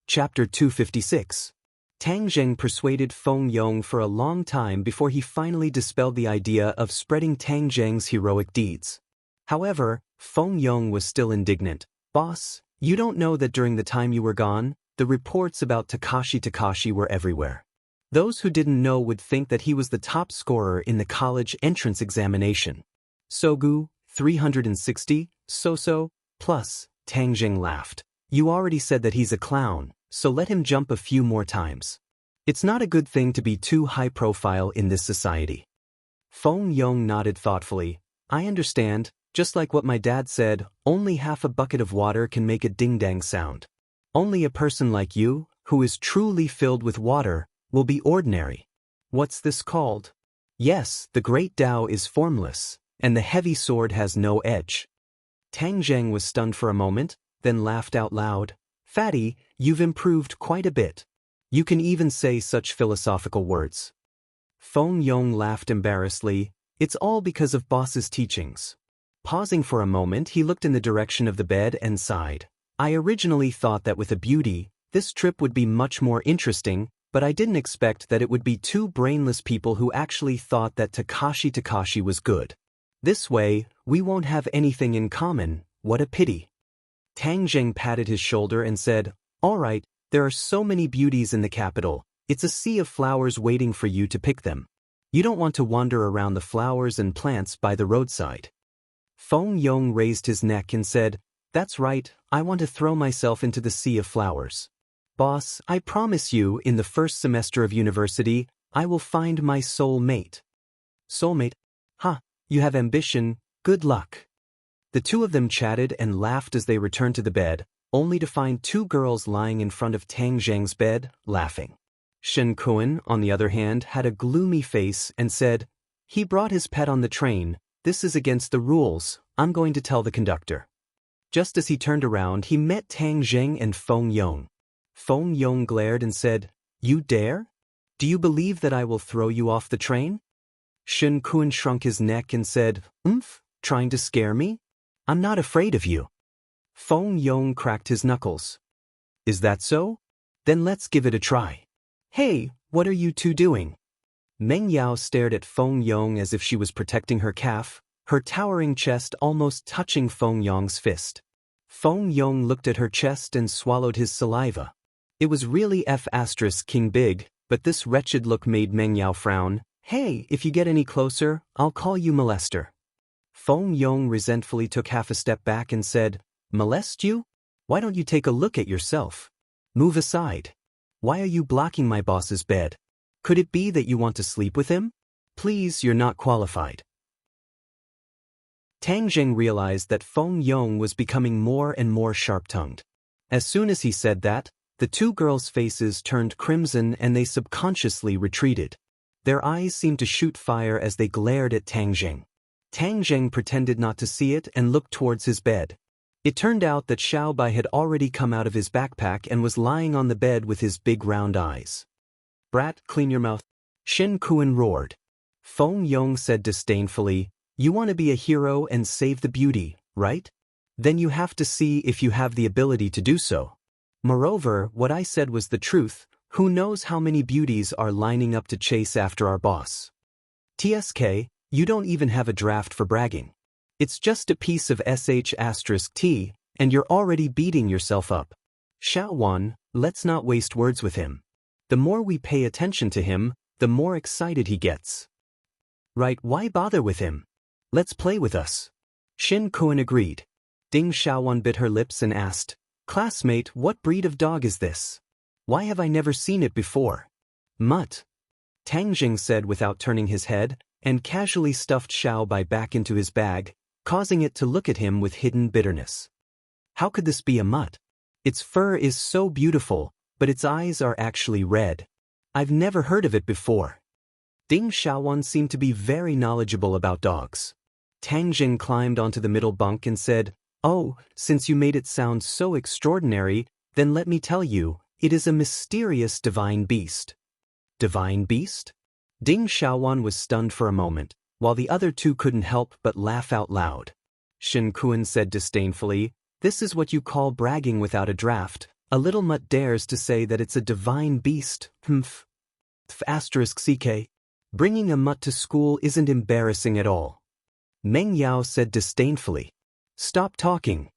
Chapter 256. Tang Zheng persuaded Feng Yong for a long time before he finally dispelled the idea of spreading Tang Zheng's heroic deeds. However, Feng Yong was still indignant. "Boss, you don't know that during the time you were gone, the reports about Takashi were everywhere. Those who didn't know would think that he was the top scorer in the college entrance examination. Sogu, 360, so-so, plus," Tang Zheng laughed. "You already said that he's a clown, so let him jump a few more times. It's not a good thing to be too high profile in this society." Feng Yong nodded thoughtfully. "I understand, just like what my dad said, only half a bucket of water can make a ding-dang sound. Only a person like you, who is truly filled with water, will be ordinary. What's this called? Yes, the great Tao is formless, and the heavy sword has no edge." Tang Zheng was stunned for a moment, then laughed out loud. "Fatty, you've improved quite a bit. You can even say such philosophical words." Feng Yong laughed embarrassedly. "It's all because of boss's teachings." Pausing for a moment, he looked in the direction of the bed and sighed. "I originally thought that with a beauty, this trip would be much more interesting, but I didn't expect that it would be two brainless people who actually thought that Takashi was good. This way, we won't have anything in common. What a pity." Tang Zheng patted his shoulder and said, "All right, there are so many beauties in the capital. It's a sea of flowers waiting for you to pick them. You don't want to wander around the flowers and plants by the roadside." Feng Yong raised his neck and said, "That's right, I want to throw myself into the sea of flowers. Boss, I promise you, in the first semester of university, I will find my soul mate." "Soulmate? Ha, you have ambition, good luck." The two of them chatted and laughed as they returned to the bed, only to find two girls lying in front of Tang Zheng's bed, laughing. Shen Kuan, on the other hand, had a gloomy face and said, "He brought his pet on the train. This is against the rules. I'm going to tell the conductor." Just as he turned around, he met Tang Zheng and Feng Yong. Feng Yong glared and said, "You dare? Do you believe that I will throw you off the train?" Shen Kuan shrunk his neck and said, "Trying to scare me? I'm not afraid of you." Feng Yong cracked his knuckles. "Is that so? Then let's give it a try." "Hey, what are you two doing?" Meng Yao stared at Feng Yong as if she was protecting her calf, her towering chest almost touching Feng Yong's fist. Feng Yong looked at her chest and swallowed his saliva. It was really King big, but this wretched look made Meng Yao frown. "Hey, if you get any closer, I'll call you molester." Feng Yong resentfully took half a step back and said, "Molest you? Why don't you take a look at yourself? Move aside. Why are you blocking my boss's bed? Could it be that you want to sleep with him? Please, you're not qualified." Tang Zheng realized that Feng Yong was becoming more and more sharp-tongued. As soon as he said that, the two girls' faces turned crimson and they subconsciously retreated. Their eyes seemed to shoot fire as they glared at Tang Zheng. Tang Zheng pretended not to see it and looked towards his bed. It turned out that Xiao Bai had already come out of his backpack and was lying on the bed with his big round eyes. "Brat, clean your mouth." Shen Kuan roared. Feng Yong said disdainfully, "You want to be a hero and save the beauty, right? Then you have to see if you have the ability to do so. Moreover, what I said was the truth. Who knows how many beauties are lining up to chase after our boss? TSK, you don't even have a draft for bragging. It's just a piece of sh*t, and you're already beating yourself up. Xiao Wan, let's not waste words with him. The more we pay attention to him, the more excited he gets. Right, why bother with him? Let's play with us." Shen Kuan agreed. Ding Xiaowan bit her lips and asked, "Classmate, what breed of dog is this? Why have I never seen it before?" "Mutt," Tang Zheng said without turning his head, and casually stuffed Xiao Bai back into his bag, causing it to look at him with hidden bitterness. "How could this be a mutt? Its fur is so beautiful, but its eyes are actually red. I've never heard of it before." Ding Xiaowan seemed to be very knowledgeable about dogs. Tang Zheng climbed onto the middle bunk and said, "Oh, since you made it sound so extraordinary, then let me tell you, it is a mysterious divine beast." "Divine beast?" Ding Xiaowan was stunned for a moment, while the other two couldn't help but laugh out loud. Shen Kuan said disdainfully, "This is what you call bragging without a draft. A little mutt dares to say that it's a divine beast, mph. **CK. Bringing a mutt to school isn't embarrassing at all. Meng Yao said disdainfully. Stop talking.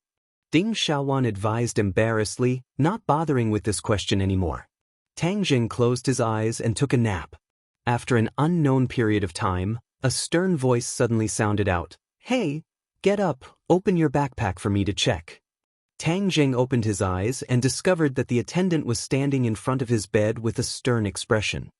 Ding Xiaowan advised embarrassedly, not bothering with this question anymore. Tang Jing closed his eyes and took a nap. After an unknown period of time, a stern voice suddenly sounded out. Hey, get up, open your backpack for me to check. Tang Jing opened his eyes and discovered that the attendant was standing in front of his bed with a stern expression.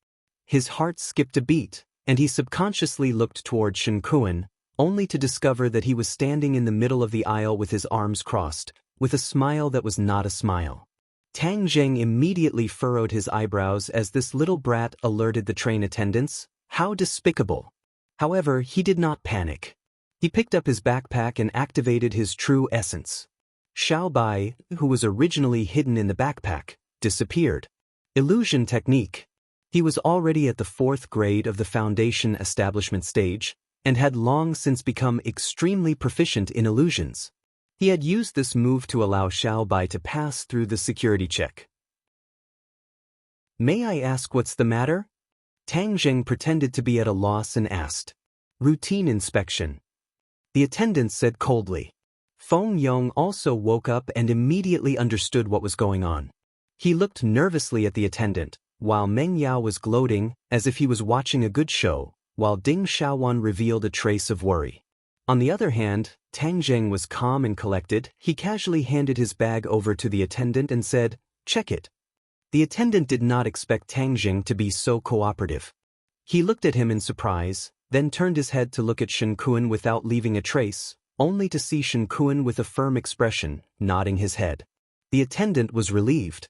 His heart skipped a beat, and he subconsciously looked toward Shen Kuan, only to discover that he was standing in the middle of the aisle with his arms crossed, with a smile that was not a smile. Tang Jing immediately furrowed his eyebrows as this little brat alerted the train attendants. How despicable! However, he did not panic. He picked up his backpack and activated his true essence. Xiao Bai, who was originally hidden in the backpack, disappeared. Illusion technique. He was already at the 4th grade of the foundation establishment stage, and had long since become extremely proficient in illusions. He had used this move to allow Xiao Bai to pass through the security check. May I ask what's the matter? Tang Jing pretended to be at a loss and asked. Routine inspection. The attendant said coldly. Feng Yong also woke up and immediately understood what was going on. He looked nervously at the attendant, while Meng Yao was gloating as if he was watching a good show, while Ding Xiaowan revealed a trace of worry. On the other hand, Tang Jing was calm and collected. He casually handed his bag over to the attendant and said, check it. The attendant did not expect Tang Jing to be so cooperative. He looked at him in surprise, then turned his head to look at Shen Kuan without leaving a trace, only to see Shen Kuan with a firm expression, nodding his head. The attendant was relieved.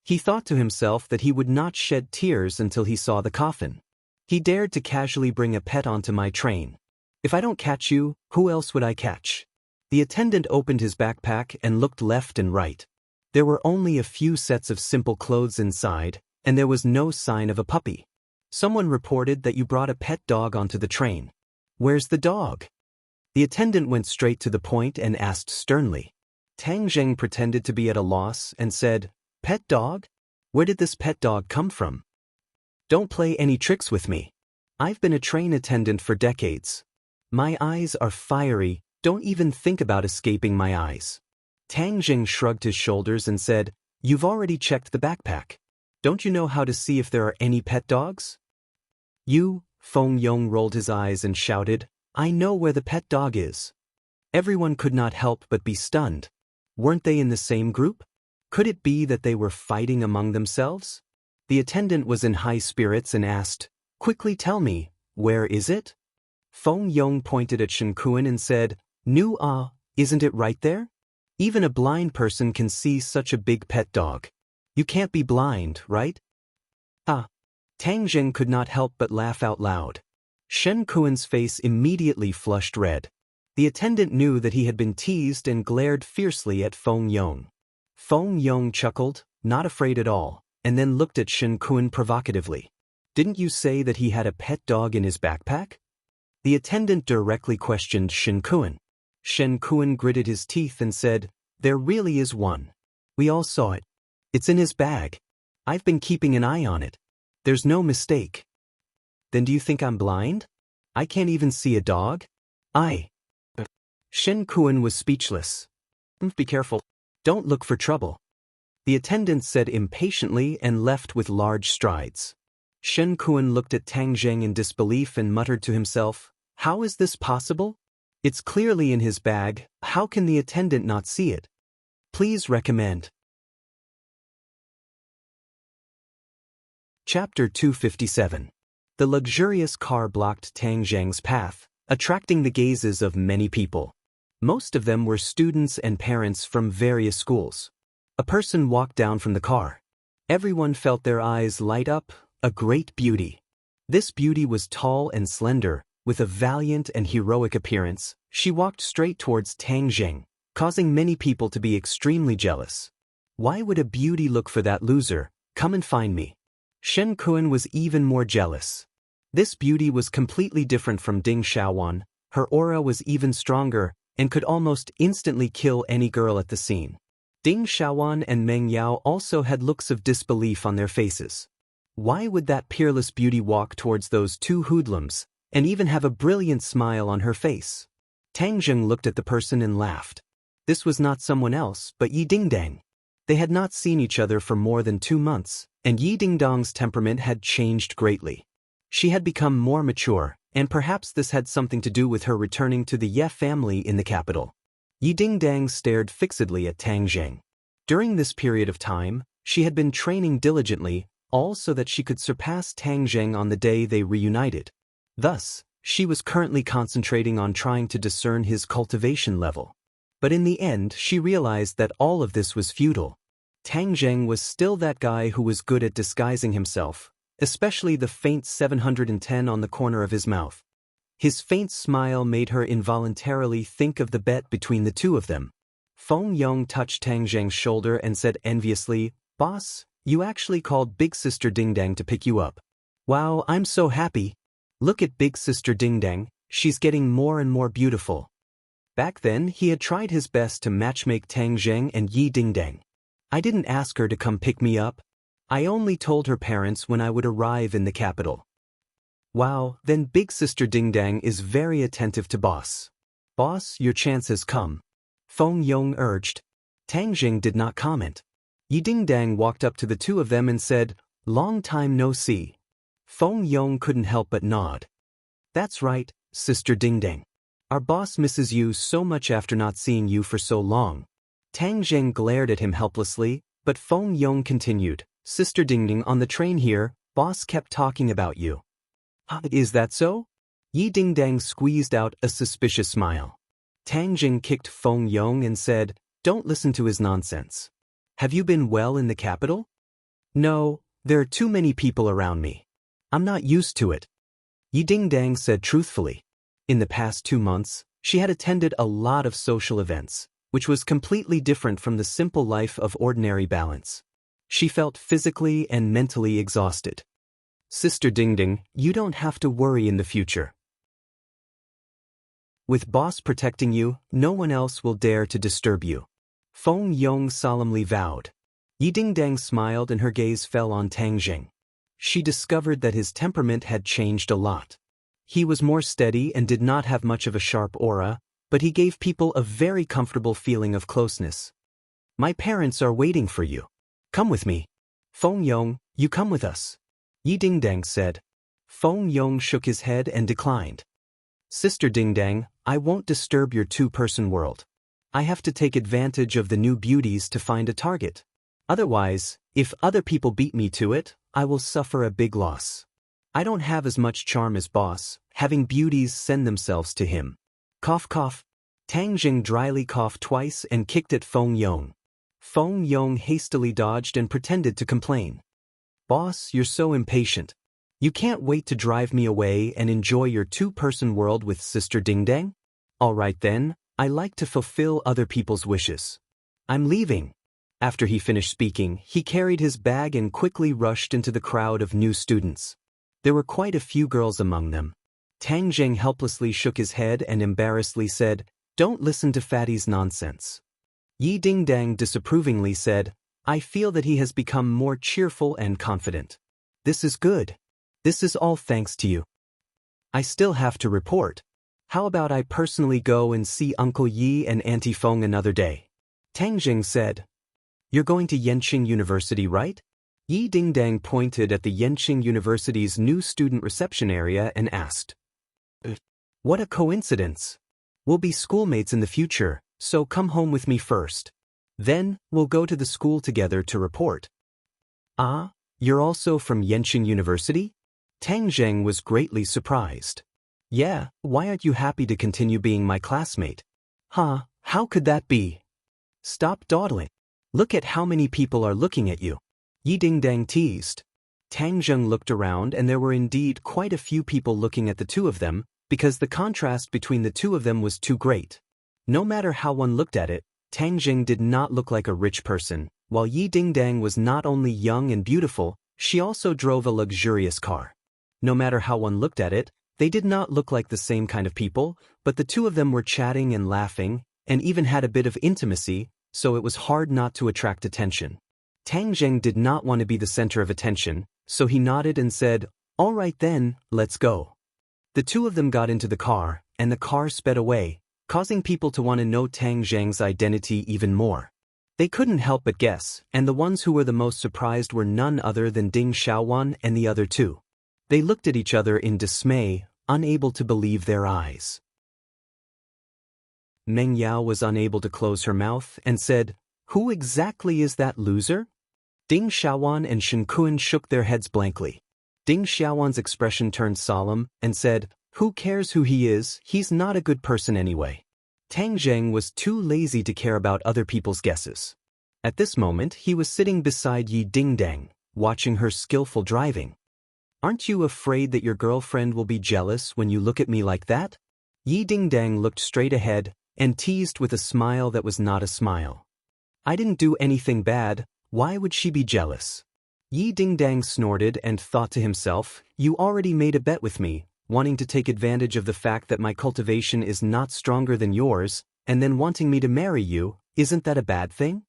He thought to himself that he would not shed tears until he saw the coffin. He dared to casually bring a pet onto my train. If I don't catch you, who else would I catch? The attendant opened his backpack and looked left and right. There were only a few sets of simple clothes inside, and there was no sign of a puppy. Someone reported that you brought a pet dog onto the train. Where's the dog? The attendant went straight to the point and asked sternly. Tang Jing pretended to be at a loss and said, Pet dog? Where did this pet dog come from? Don't play any tricks with me. I've been a train attendant for decades. My eyes are fiery, don't even think about escaping my eyes. Tang Jing shrugged his shoulders and said, You've already checked the backpack. Don't you know how to see if there are any pet dogs? Feng Yong rolled his eyes and shouted, I know where the pet dog is. Everyone could not help but be stunned. Weren't they in the same group? Could it be that they were fighting among themselves? The attendant was in high spirits and asked, Quickly tell me, where is it? Feng Yong pointed at Shen Kuan and said, Isn't it right there? Even a blind person can see such a big pet dog. You can't be blind, right? Tang Jing could not help but laugh out loud. Shen Kuan's face immediately flushed red. The attendant knew that he had been teased and glared fiercely at Feng Yong. Feng Yong chuckled, not afraid at all, and then looked at Shen Kuan provocatively. Didn't you say that he had a pet dog in his backpack? The attendant directly questioned Shen Kuan. Shen Kuan gritted his teeth and said, There really is one. We all saw it. It's in his bag. I've been keeping an eye on it. There's no mistake. Then do you think I'm blind? I can't even see a dog? Shen Kuan was speechless. Be careful. Don't look for trouble. The attendant said impatiently and left with large strides. Shen Kuan looked at Tang Jing in disbelief and muttered to himself, How is this possible? It's clearly in his bag, how can the attendant not see it? Please recommend. Chapter 257. The luxurious car blocked Tang Jing's path, attracting the gazes of many people. Most of them were students and parents from various schools. A person walked down from the car. Everyone felt their eyes light up, a great beauty. This beauty was tall and slender, with a valiant and heroic appearance. She walked straight towards Tang Jing, causing many people to be extremely jealous. Why would a beauty look for that loser? Come and find me. Shen Kuan was even more jealous. This beauty was completely different from Ding Xiaowan. Her aura was even stronger, and could almost instantly kill any girl at the scene. Ding Xiaowan and Meng Yao also had looks of disbelief on their faces. Why would that peerless beauty walk towards those two hoodlums, and even have a brilliant smile on her face? Tang Zheng looked at the person and laughed. This was not someone else but Yi Dingdang. They had not seen each other for more than 2 months, and Yi Dingdang's temperament had changed greatly. She had become more mature, and perhaps this had something to do with her returning to the Ye family in the capital. Yi Dingdang stared fixedly at Tang Zheng. During this period of time, she had been training diligently, all so that she could surpass Tang Zheng on the day they reunited. Thus, she was currently concentrating on trying to discern his cultivation level. But in the end, she realized that all of this was futile. Tang Zheng was still that guy who was good at disguising himself, especially the faint 710 on the corner of his mouth. His faint smile made her involuntarily think of the bet between the two of them. Feng Yong touched Tang Zheng's shoulder and said enviously, "Boss, you actually called Big Sister Dingdang to pick you up. Wow, I'm so happy. Look at Big Sister Dingdang, she's getting more and more beautiful." Back then, he had tried his best to matchmake Tang Zheng and Yi Dingdang. "I didn't ask her to come pick me up. I only told her parents when I would arrive in the capital." "Wow, then Big Sister Dingdang is very attentive to Boss. Boss, your chance has come," Feng Yong urged. Tang Zheng did not comment. Yi Dingdang walked up to the two of them and said, "Long time no see." Feng Yong couldn't help but nod. "That's right, Sister Dingdang. Our boss misses you so much after not seeing you for so long." Tang Zheng glared at him helplessly, but Feng Yong continued, "Sister Dingdang, on the train here, boss kept talking about you." "Is that so?" Yi Dingdang squeezed out a suspicious smile. Tang Zheng kicked Feng Yong and said, "Don't listen to his nonsense. Have you been well in the capital?" "No, there are too many people around me. I'm not used to it," Yi Dingdang said truthfully. In the past 2 months, she had attended a lot of social events, which was completely different from the simple life of ordinary balance. She felt physically and mentally exhausted. "Sister Dingdang, you don't have to worry in the future. With Boss protecting you, no one else will dare to disturb you," Feng Yong solemnly vowed. Yi Dingdang smiled and her gaze fell on Tang Zheng. She discovered that his temperament had changed a lot. He was more steady and did not have much of a sharp aura, but he gave people a very comfortable feeling of closeness. "My parents are waiting for you. Come with me. Feng Yong, you come with us," Yi Dingdang said. Feng Yong shook his head and declined. "Sister Dingdang, I won't disturb your two-person world. I have to take advantage of the new beauties to find a target. Otherwise, if other people beat me to it, I will suffer a big loss. I don't have as much charm as Boss, having beauties send themselves to him." Cough cough. Tang Zheng dryly coughed twice and kicked at Feng Yong. Feng Yong hastily dodged and pretended to complain. "Boss, you're so impatient. You can't wait to drive me away and enjoy your two-person world with Sister Dingdang? All right then, I like to fulfill other people's wishes. I'm leaving." After he finished speaking, he carried his bag and quickly rushed into the crowd of new students. There were quite a few girls among them. Tang Zheng helplessly shook his head and embarrassedly said, "Don't listen to Fatty's nonsense." Yi Dingdang disapprovingly said, "I feel that he has become more cheerful and confident. This is good. This is all thanks to you. I still have to report. How about I personally go and see Uncle Yi and Auntie Feng another day?" Tang Zheng said, "You're going to Yenqing University, right?" Yi Dingdang pointed at the Yenqing University's new student reception area and asked, "What a coincidence. We'll be schoolmates in the future, so come home with me first. Then, we'll go to the school together to report." "Ah, you're also from Yenqing University?" Tang Zheng was greatly surprised. "Yeah, why aren't you happy to continue being my classmate?" "Huh, how could that be?" "Stop dawdling. Look at how many people are looking at you," Yi Dingdang teased. Tang Zheng looked around and there were indeed quite a few people looking at the two of them, because the contrast between the two of them was too great. No matter how one looked at it, Tang Zheng did not look like a rich person, while Yi Dingdang was not only young and beautiful, she also drove a luxurious car. No matter how one looked at it, they did not look like the same kind of people, but the two of them were chatting and laughing, and even had a bit of intimacy, so it was hard not to attract attention. Tang Zheng did not want to be the center of attention, so he nodded and said, "All right then, let's go." The two of them got into the car, and the car sped away, causing people to want to know Tang Zheng's identity even more. They couldn't help but guess, and the ones who were the most surprised were none other than Ding Xiaowan and the other two. They looked at each other in dismay, unable to believe their eyes. Meng Yao was unable to close her mouth and said, "Who exactly is that loser?" Ding Xiaowan and Shen Kun shook their heads blankly. Ding Xiaowan's expression turned solemn and said, "Who cares who he is, he's not a good person anyway." Tang Zheng was too lazy to care about other people's guesses. At this moment he was sitting beside Yi Dingdang, watching her skillful driving. "Aren't you afraid that your girlfriend will be jealous when you look at me like that?" Yi Dingdang looked straight ahead and teased with a smile that was not a smile. "I didn't do anything bad, why would she be jealous?" Yi Dingdang snorted and thought to himself, "You already made a bet with me, wanting to take advantage of the fact that my cultivation is not stronger than yours, and then wanting me to marry you, isn't that a bad thing?"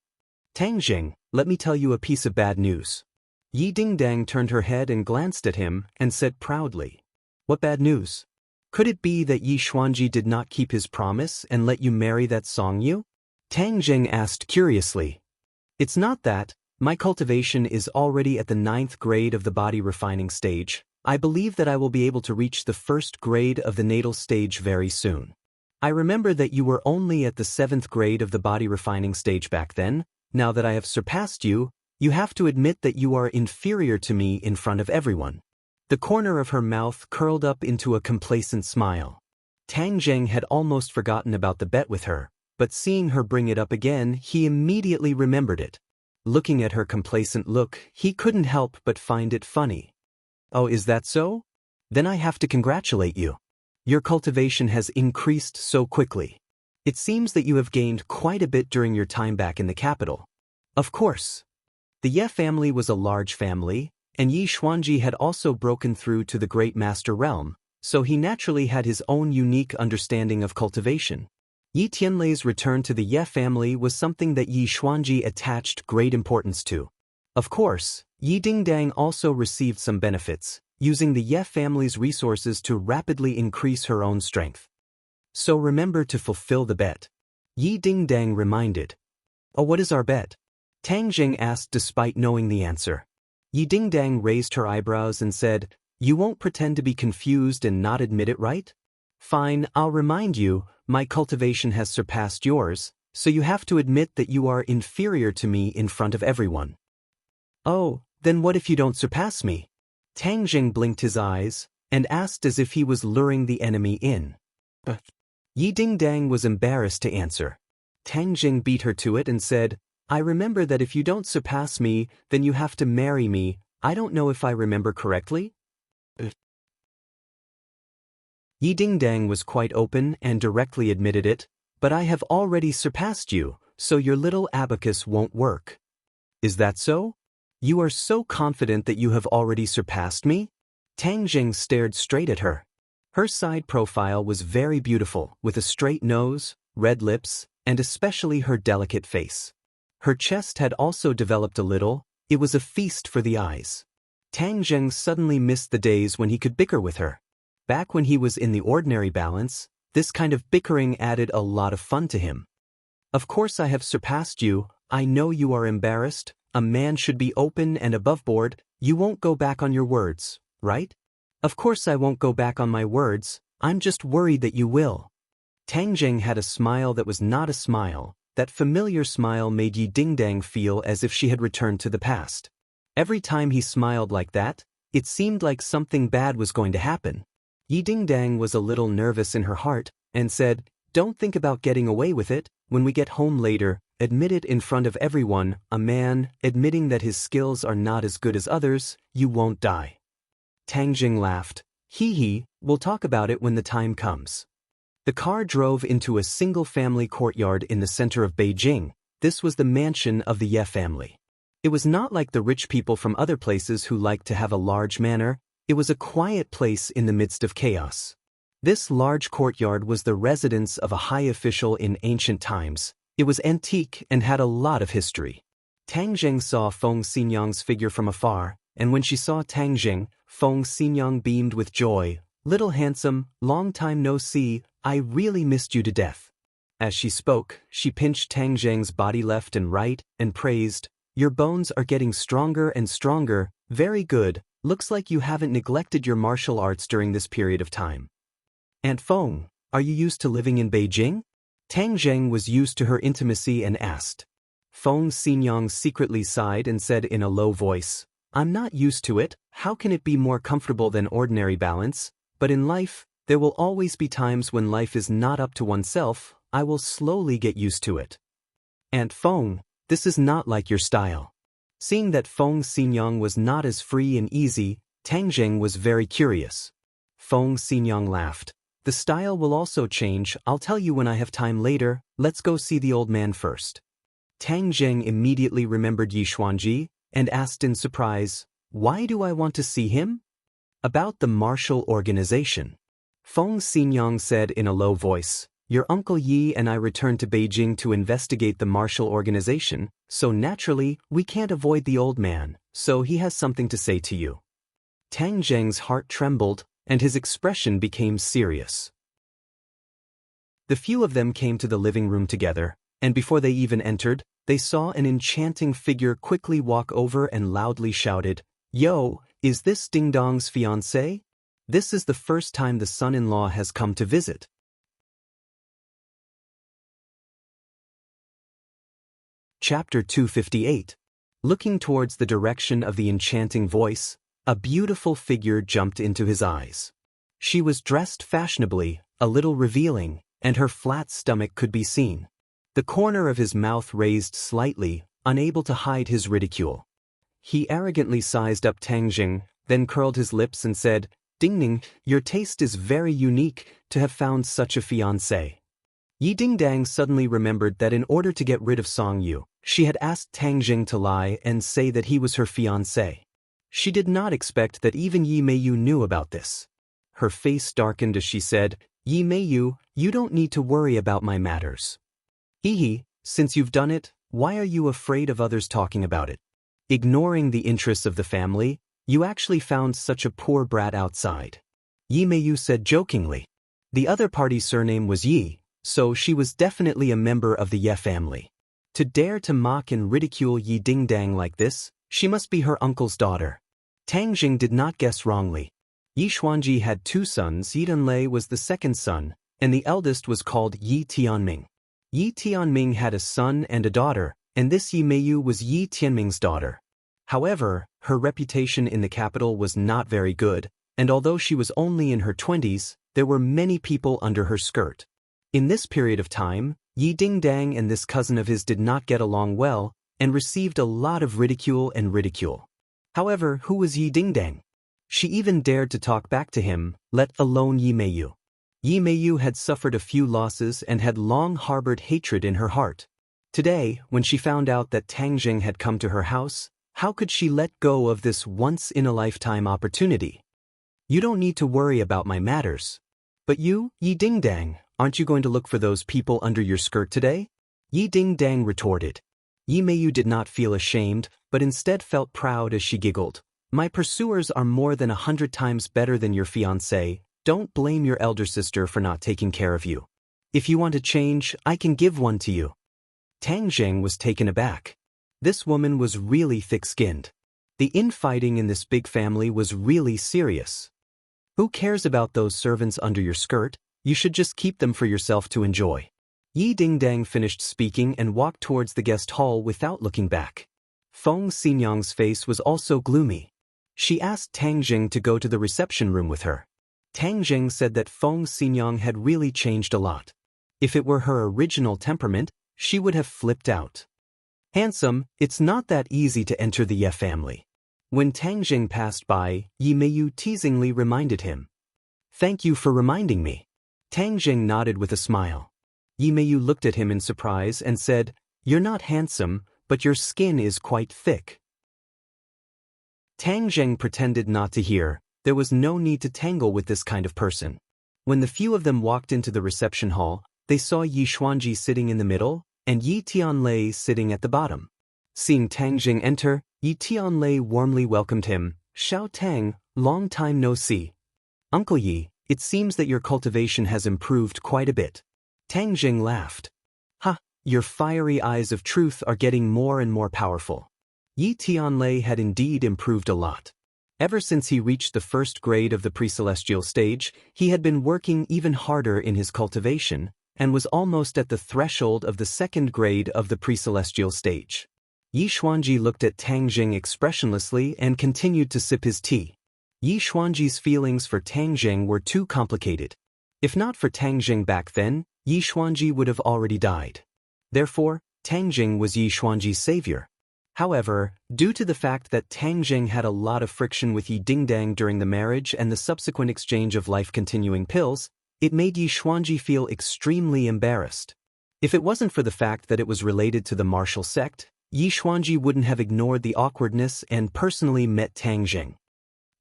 "Tang Zheng, let me tell you a piece of bad news." Yi Dingdang turned her head and glanced at him and said proudly, "What bad news? Could it be that Yi Xuanji did not keep his promise and let you marry that Songyu?" Tang Zheng asked curiously. "It's not that, my cultivation is already at the 9th grade of the body refining stage. I believe that I will be able to reach the 1st grade of the natal stage very soon. I remember that you were only at the 7th grade of the body refining stage back then. Now that I have surpassed you, you have to admit that you are inferior to me in front of everyone." The corner of her mouth curled up into a complacent smile. Tang Zheng had almost forgotten about the bet with her, but seeing her bring it up again, he immediately remembered it. Looking at her complacent look, he couldn't help but find it funny. "Oh, is that so? Then I have to congratulate you. Your cultivation has increased so quickly. It seems that you have gained quite a bit during your time back in the capital." Of course. The Ye family was a large family, and Yi Xuanji had also broken through to the Great Master Realm, so he naturally had his own unique understanding of cultivation. Yi Tianlei's return to the Ye family was something that Yi Xuanji attached great importance to. Of course, Yi Dingdang also received some benefits, using the Ye family's resources to rapidly increase her own strength. "So remember to fulfill the bet," Yi Dingdang reminded. "Oh, what is our bet?" Tang Zheng asked despite knowing the answer. Yi Dingdang raised her eyebrows and said, "You won't pretend to be confused and not admit it, right? Fine, I'll remind you, my cultivation has surpassed yours, so you have to admit that you are inferior to me in front of everyone." "Oh, then what if you don't surpass me?" Tang Zheng blinked his eyes and asked as if he was luring the enemy in. Yi Dingdang was embarrassed to answer. Tang Zheng beat her to it and said, "I remember that if you don't surpass me, then you have to marry me. I don't know if I remember correctly?" Yi Dingdang was quite open and directly admitted it, "But I have already surpassed you, so your little abacus won't work." "Is that so? You are so confident that you have already surpassed me?" Tang Zheng stared straight at her. Her side profile was very beautiful, with a straight nose, red lips, and especially her delicate face. Her chest had also developed a little. It was a feast for the eyes. Tang Zheng suddenly missed the days when he could bicker with her. Back when he was in the ordinary balance, this kind of bickering added a lot of fun to him. "Of course I have surpassed you. I know you are embarrassed. A man should be open and aboveboard. You won't go back on your words, right?" "Of course I won't go back on my words. I'm just worried that you will." Tang Zheng had a smile that was not a smile. That familiar smile made Yi Dingdang feel as if she had returned to the past. Every time he smiled like that, it seemed like something bad was going to happen. Yi Dingdang was a little nervous in her heart, and said, "Don't think about getting away with it. When we get home later, admit it in front of everyone. A man, admitting that his skills are not as good as others, you won't die." Tang Zheng laughed. Hee, we'll talk about it when the time comes." The car drove into a single-family courtyard in the center of Beijing. This was the mansion of the Ye family. It was not like the rich people from other places who liked to have a large manor. It was a quiet place in the midst of chaos. This large courtyard was the residence of a high official in ancient times, It was antique and had a lot of history. Tang Zheng saw Feng Xinyang's figure from afar, and when she saw Tang Zheng, Feng Xinyang beamed with joy. "Little handsome, long time no see, I really missed you to death." As she spoke, she pinched Tang Zheng's body left and right, and praised, "Your bones are getting stronger and stronger, very good, looks like you haven't neglected your martial arts during this period of time." "Aunt Feng, are you used to living in Beijing?" Tang Zheng was used to her intimacy and asked. Feng Xinyang secretly sighed and said in a low voice, "I'm not used to it, how can it be more comfortable than ordinary balance? But in life, there will always be times when life is not up to oneself, I will slowly get used to it." "Aunt Feng, this is not like your style." Seeing that Feng Xinyang was not as free and easy, Tang Zheng was very curious. Feng Xinyang laughed. "The style will also change, I'll tell you when I have time later, let's go see the old man first." Tang Zheng immediately remembered Yi Xuanji, and asked in surprise, "Why do I want to see him?" "About the martial organization." Feng Xinyang said in a low voice, "Your uncle Yi and I returned to Beijing to investigate the martial organization, so naturally, we can't avoid the old man, so he has something to say to you." Tang Zheng's heart trembled, and his expression became serious. The few of them came to the living room together, and before they even entered, they saw an enchanting figure quickly walk over and loudly shouted, "Yo, is this Ding Dong's fiancé? This is the first time the son-in-law has come to visit." Chapter 258. Looking towards the direction of the enchanting voice, a beautiful figure jumped into his eyes. She was dressed fashionably, a little revealing, and her flat stomach could be seen. The corner of his mouth raised slightly, unable to hide his ridicule. He arrogantly sized up Tang Zheng, then curled his lips and said, "Dingning, your taste is very unique, to have found such a fiancé." Yi Dingdang suddenly remembered that in order to get rid of Song Yu, she had asked Tang Zheng to lie and say that he was her fiancé. She did not expect that even Yi Meiyu knew about this. Her face darkened as she said, "Yi Meiyu, you don't need to worry about my matters. Hehe, since you've done it, why are you afraid of others talking about it? Ignoring the interests of the family, you actually found such a poor brat outside." Yi Meiyu said jokingly. The other party's surname was Yi, so she was definitely a member of the Ye family. To dare to mock and ridicule Yi Dingdang like this, she must be her uncle's daughter. Tang Jing did not guess wrongly. Yi Xuanji had two sons. Yi Dunlei was the second son, and the eldest was called Yi Tianming. Yi Tianming had a son and a daughter, and this Yi Meiyu was Yi Tianming's daughter. However, her reputation in the capital was not very good, and although she was only in her 20s, there were many people under her skirt. In this period of time, Yi Dingdang and this cousin of his did not get along well, and received a lot of ridicule. However, who was Yi Dingdang? She even dared to talk back to him, let alone Yi Meiyu. Yi Meiyu had suffered a few losses and had long harbored hatred in her heart. Today, when she found out that Tang Jing had come to her house, how could she let go of this once-in-a-lifetime opportunity? "You don't need to worry about my matters." "But you, Yi Dingdang, aren't you going to look for those people under your skirt today?" Yi Dingdang retorted. Yi Meiyu did not feel ashamed, but instead felt proud as she giggled. "My pursuers are more than 100 times better than your fiancé. Don't blame your elder sister for not taking care of you. If you want a change, I can give one to you." Tang Zheng was taken aback. This woman was really thick-skinned. The infighting in this big family was really serious. Who cares about those servants under your skirt? You should just keep them for yourself to enjoy. Yi Dingdang finished speaking and walked towards the guest hall without looking back. Feng Xinyang's face was also gloomy. She asked Tang Jing to go to the reception room with her. Tang Jing said that Feng Xinyang had really changed a lot. If it were her original temperament, she would have flipped out. "Handsome, it's not that easy to enter the Ye family." When Tang Jing passed by, Yi Meiyu teasingly reminded him. "Thank you for reminding me." Tang Jing nodded with a smile. Yi Meiyu looked at him in surprise and said, "You're not handsome, but your skin is quite thick." Tang Jing pretended not to hear. There was no need to tangle with this kind of person. When the few of them walked into the reception hall, they saw Yi Xuanji sitting in the middle, and Yi Tianlei sitting at the bottom. Seeing Tang Jing enter, Yi Tianlei warmly welcomed him. "Xiao Tang, long time no see. Uncle Yi, it seems that your cultivation has improved quite a bit." Tang Jing laughed. "Ha, your fiery eyes of truth are getting more and more powerful." Yi Tianlei had indeed improved a lot. Ever since he reached the first grade of the pre-celestial stage, he had been working even harder in his cultivation, and was almost at the threshold of the second grade of the pre-celestial stage. Yi Xuanji looked at Tang Jing expressionlessly and continued to sip his tea. Yi Xuanji's feelings for Tang Jing were too complicated. If not for Tang Jing back then, Yi Xuanji would have already died. Therefore, Tang Jing was Yi Xuanji's savior. However, due to the fact that Tang Jing had a lot of friction with Yi Dingdang during the marriage and the subsequent exchange of life-continuing pills, it made Yi Xuanji feel extremely embarrassed. If it wasn't for the fact that it was related to the martial sect, Yi Xuanji wouldn't have ignored the awkwardness and personally met Tang Jing.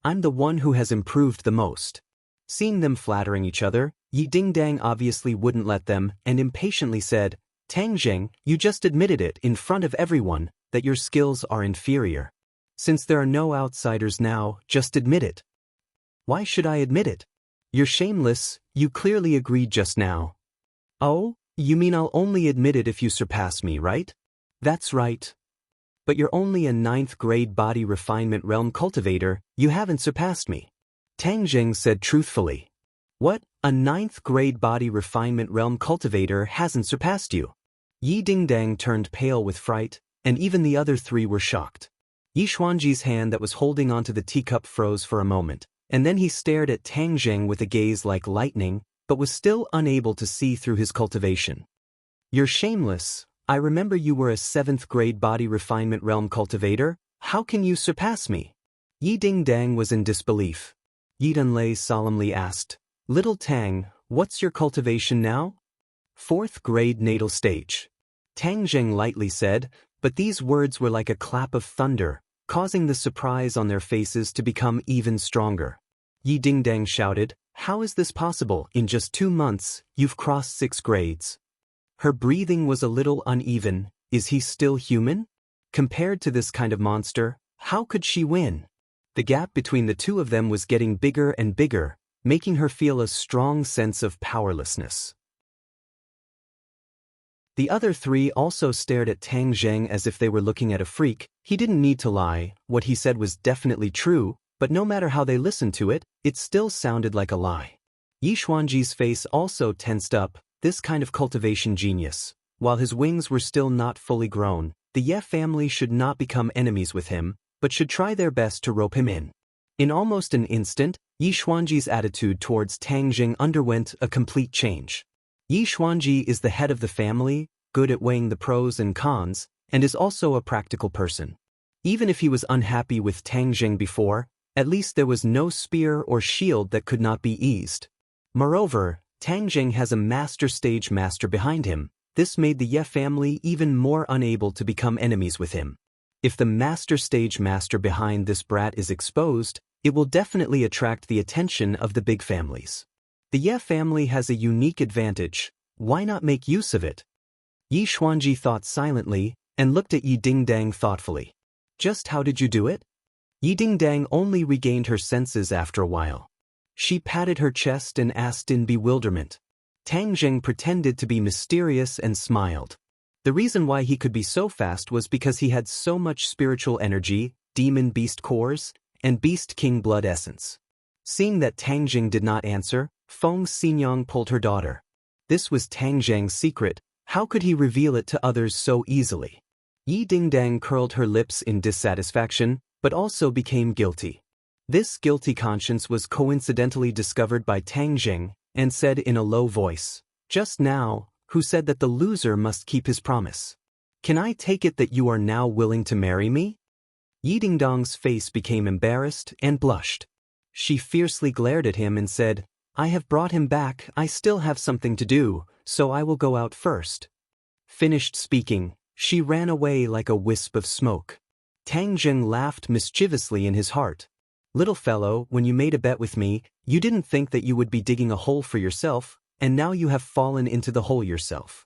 "I'm the one who has improved the most." Seeing them flattering each other, Yi Dingdang obviously wouldn't let them and impatiently said, "Tang Jing, you just admitted it in front of everyone, that your skills are inferior. Since there are no outsiders now, just admit it." "Why should I admit it? You're shameless, you clearly agreed just now." "Oh, you mean I'll only admit it if you surpass me, right?" "That's right. But you're only a 9th grade body refinement realm cultivator, you haven't surpassed me." Tang Jing said truthfully. "What, a 9th grade body refinement realm cultivator hasn't surpassed you?" Yi Dingdang turned pale with fright, and even the other three were shocked. Yi Xuanji's hand that was holding onto the teacup froze for a moment, and then he stared at Tang Jing with a gaze like lightning, but was still unable to see through his cultivation. "You're shameless. I remember you were a 7th grade body refinement realm cultivator. How can you surpass me?" Yi Dingdang was in disbelief. Yi Dunlei solemnly asked, "Little Tang, what's your cultivation now?" 4th grade natal stage. Tang Jing lightly said, but these words were like a clap of thunder, causing the surprise on their faces to become even stronger. Yi Dingdang shouted, "How is this possible? In just 2 months, you've crossed 6 grades. Her breathing was a little uneven. Is he still human? Compared to this kind of monster, how could she win? The gap between the two of them was getting bigger and bigger, making her feel a strong sense of powerlessness. The other three also stared at Tang Jing as if they were looking at a freak. He didn't need to lie, what he said was definitely true, but no matter how they listened to it, it still sounded like a lie. Yi Xuanji's face also tensed up. This kind of cultivation genius, while his wings were still not fully grown, the Ye family should not become enemies with him, but should try their best to rope him in. In almost an instant, Yi Xuanji's attitude towards Tang Jing underwent a complete change. Yi Xuanji is the head of the family, good at weighing the pros and cons, and is also a practical person. Even if he was unhappy with Tang Jing before, at least there was no spear or shield that could not be eased. Moreover, Tang Jing has a master stage master behind him. This made the Ye family even more unable to become enemies with him. If the master stage master behind this brat is exposed, it will definitely attract the attention of the big families. The Ye family has a unique advantage. Why not make use of it? Yi Xuanji thought silently, and looked at Yi Dingdang thoughtfully. Just how did you do it? Yi Dingdang only regained her senses after a while. She patted her chest and asked in bewilderment. Tang Jing pretended to be mysterious and smiled. The reason why he could be so fast was because he had so much spiritual energy, demon beast cores, and beast king blood essence. Seeing that Tang Jing did not answer, Feng Xinyang pulled her daughter. This was Tang Jing's secret. How could he reveal it to others so easily? Yi Dingdang curled her lips in dissatisfaction, but also became guilty. This guilty conscience was coincidentally discovered by Tang Jing, and said in a low voice, "Just now, who said that the loser must keep his promise? Can I take it that you are now willing to marry me?" Yi Dingdang's face became embarrassed and blushed. She fiercely glared at him and said, "I have brought him back. I still have something to do, so I will go out first." Finished speaking, she ran away like a wisp of smoke. Tang Jing laughed mischievously in his heart. "Little fellow, when you made a bet with me, you didn't think that you would be digging a hole for yourself, and now you have fallen into the hole yourself.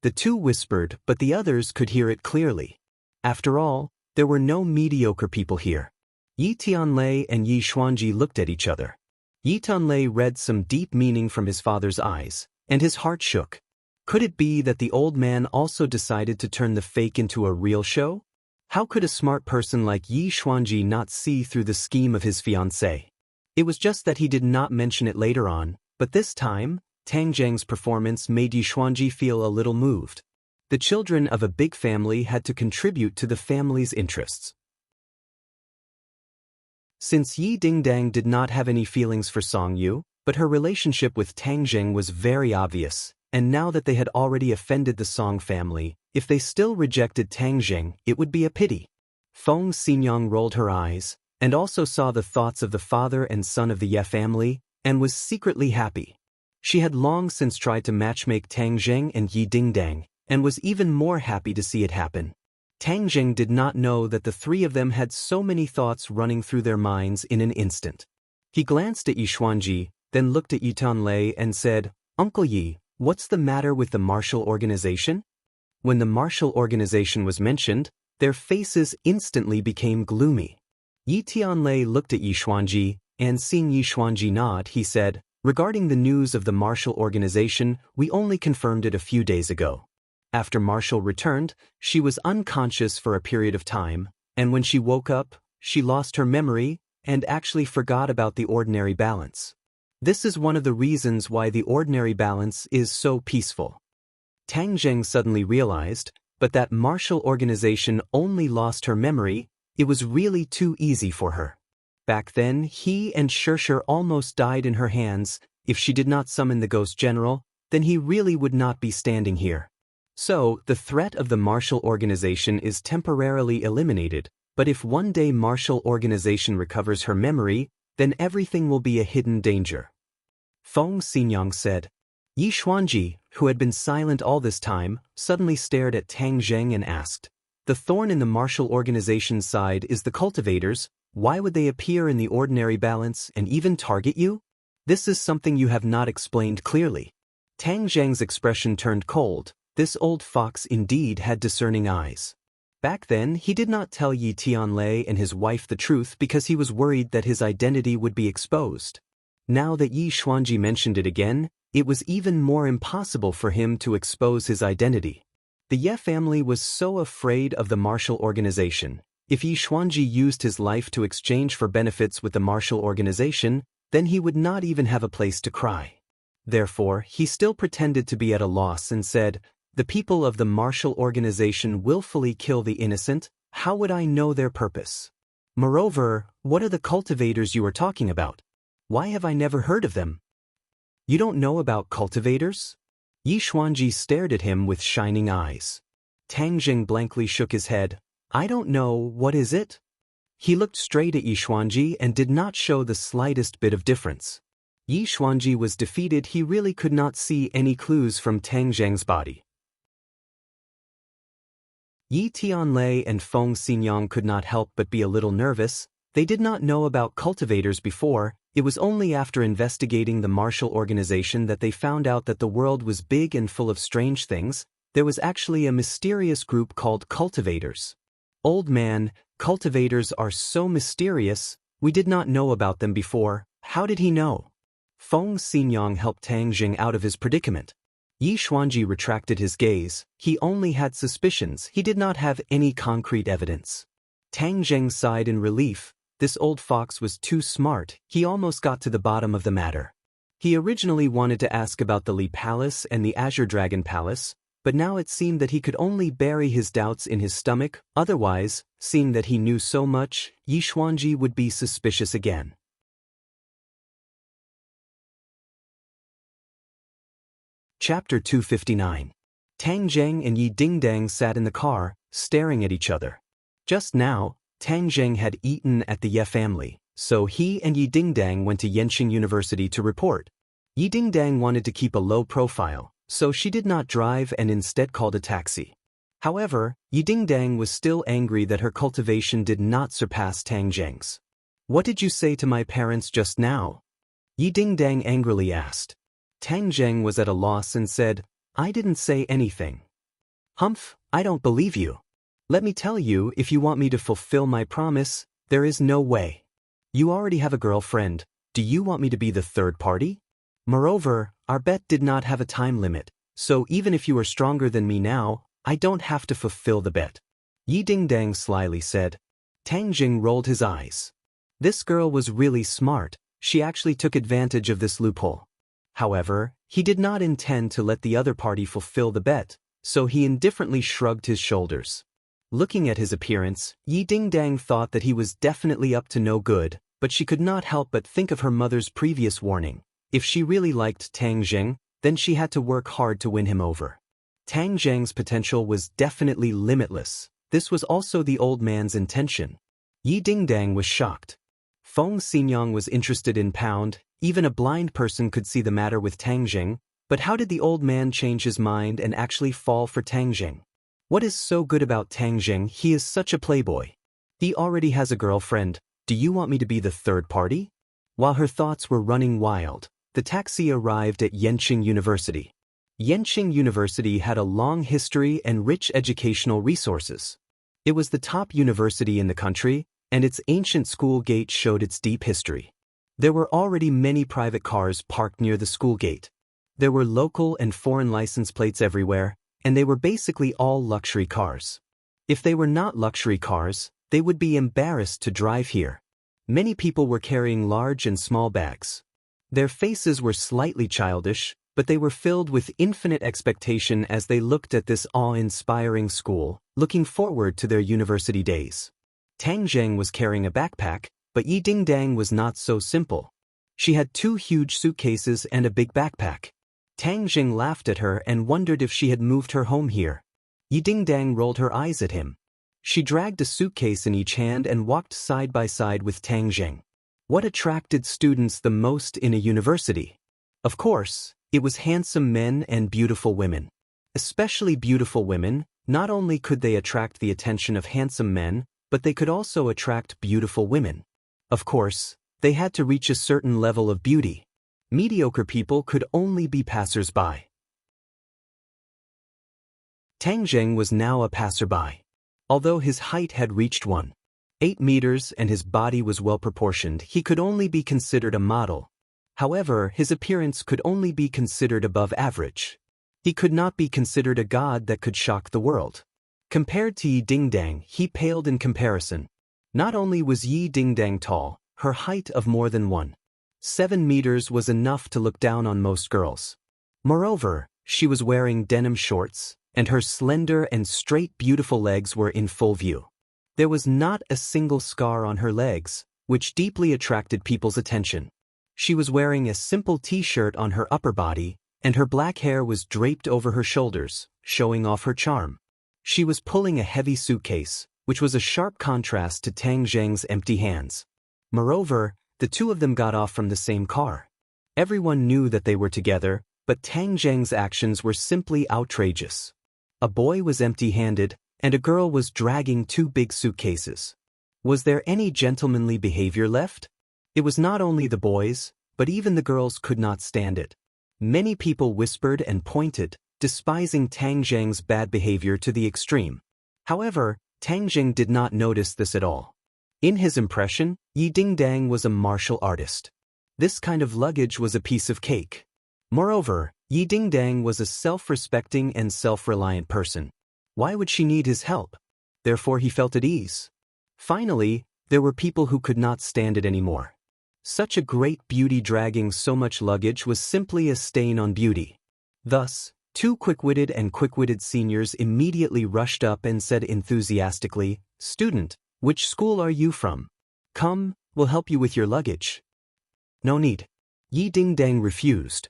The two whispered, but the others could hear it clearly. After all, there were no mediocre people here. Yi Tianlei and Yi Xuanji looked at each other. Yi Tianlei read some deep meaning from his father's eyes, and his heart shook. Could it be that the old man also decided to turn the fake into a real show? How could a smart person like Yi Xuanji not see through the scheme of his fiancée? It was just that he did not mention it later on, but this time, Tang Zheng's performance made Yi Xuanji feel a little moved. The children of a big family had to contribute to the family's interests. Since Yi Dingdang did not have any feelings for Song Yu, but her relationship with Tang Zheng was very obvious, and now that they had already offended the Song family, if they still rejected Tang Zheng, it would be a pity. Feng Xinyang rolled her eyes, and also saw the thoughts of the father and son of the Ye family, and was secretly happy. She had long since tried to matchmake Tang Zheng and Yi Dingdang, and was even more happy to see it happen. Tang Zheng did not know that the three of them had so many thoughts running through their minds in an instant. He glanced at Yi Xuanji, then looked at Yi Tianlei and said, "Uncle Yi, what's the matter with the martial organization?" When the martial organization was mentioned, their faces instantly became gloomy. Yi Tianlei looked at Yi Xuanji, and seeing Yi Xuanji nod, he said, "Regarding the news of the martial organization, we only confirmed it a few days ago. After Marshall returned, she was unconscious for a period of time, and when she woke up, she lost her memory and actually forgot about the ordinary balance. This is one of the reasons why the ordinary balance is so peaceful." Tang Zheng suddenly realized, but that martial organization only lost her memory. It was really too easy for her. Back then, he and Shershur almost died in her hands. If she did not summon the Ghost General, then he really would not be standing here. So, the threat of the martial organization is temporarily eliminated, but if one day martial organization recovers her memory, then everything will be a hidden danger. Feng Xinyang said. Yi Xuanji, who had been silent all this time, suddenly stared at Tang Zheng and asked, "The thorn in the martial organization's side is the cultivators. Why would they appear in the ordinary balance and even target you? This is something you have not explained clearly." Tang Zheng's expression turned cold. This old fox indeed had discerning eyes. Back then, he did not tell Yi Tianlei and his wife the truth because he was worried that his identity would be exposed. Now that Yi Xuanji mentioned it again, it was even more impossible for him to expose his identity. The Ye family was so afraid of the martial organization. If Yi Xuanji used his life to exchange for benefits with the martial organization, then he would not even have a place to cry. Therefore, he still pretended to be at a loss and said, "The people of the martial organization willfully kill the innocent. How would I know their purpose? Moreover, what are the cultivators you are talking about? Why have I never heard of them?" "You don't know about cultivators?" Yi Xuanji stared at him with shining eyes. Tang Zheng blankly shook his head. "I don't know, what is it?" He looked straight at Yi Xuanji and did not show the slightest bit of difference. Yi Xuanji was defeated. He really could not see any clues from Tang Zheng's body. Yi Tianlei and Feng Xinyang could not help but be a little nervous. They did not know about cultivators before. It was only after investigating the martial organization that they found out that the world was big and full of strange things. There was actually a mysterious group called cultivators. "Old man, cultivators are so mysterious. We did not know about them before. How did he know?" Feng Xinyang helped Tang Zheng out of his predicament. Yi Xuanji retracted his gaze. He only had suspicions. He did not have any concrete evidence. Tang Zheng sighed in relief. This old fox was too smart. He almost got to the bottom of the matter. He originally wanted to ask about the Li Palace and the Azure Dragon Palace, but now it seemed that he could only bury his doubts in his stomach. Otherwise, seeing that he knew so much, Yi Xuanji would be suspicious again. Chapter 259. Tang Zheng and Yi Dingdang sat in the car, staring at each other. Just now, Tang Zheng had eaten at the Ye family, so he and Yi Dingdang went to Yenqing University to report. Yi Dingdang wanted to keep a low profile, so she did not drive and instead called a taxi. However, Yi Dingdang was still angry that her cultivation did not surpass Tang Zheng's. "What did you say to my parents just now?" Yi Dingdang angrily asked. Tang Zheng was at a loss and said, "I didn't say anything. Humph, I don't believe you. Let me tell you, if you want me to fulfill my promise, there is no way. You already have a girlfriend. Do you want me to be the third party? Moreover, our bet did not have a time limit, so even if you are stronger than me now, I don't have to fulfill the bet. Yi Dingdang slyly said. Tang Jing rolled his eyes. This girl was really smart. She actually took advantage of this loophole. However, he did not intend to let the other party fulfill the bet, so he indifferently shrugged his shoulders. Looking at his appearance, Yi Dingdang thought that he was definitely up to no good, but she could not help but think of her mother's previous warning. If she really liked Tang Jing, then she had to work hard to win him over. Tang Jing's potential was definitely limitless. This was also the old man's intention. Yi Dingdang was shocked. Feng Xinyang was interested in Pound. Even a blind person could see the matter with Tang Jing, but how did the old man change his mind and actually fall for Tang Jing? What is so good about Tang Jing? He is such a playboy. He already has a girlfriend. Do you want me to be the third party? While her thoughts were running wild, the taxi arrived at Yenqing University. Yenqing University had a long history and rich educational resources. It was the top university in the country, and its ancient school gate showed its deep history. There were already many private cars parked near the school gate. There were local and foreign license plates everywhere, and they were basically all luxury cars. If they were not luxury cars, they would be embarrassed to drive here. Many people were carrying large and small bags. Their faces were slightly childish, but they were filled with infinite expectation as they looked at this awe-inspiring school, looking forward to their university days. Tang Jing was carrying a backpack, but Yi Dingdang was not so simple. She had 2 huge suitcases and a big backpack. Tang Jing laughed at her and wondered if she had moved her home here. Yi Dingdang rolled her eyes at him. She dragged a suitcase in each hand and walked side by side with Tang Jing. What attracted students the most in a university? Of course, it was handsome men and beautiful women. Especially beautiful women. Not only could they attract the attention of handsome men, but they could also attract beautiful women. Of course, they had to reach a certain level of beauty. Mediocre people could only be passers-by. Tang Jing was now a passerby. Although his height had reached 1.8 meters and his body was well proportioned, he could only be considered a model. However, his appearance could only be considered above average. He could not be considered a god that could shock the world. Compared to Yi Dingdang, he paled in comparison. Not only was Yi Dingdang tall, her height of more than 1.7 meters was enough to look down on most girls. Moreover, she was wearing denim shorts, and her slender and straight beautiful legs were in full view. There was not a single scar on her legs, which deeply attracted people's attention. She was wearing a simple t-shirt on her upper body, and her black hair was draped over her shoulders, showing off her charm. She was pulling a heavy suitcase, which was a sharp contrast to Tang Jing's empty hands. Moreover, the 2 of them got off from the same car. Everyone knew that they were together, but Tang Jing's actions were simply outrageous. A boy was empty-handed, and a girl was dragging 2 big suitcases. Was there any gentlemanly behavior left? It was not only the boys, but even the girls could not stand it. Many people whispered and pointed, despising Tang Jing's bad behavior to the extreme. However, Tang Jing did not notice this at all. In his impression, Yi Dingdang was a martial artist. This kind of luggage was a piece of cake. Moreover, Yi Dingdang was a self-respecting and self-reliant person. Why would she need his help? Therefore he felt at ease. Finally, there were people who could not stand it anymore. Such a great beauty dragging so much luggage was simply a stain on beauty. Thus, 2 quick-witted seniors immediately rushed up and said enthusiastically, "Student, which school are you from? Come, we'll help you with your luggage." "No need." Yi Dingdang refused.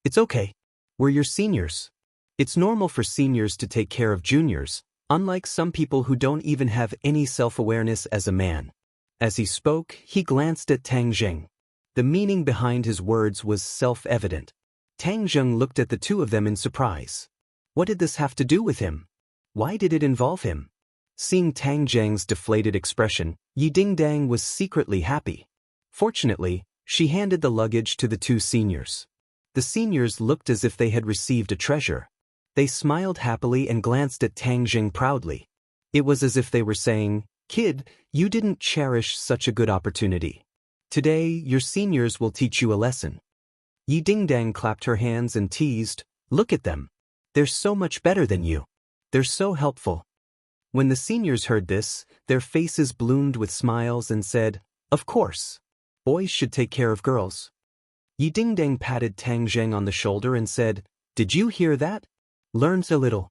"It's okay. We're your seniors. It's normal for seniors to take care of juniors, unlike some people who don't even have any self-awareness as a man." As he spoke, he glanced at Tang Jing. The meaning behind his words was self-evident. Tang Jing looked at the 2 of them in surprise. What did this have to do with him? Why did it involve him? Seeing Tang Jing's deflated expression, Yi Dingdang was secretly happy. Fortunately, she handed the luggage to the 2 seniors. The seniors looked as if they had received a treasure. They smiled happily and glanced at Tang Jing proudly. It was as if they were saying, "Kid, you didn't cherish such a good opportunity. Today, your seniors will teach you a lesson." Yi Dingdang clapped her hands and teased, "Look at them. They're so much better than you. They're so helpful." When the seniors heard this, their faces bloomed with smiles and said, "Of course. Boys should take care of girls." Yi Dingdang patted Tang Jing on the shoulder and said, "Did you hear that? Learned a little."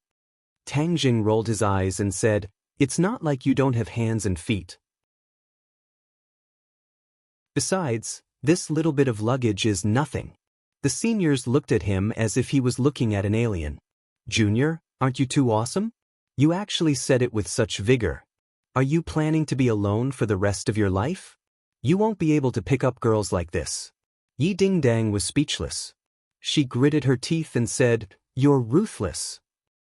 Tang Jing rolled his eyes and said, "It's not like you don't have hands and feet. Besides, this little bit of luggage is nothing." The seniors looked at him as if he was looking at an alien. "Junior, aren't you too awesome? You actually said it with such vigor. Are you planning to be alone for the rest of your life? You won't be able to pick up girls like this." Yi Dingdang was speechless. She gritted her teeth and said, "You're ruthless.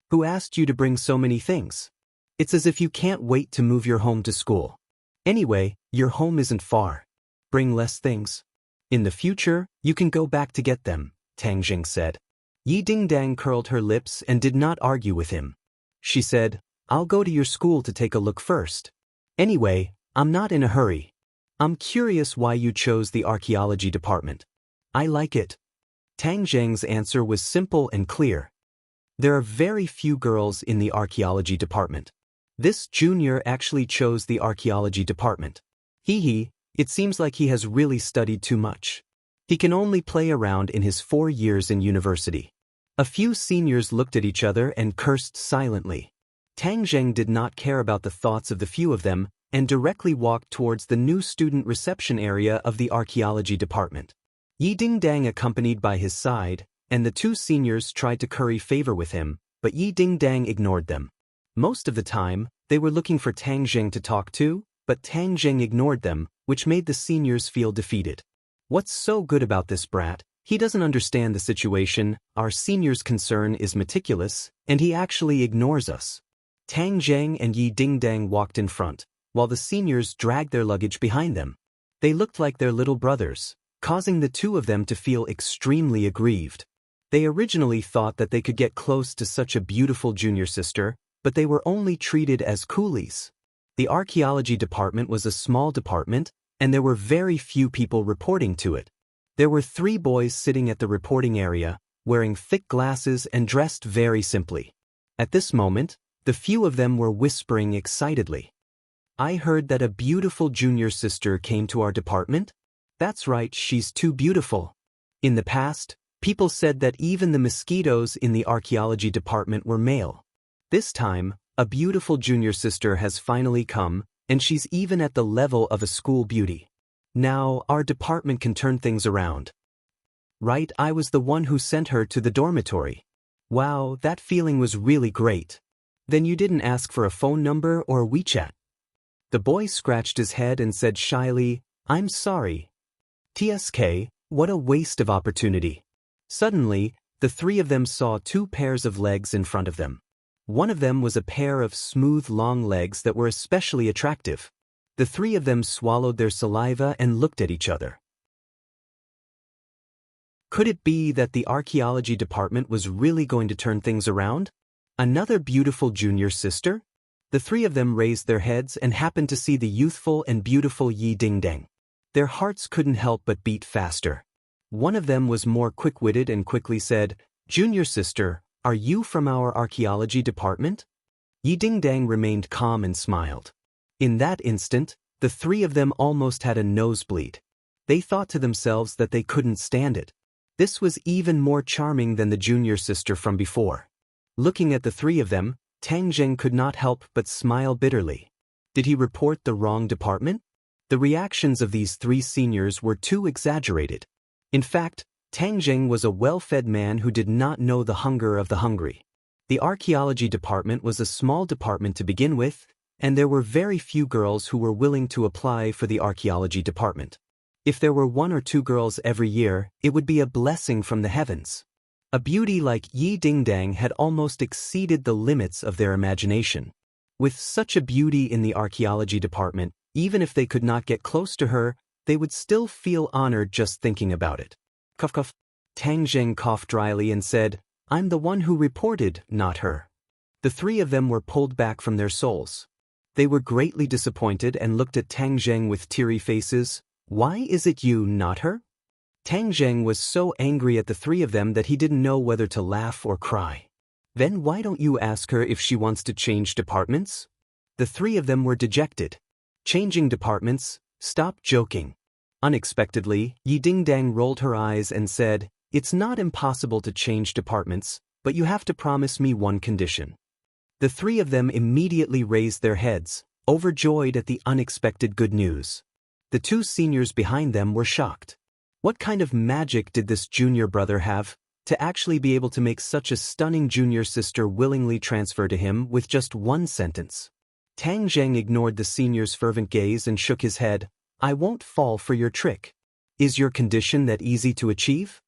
Who asked you to bring so many things? It's as if you can't wait to move your home to school. Anyway, your home isn't far. Bring less things. In the future, you can go back to get them," Tang Jing said. Yi Dingdang curled her lips and did not argue with him. She said, "I'll go to your school to take a look first. Anyway, I'm not in a hurry. I'm curious why you chose the archaeology department." "I like it." Tang Jing's answer was simple and clear. "There are very few girls in the archaeology department. This junior actually chose the archaeology department. Hee, it seems like he has really studied too much. He can only play around in his 4 years in university." A few seniors looked at each other and cursed silently. Tang Jing did not care about the thoughts of the few of them and directly walked towards the new student reception area of the archaeology department. Yi Dingdang accompanied by his side, and the 2 seniors tried to curry favor with him, but Yi Dingdang ignored them. Most of the time, they were looking for Tang Jing to talk to, but Tang Jing ignored them, which made the seniors feel defeated. "What's so good about this brat? He doesn't understand the situation. Our senior's concern is meticulous, and he actually ignores us." Tang Jing and Yi Dingdang walked in front, while the seniors dragged their luggage behind them. They looked like their little brothers, causing the 2 of them to feel extremely aggrieved. They originally thought that they could get close to such a beautiful junior sister, but they were only treated as coolies. The archaeology department was a small department, and there were very few people reporting to it. There were 3 boys sitting at the reporting area, wearing thick glasses and dressed very simply. At this moment, the few of them were whispering excitedly. "I heard that a beautiful junior sister came to our department? That's right, she's too beautiful. In the past, people said that even the mosquitoes in the archaeology department were male. This time, a beautiful junior sister has finally come, and she's even at the level of a school beauty. Now, our department can turn things around. Right, I was the one who sent her to the dormitory. Wow, that feeling was really great. Then you didn't ask for a phone number or a WeChat?" The boy scratched his head and said shyly, "I'm sorry. TSK, what a waste of opportunity." Suddenly, the 3 of them saw 2 pairs of legs in front of them. One of them was a pair of smooth long legs that were especially attractive. The 3 of them swallowed their saliva and looked at each other. Could it be that the archaeology department was really going to turn things around? Another beautiful junior sister? The 3 of them raised their heads and happened to see the youthful and beautiful Yi Dingdang. Their hearts couldn't help but beat faster. One of them was more quick-witted and quickly said, "Junior sister, are you from our archaeology department?" Yi Dingdang remained calm and smiled. In that instant, the 3 of them almost had a nosebleed. They thought to themselves that they couldn't stand it. This was even more charming than the junior sister from before. Looking at the 3 of them, Tang Jing could not help but smile bitterly. Did he report the wrong department? The reactions of these 3 seniors were too exaggerated. In fact, Tang Jing was a well-fed man who did not know the hunger of the hungry. The archaeology department was a small department to begin with, and there were very few girls who were willing to apply for the archaeology department. If there were 1 or 2 girls every year, it would be a blessing from the heavens. A beauty like Yi Dingdang had almost exceeded the limits of their imagination. With such a beauty in the archaeology department, even if they could not get close to her, they would still feel honored just thinking about it. Cough cough. Tang Jing coughed dryly and said, I'm the one who reported, not her. The three of them were pulled back from their souls. They were greatly disappointed and looked at Tang Zheng with teary faces. Why is it you, not her? Tang Zheng was so angry at the three of them that he didn't know whether to laugh or cry. Then why don't you ask her if she wants to change departments? The three of them were dejected. Changing departments? Stop joking. Unexpectedly, Yi Dingdang rolled her eyes and said, It's not impossible to change departments, but you have to promise me one condition. The three of them immediately raised their heads, overjoyed at the unexpected good news. The two seniors behind them were shocked. What kind of magic did this junior brother have, to actually be able to make such a stunning junior sister willingly transfer to him with just one sentence? Tang Zheng ignored the senior's fervent gaze and shook his head. I won't fall for your trick. Is your condition that easy to achieve?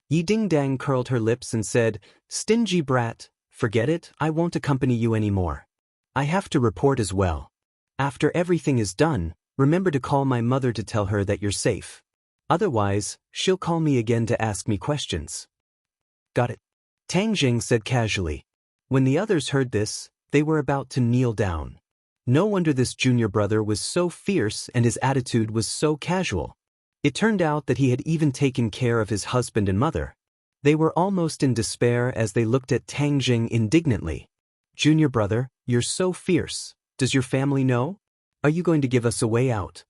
Yi Dingdang curled her lips and said, Stingy brat, forget it, I won't accompany you anymore. I have to report as well. After everything is done, remember to call my mother to tell her that you're safe. Otherwise, she'll call me again to ask me questions. Got it. Tang Zheng said casually. When the others heard this, they were about to kneel down. No wonder this junior brother was so fierce and his attitude was so casual. It turned out that he had even taken care of his husband and mother. They were almost in despair as they looked at Tang Zheng indignantly. Junior brother, you're so fierce. Does your family know? Are you going to give us a way out?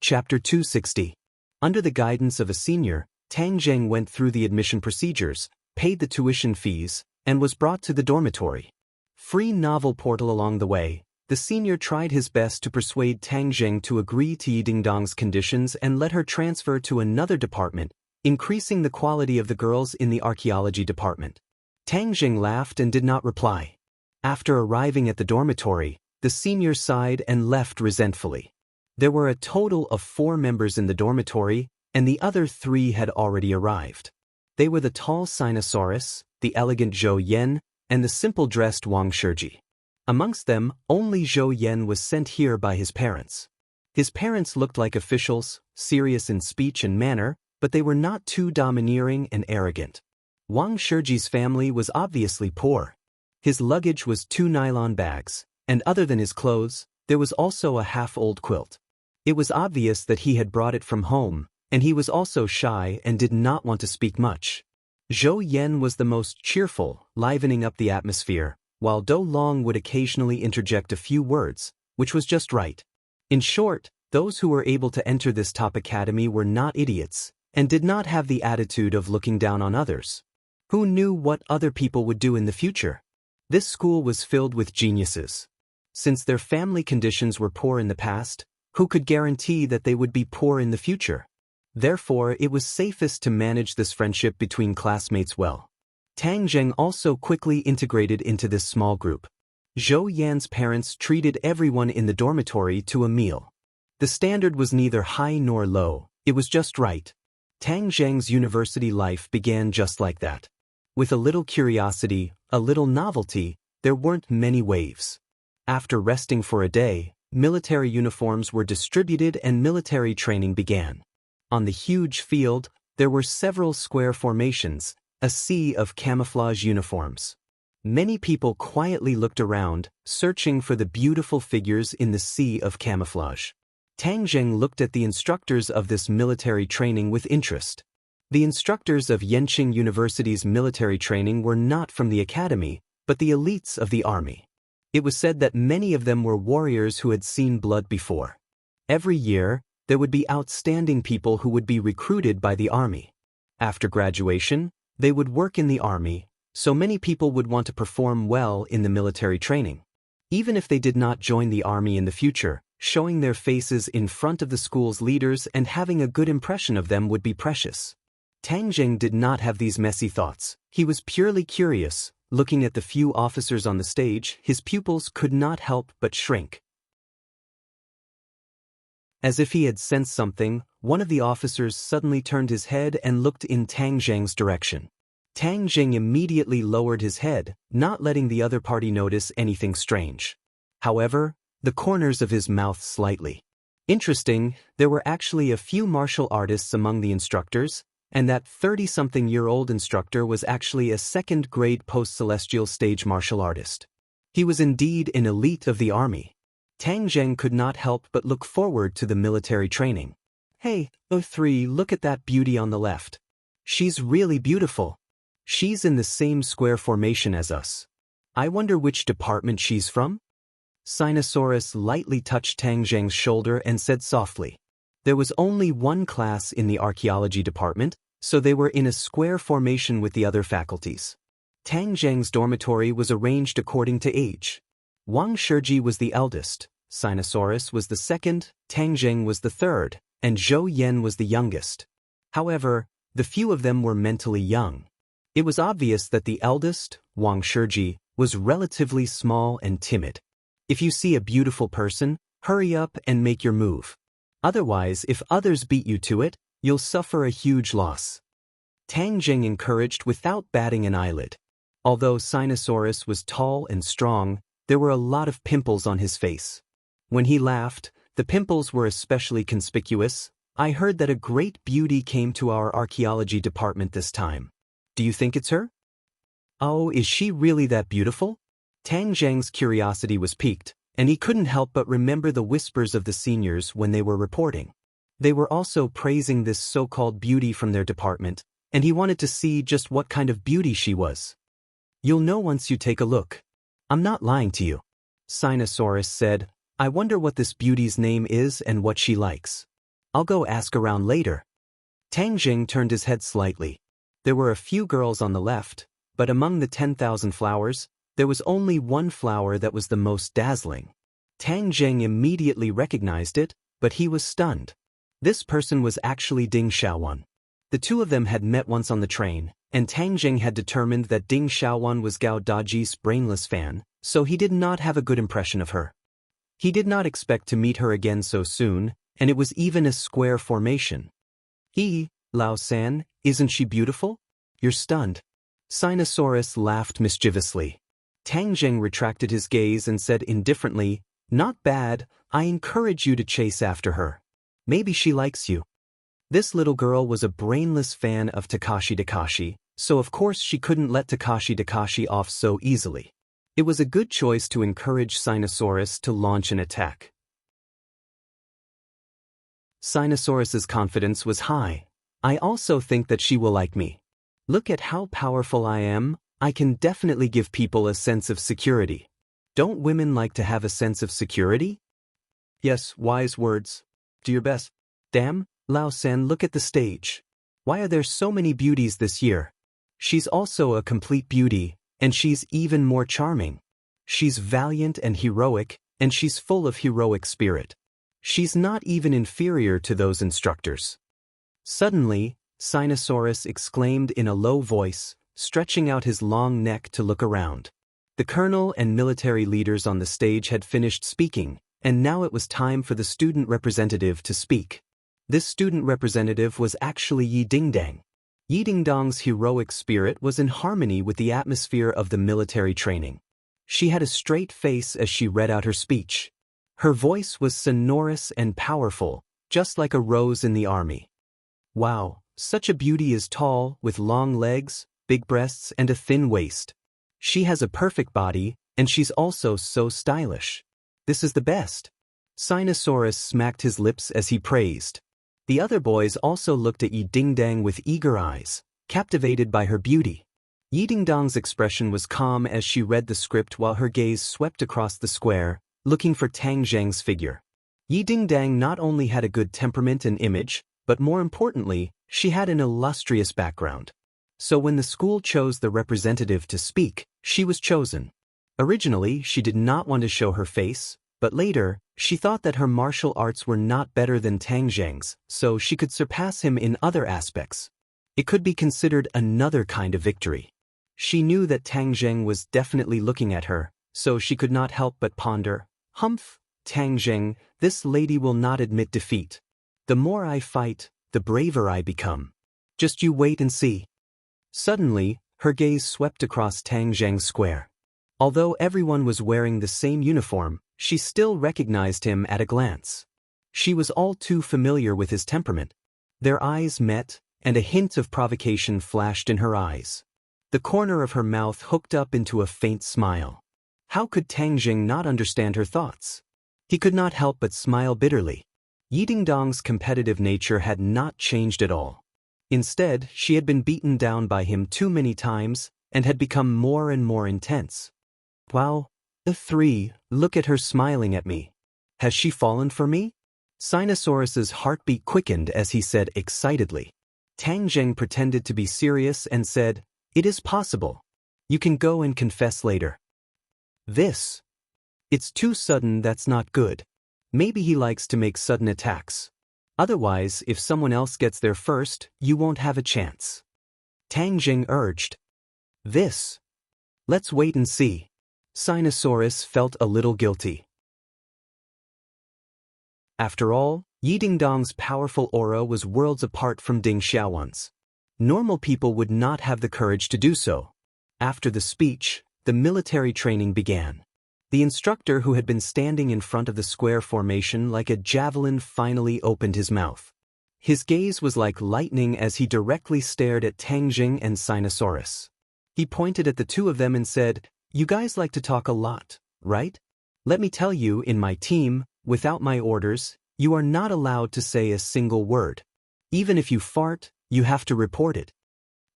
Chapter 260. Under the guidance of a senior, Tang Zheng went through the admission procedures, paid the tuition fees, and was brought to the dormitory. Free novel portal along the way, the senior tried his best to persuade Tang Zheng to agree to Yi Dingdang's conditions and let her transfer to another department, increasing the quality of the girls in the archaeology department. Tang Zheng laughed and did not reply. After arriving at the dormitory, the senior sighed and left resentfully. There were a total of 4 members in the dormitory, and the other 3 had already arrived. They were the tall Sinosaurus, the elegant Zhou Yan, and the simple-dressed Wang Shiji. Amongst them, only Zhou Yan was sent here by his parents. His parents looked like officials, serious in speech and manner, but they were not too domineering and arrogant. Wang Shiji's family was obviously poor. His luggage was 2 nylon bags, and other than his clothes, there was also a half-old quilt. It was obvious that he had brought it from home, and he was also shy and did not want to speak much. Zhou Yan was the most cheerful, livening up the atmosphere, while Dou Long would occasionally interject a few words, which was just right. In short, those who were able to enter this top academy were not idiots, and did not have the attitude of looking down on others. Who knew what other people would do in the future? This school was filled with geniuses. Since their family conditions were poor in the past, who could guarantee that they would be poor in the future? Therefore, it was safest to manage this friendship between classmates well. Tang Zheng also quickly integrated into this small group. Zhou Yan's parents treated everyone in the dormitory to a meal. The standard was neither high nor low, it was just right. Tang Zheng's university life began just like that. With a little curiosity, a little novelty, there weren't many waves. After resting for a day, military uniforms were distributed and military training began. On the huge field, there were several square formations, a sea of camouflage uniforms. Many people quietly looked around, searching for the beautiful figures in the sea of camouflage. Tang Zheng looked at the instructors of this military training with interest. The instructors of Yenqing University's military training were not from the academy, but the elites of the army. It was said that many of them were warriors who had seen blood before. Every year, there would be outstanding people who would be recruited by the army. After graduation, they would work in the army, so many people would want to perform well in the military training. Even if they did not join the army in the future, showing their faces in front of the school's leaders and having a good impression of them would be precious. Tang Zheng did not have these messy thoughts. He was purely curious. Looking at the few officers on the stage, his pupils could not help but shrink. As if he had sensed something, one of the officers suddenly turned his head and looked in Tang Zheng's direction. Tang Zheng immediately lowered his head, not letting the other party notice anything strange. However, the corners of his mouth slightly Interesting, there were actually a few martial artists among the instructors, and that 30-something-year-old instructor was actually a second-grade post-celestial stage martial artist. He was indeed an elite of the army. Tang Zheng could not help but look forward to the military training. Hey, O3, look at that beauty on the left. She's really beautiful. She's in the same square formation as us. I wonder which department she's from? Sinosaurus lightly touched Tang Zheng's shoulder and said softly. There was only one class in the archaeology department, so they were in a square formation with the other faculties. Tang Zheng's dormitory was arranged according to age. Wang Shiji was the eldest, Sinosaurus was the second, Tang Zheng was the third, and Zhou Yan was the youngest. However, the few of them were mentally young. It was obvious that the eldest, Wang Shiji, was relatively small and timid. If you see a beautiful person, hurry up and make your move. Otherwise, if others beat you to it, you'll suffer a huge loss. Tang Zheng encouraged without batting an eyelid. Although Sinosaurus was tall and strong, there were a lot of pimples on his face. When he laughed, the pimples were especially conspicuous. I heard that a great beauty came to our archaeology department this time. Do you think it's her? Oh, is she really that beautiful? Tang Zheng's curiosity was piqued, and he couldn't help but remember the whispers of the seniors when they were reporting. They were also praising this so-called beauty from their department, and he wanted to see just what kind of beauty she was. You'll know once you take a look. I'm not lying to you. Sinosaurus said, I wonder what this beauty's name is and what she likes. I'll go ask around later. Tang Zheng turned his head slightly. There were a few girls on the left, but among the 10,000 flowers, there was only one flower that was the most dazzling. Tang Zheng immediately recognized it, but he was stunned. This person was actually Ding Xiaowan. The two of them had met once on the train, and Tang Zheng had determined that Ding Xiaowan was Gao Daji's brainless fan, so he did not have a good impression of her. He did not expect to meet her again so soon, and it was even a square formation. Lao San, isn't she beautiful? You're stunned. Sinosaurus laughed mischievously. Tang Zheng retracted his gaze and said indifferently, Not bad, I encourage you to chase after her. Maybe she likes you. This little girl was a brainless fan of Takashi, so of course she couldn't let Takashi off so easily. It was a good choice to encourage Sinosaurus to launch an attack. Sinosaurus's confidence was high. I also think that she will like me. Look at how powerful I am. I can definitely give people a sense of security. Don't women like to have a sense of security? Yes, wise words. Do your best. Damn, Lao San, look at the stage. Why are there so many beauties this year? She's also a complete beauty, and she's even more charming. She's valiant and heroic, and she's full of heroic spirit. She's not even inferior to those instructors. Suddenly, Sinosaurus exclaimed in a low voice, stretching out his long neck to look around. The colonel and military leaders on the stage had finished speaking, and now it was time for the student representative to speak. This student representative was actually Yi Dingdang. Yi Dingdang's heroic spirit was in harmony with the atmosphere of the military training. She had a straight face as she read out her speech. Her voice was sonorous and powerful, just like a rose in the army. Wow, such a beauty is tall, with long legs, big breasts and a thin waist. She has a perfect body, and she's also so stylish. This is the best. Sinosaurus smacked his lips as he praised. The other boys also looked at Yi Dingdang with eager eyes, captivated by her beauty. Yi Dingdang's expression was calm as she read the script while her gaze swept across the square, looking for Tang Zheng's figure. Yi Dingdang not only had a good temperament and image, but more importantly, she had an illustrious background. So when the school chose the representative to speak, she was chosen. Originally, she did not want to show her face, but later, she thought that her martial arts were not better than Tang Zheng's, so she could surpass him in other aspects. It could be considered another kind of victory. She knew that Tang Zheng was definitely looking at her, so she could not help but ponder, Humph, Tang Zheng, this lady will not admit defeat. The more I fight, the braver I become. Just you wait and see. Suddenly, her gaze swept across Tang Zheng's square. Although everyone was wearing the same uniform, she still recognized him at a glance. She was all too familiar with his temperament. Their eyes met, and a hint of provocation flashed in her eyes. The corner of her mouth hooked up into a faint smile. How could Tang Jing not understand her thoughts? He could not help but smile bitterly. Yi Dingdong's competitive nature had not changed at all. Instead, she had been beaten down by him too many times and had become more and more intense. Wow, the three, look at her smiling at me. Has she fallen for me? Sinosaurus's heartbeat quickened as he said excitedly. Tang Jing pretended to be serious and said, "It is possible. You can go and confess later." It's too sudden, that's not good. Maybe he likes to make sudden attacks. Otherwise, if someone else gets there first, you won't have a chance. Tang Jing urged. Let's wait and see. Sinosaurus felt a little guilty. After all, Yi Dingdong's powerful aura was worlds apart from Ding Xiaowan's. Normal people would not have the courage to do so. After the speech, the military training began. The instructor, who had been standing in front of the square formation like a javelin, finally opened his mouth. His gaze was like lightning as he directly stared at Tang Jing and Sinosaurus. He pointed at the two of them and said, "You guys like to talk a lot, right? Let me tell you, in my team, without my orders, you are not allowed to say a single word. Even if you fart, you have to report it."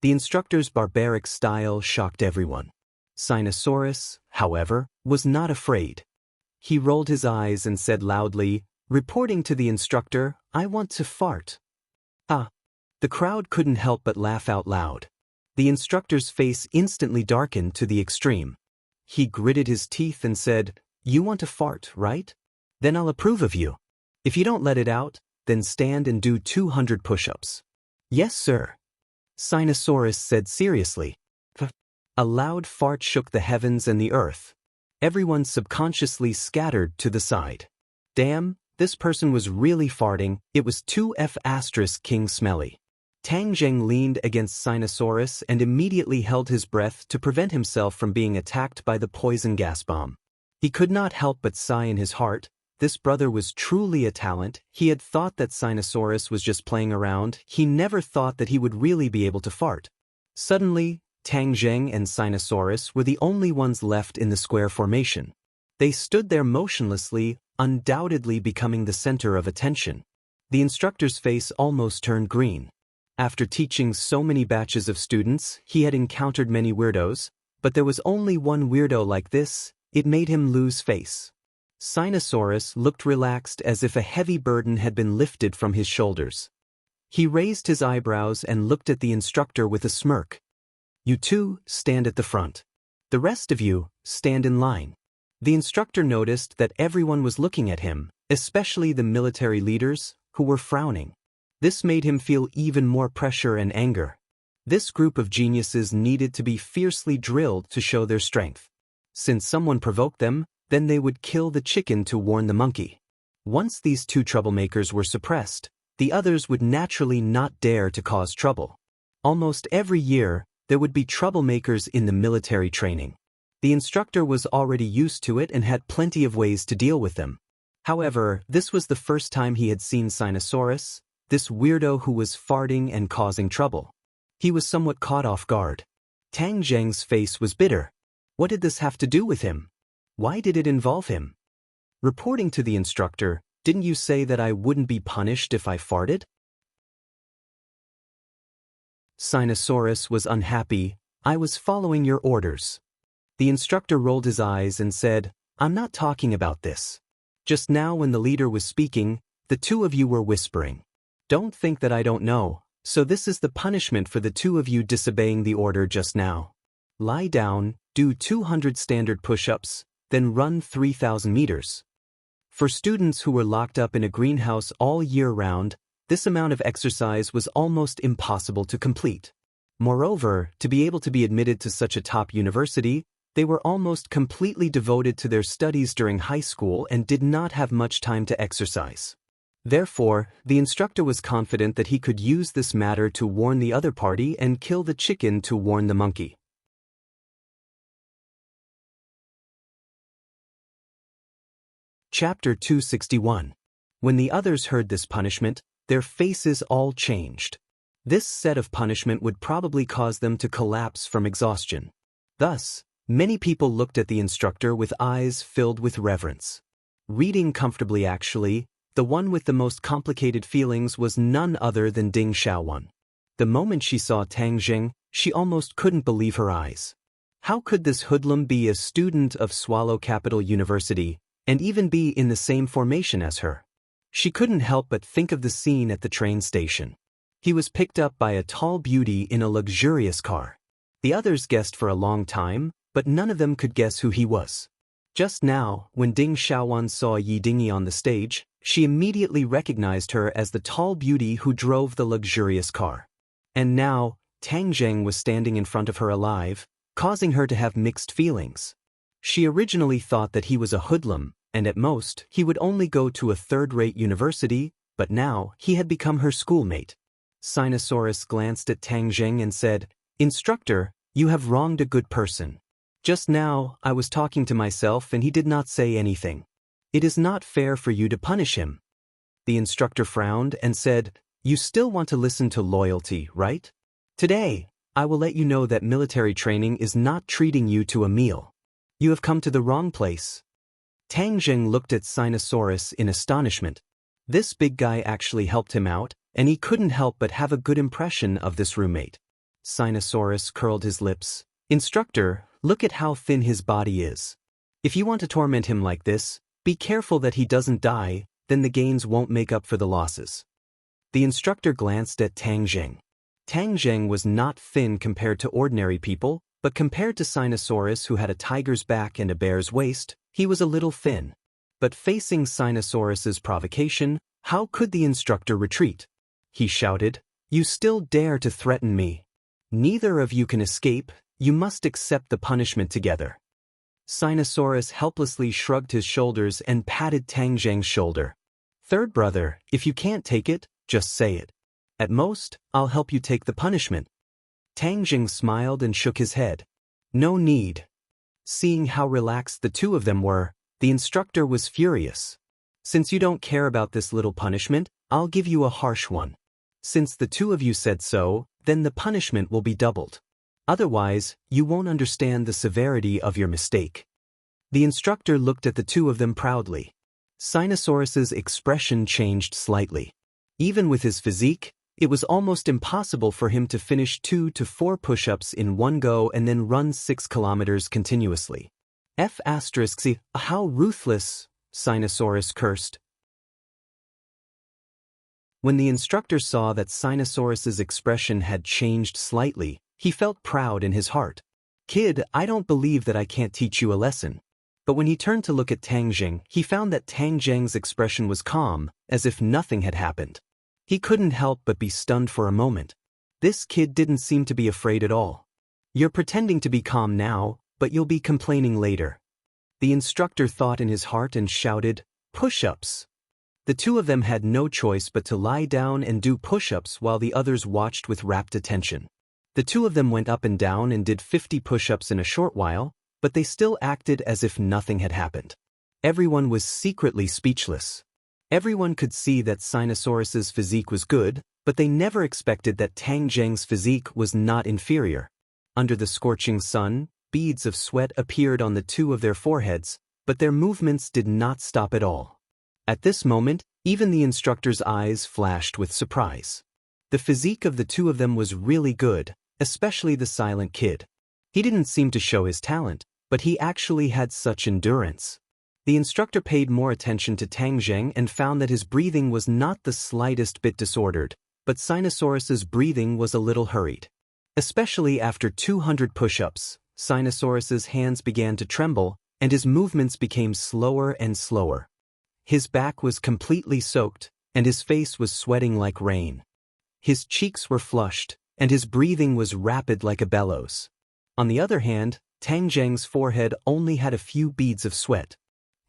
The instructor's barbaric style shocked everyone. Sinosaurus, however, was not afraid. He rolled his eyes and said loudly, reporting to the instructor, "I want to fart." Ah! The crowd couldn't help but laugh out loud. The instructor's face instantly darkened to the extreme. He gritted his teeth and said, "You want to fart, right? Then I'll approve of you. If you don't let it out, then stand and do 200 push-ups." "Yes, sir," Sinosaurus said seriously. A loud fart shook the heavens and the earth. Everyone subconsciously scattered to the side. Damn, this person was really farting. It was 2F** King Smelly. Tang Jing leaned against Sinosaurus and immediately held his breath to prevent himself from being attacked by the poison gas bomb. He could not help but sigh in his heart. This brother was truly a talent. He had thought that Sinosaurus was just playing around. He never thought that he would really be able to fart. Suddenly, Tang Jing and Sinosaurus were the only ones left in the square formation. They stood there motionlessly, undoubtedly becoming the center of attention. The instructor's face almost turned green. After teaching so many batches of students, he had encountered many weirdos, but there was only one weirdo like this. It made him lose face. Sinosaurus looked relaxed, as if a heavy burden had been lifted from his shoulders. He raised his eyebrows and looked at the instructor with a smirk. "You two, stand at the front. The rest of you, stand in line." The instructor noticed that everyone was looking at him, especially the military leaders, who were frowning. This made him feel even more pressure and anger. This group of geniuses needed to be fiercely drilled to show their strength. Since someone provoked them, then they would kill the chicken to warn the monkey. Once these two troublemakers were suppressed, the others would naturally not dare to cause trouble. Almost every year, there would be troublemakers in the military training. The instructor was already used to it and had plenty of ways to deal with them. However, this was the first time he had seen Sinosaurus, this weirdo who was farting and causing trouble. He was somewhat caught off guard. Tang Jing's face was bitter. What did this have to do with him? Why did it involve him? Reporting to the instructor, "Didn't you say that I wouldn't be punished if I farted?" Sinosaurus was unhappy. "I was following your orders." The instructor rolled his eyes and said, "I'm not talking about this. Just now when the leader was speaking, the two of you were whispering. Don't think that I don't know, so this is the punishment for the two of you disobeying the order just now. Lie down, do 200 standard push-ups, then run 3,000 meters. For students who were locked up in a greenhouse all year round, this amount of exercise was almost impossible to complete. Moreover, to be able to be admitted to such a top university, they were almost completely devoted to their studies during high school and did not have much time to exercise. Therefore, the instructor was confident that he could use this matter to warn the other party and kill the chicken to warn the monkey. Chapter 261. When the others heard this punishment, their faces all changed. This set of punishment would probably cause them to collapse from exhaustion. Thus, many people looked at the instructor with eyes filled with reverence. Reading comfortably actually, the one with the most complicated feelings was none other than Ding Xiaowan. The moment she saw Tang Jing, she almost couldn't believe her eyes. How could this hoodlum be a student of Swallow Capital University, and even be in the same formation as her? She couldn't help but think of the scene at the train station. He was picked up by a tall beauty in a luxurious car. The others guessed for a long time, but none of them could guess who he was. Just now, when Ding Xiaowan saw Yi Dingyi on the stage, she immediately recognized her as the tall beauty who drove the luxurious car. And now, Tang Zheng was standing in front of her alive, causing her to have mixed feelings. She originally thought that he was a hoodlum, and at most, he would only go to a third-rate university, but now, he had become her schoolmate. Sinosaurus glanced at Tang Zheng and said, "Instructor, you have wronged a good person. Just now, I was talking to myself and he did not say anything. It is not fair for you to punish him." The instructor frowned and said, "You still want to listen to loyalty, right? Today, I will let you know that military training is not treating you to a meal. You have come to the wrong place." Tang Zheng looked at Sinosaurus in astonishment. This big guy actually helped him out, and he couldn't help but have a good impression of this roommate. Sinosaurus curled his lips. "Instructor, look at how thin his body is. If you want to torment him like this, be careful that he doesn't die, then the gains won't make up for the losses." The instructor glanced at Tang Zheng. Tang Zheng was not thin compared to ordinary people, but compared to Sinosaurus, who had a tiger's back and a bear's waist, he was a little thin. But facing Sinosaurus's provocation, how could the instructor retreat? He shouted, "You still dare to threaten me? Neither of you can escape, you must accept the punishment together." Sinosaurus helplessly shrugged his shoulders and patted Tang Zheng's shoulder. "Third brother, if you can't take it, just say it. At most, I'll help you take the punishment." Tang Zheng smiled and shook his head. "No need." Seeing how relaxed the two of them were, the instructor was furious. "Since you don't care about this little punishment, I'll give you a harsh one. Since the two of you said so, then the punishment will be doubled. Otherwise, you won't understand the severity of your mistake." The instructor looked at the two of them proudly. Sinosaurus's expression changed slightly. Even with his physique, it was almost impossible for him to finish 2 to 4 push-ups in one go and then run 6 kilometers continuously. F***, how ruthless, Sinosaurus cursed. When the instructor saw that Sinosaurus's expression had changed slightly, he felt proud in his heart. "Kid, I don't believe that I can't teach you a lesson." But when he turned to look at Tang Zheng, he found that Tang Zheng's expression was calm, as if nothing had happened. He couldn't help but be stunned for a moment. This kid didn't seem to be afraid at all. "You're pretending to be calm now, but you'll be complaining later." The instructor thought in his heart and shouted, "Push-ups." The two of them had no choice but to lie down and do push-ups while the others watched with rapt attention. The two of them went up and down and did 50 push-ups in a short while, but they still acted as if nothing had happened. Everyone was secretly speechless. Everyone could see that Sinosaurus's physique was good, but they never expected that Tang Zheng's physique was not inferior. Under the scorching sun, beads of sweat appeared on the two of their foreheads, but their movements did not stop at all. At this moment, even the instructor's eyes flashed with surprise. The physique of the two of them was really good, especially the silent kid. He didn't seem to show his talent, but he actually had such endurance. The instructor paid more attention to Tang Zheng and found that his breathing was not the slightest bit disordered, but Sinosaurus's breathing was a little hurried. Especially after 200 push-ups, Sinosaurus's hands began to tremble, and his movements became slower and slower. His back was completely soaked, and his face was sweating like rain. His cheeks were flushed, and his breathing was rapid like a bellows. On the other hand, Tang Zheng's forehead only had a few beads of sweat.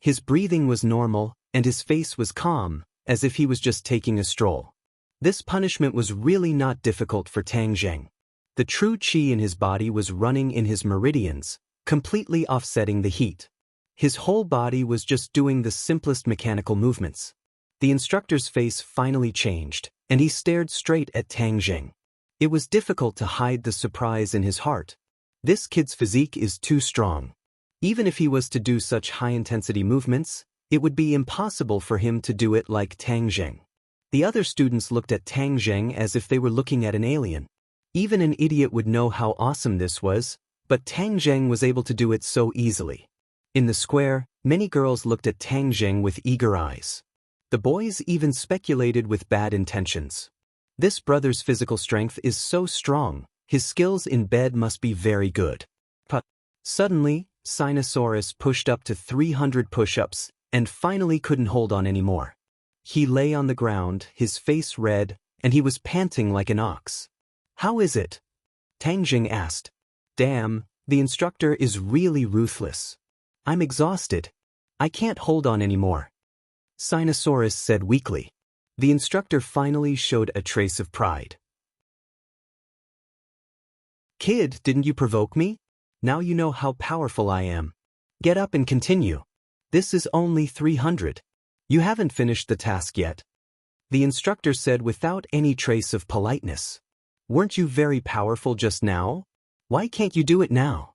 His breathing was normal, and his face was calm, as if he was just taking a stroll. This punishment was really not difficult for Tang Zheng. The true qi in his body was running in his meridians, completely offsetting the heat. His whole body was just doing the simplest mechanical movements. The instructor's face finally changed, and he stared straight at Tang Jing. It was difficult to hide the surprise in his heart. This kid's physique is too strong. Even if he was to do such high-intensity movements, it would be impossible for him to do it like Tang Jing. The other students looked at Tang Jing as if they were looking at an alien. Even an idiot would know how awesome this was, but Tang Jing was able to do it so easily. In the square, many girls looked at Tang Jing with eager eyes. The boys even speculated with bad intentions. This brother's physical strength is so strong, his skills in bed must be very good. But suddenly, Sinosaurus pushed up to 300 push-ups and finally couldn't hold on anymore. He lay on the ground, his face red, and he was panting like an ox. "How is it?" Tang Jing asked. "Damn, the instructor is really ruthless. I'm exhausted. I can't hold on anymore," Sinosaurus said weakly. The instructor finally showed a trace of pride. "Kid, didn't you provoke me? Now you know how powerful I am. Get up and continue. This is only 300. You haven't finished the task yet," the instructor said without any trace of politeness. "Weren't you very powerful just now? Why can't you do it now?"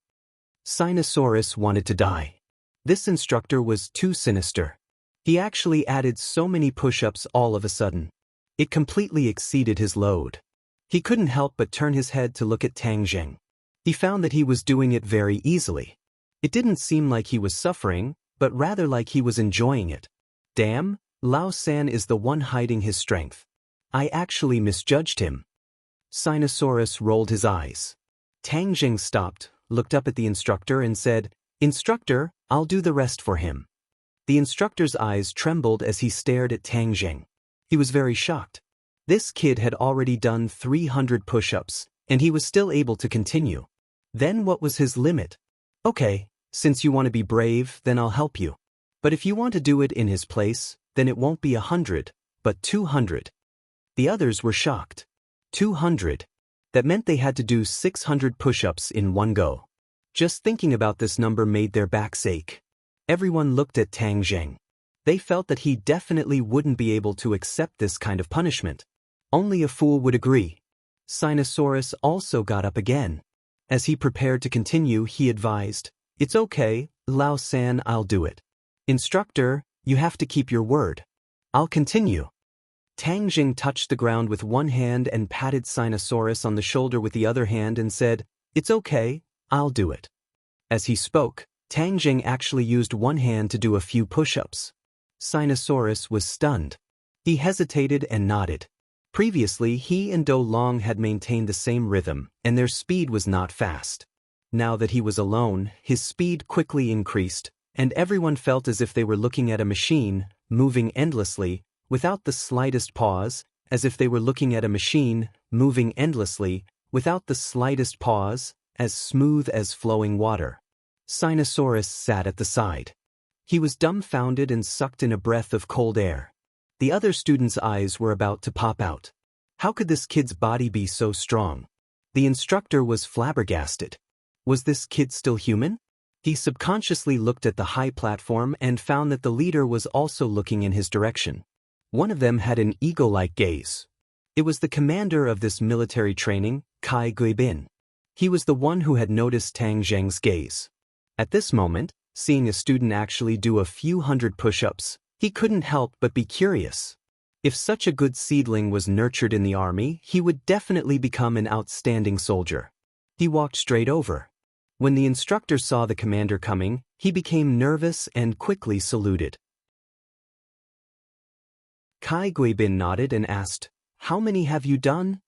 Sinosaurus wanted to die. This instructor was too sinister. He actually added so many push-ups all of a sudden. It completely exceeded his load. He couldn't help but turn his head to look at Tang Jing. He found that he was doing it very easily. It didn't seem like he was suffering, but rather like he was enjoying it. Damn, Lao San is the one hiding his strength. I actually misjudged him. Sinosaurus rolled his eyes. Tang Jing stopped, looked up at the instructor and said, "Instructor, I'll do the rest for him." The instructor's eyes trembled as he stared at Tang Jing. He was very shocked. This kid had already done 300 push-ups, and he was still able to continue. Then what was his limit? "Okay, since you want to be brave, then I'll help you. But if you want to do it in his place, then it won't be 100, but 200. The others were shocked. 200. That meant they had to do 600 push-ups in one go. Just thinking about this number made their backs ache. Everyone looked at Tang Jing. They felt that he definitely wouldn't be able to accept this kind of punishment. Only a fool would agree. Sinosaurus also got up again. As he prepared to continue, he advised, "It's okay, Lao San, I'll do it. Instructor, you have to keep your word. I'll continue." Tang Jing touched the ground with one hand and patted Sinosaurus on the shoulder with the other hand and said, "It's okay, I'll do it." As he spoke, Tang Jing actually used one hand to do a few push-ups. Sinosaurus was stunned. He hesitated and nodded. Previously, he and Do Long had maintained the same rhythm, and their speed was not fast. Now that he was alone, his speed quickly increased, and everyone felt as if they were looking at a machine, moving endlessly, without the slightest pause, as if they were looking at a machine, moving endlessly, without the slightest pause, as smooth as flowing water. Sinosaurus sat at the side. He was dumbfounded and sucked in a breath of cold air. The other students' eyes were about to pop out. How could this kid's body be so strong? The instructor was flabbergasted. Was this kid still human? He subconsciously looked at the high platform and found that the leader was also looking in his direction. One of them had an eagle-like gaze. It was the commander of this military training, Kai Guibin. He was the one who had noticed Tang Jing's gaze. At this moment, seeing a student actually do a few hundred push-ups, he couldn't help but be curious. If such a good seedling was nurtured in the army, he would definitely become an outstanding soldier. He walked straight over. When the instructor saw the commander coming, he became nervous and quickly saluted. Kai Guibin nodded and asked, "How many have you done?"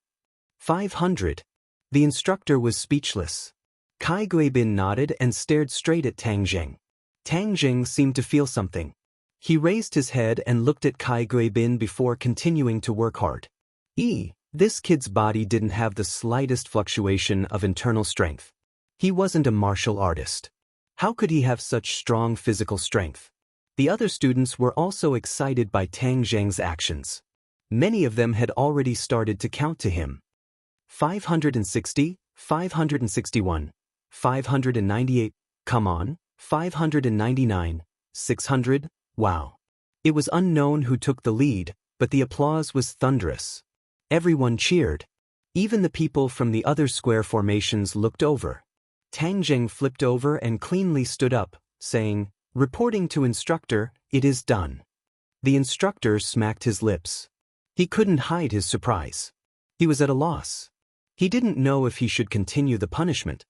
500. The instructor was speechless. Kai Guibin nodded and stared straight at Tang Jing. Tang Jing seemed to feel something. He raised his head and looked at Kai Guibin before continuing to work hard. This kid's body didn't have the slightest fluctuation of internal strength. He wasn't a martial artist. How could he have such strong physical strength? The other students were also excited by Tang Jing's actions. Many of them had already started to count to him. 560, 561, 598, come on, 599, 600, wow. It was unknown who took the lead, but the applause was thunderous. Everyone cheered. Even the people from the other square formations looked over. Tang Zheng flipped over and cleanly stood up, saying, "Reporting to instructor, it is done." The instructor smacked his lips. He couldn't hide his surprise. He was at a loss. He didn't know if he should continue the punishment.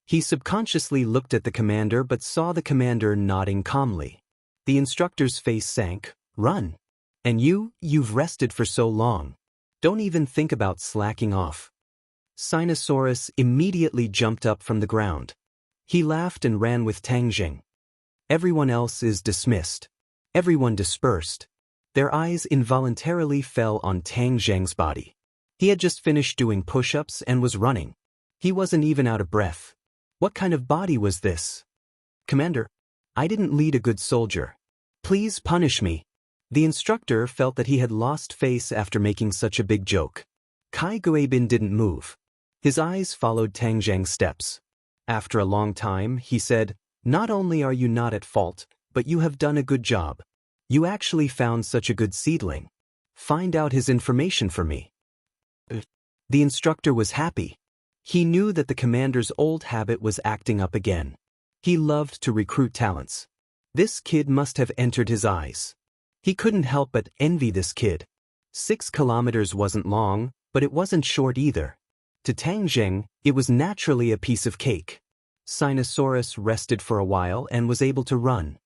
He subconsciously looked at the commander but saw the commander nodding calmly. The instructor's face sank. "Run. And you've rested for so long. Don't even think about slacking off." Sinosaurus immediately jumped up from the ground. He laughed and ran with Tang Zheng. Everyone else is dismissed. Everyone dispersed. Their eyes involuntarily fell on Tang Zheng's body. He had just finished doing push-ups and was running. He wasn't even out of breath. What kind of body was this? "Commander, I didn't lead a good soldier. Please punish me." The instructor felt that he had lost face after making such a big joke. Kai Guibin didn't move. His eyes followed Tang Zheng's steps. After a long time, he said, "Not only are you not at fault, but you have done a good job. You actually found such a good seedling. Find out his information for me." The instructor was happy. He knew that the commander's old habit was acting up again. He loved to recruit talents. This kid must have entered his eyes. He couldn't help but envy this kid. 6 kilometers wasn't long, but it wasn't short either. To Tang Zheng, it was naturally a piece of cake. Sinosaurus rested for a while and was able to run.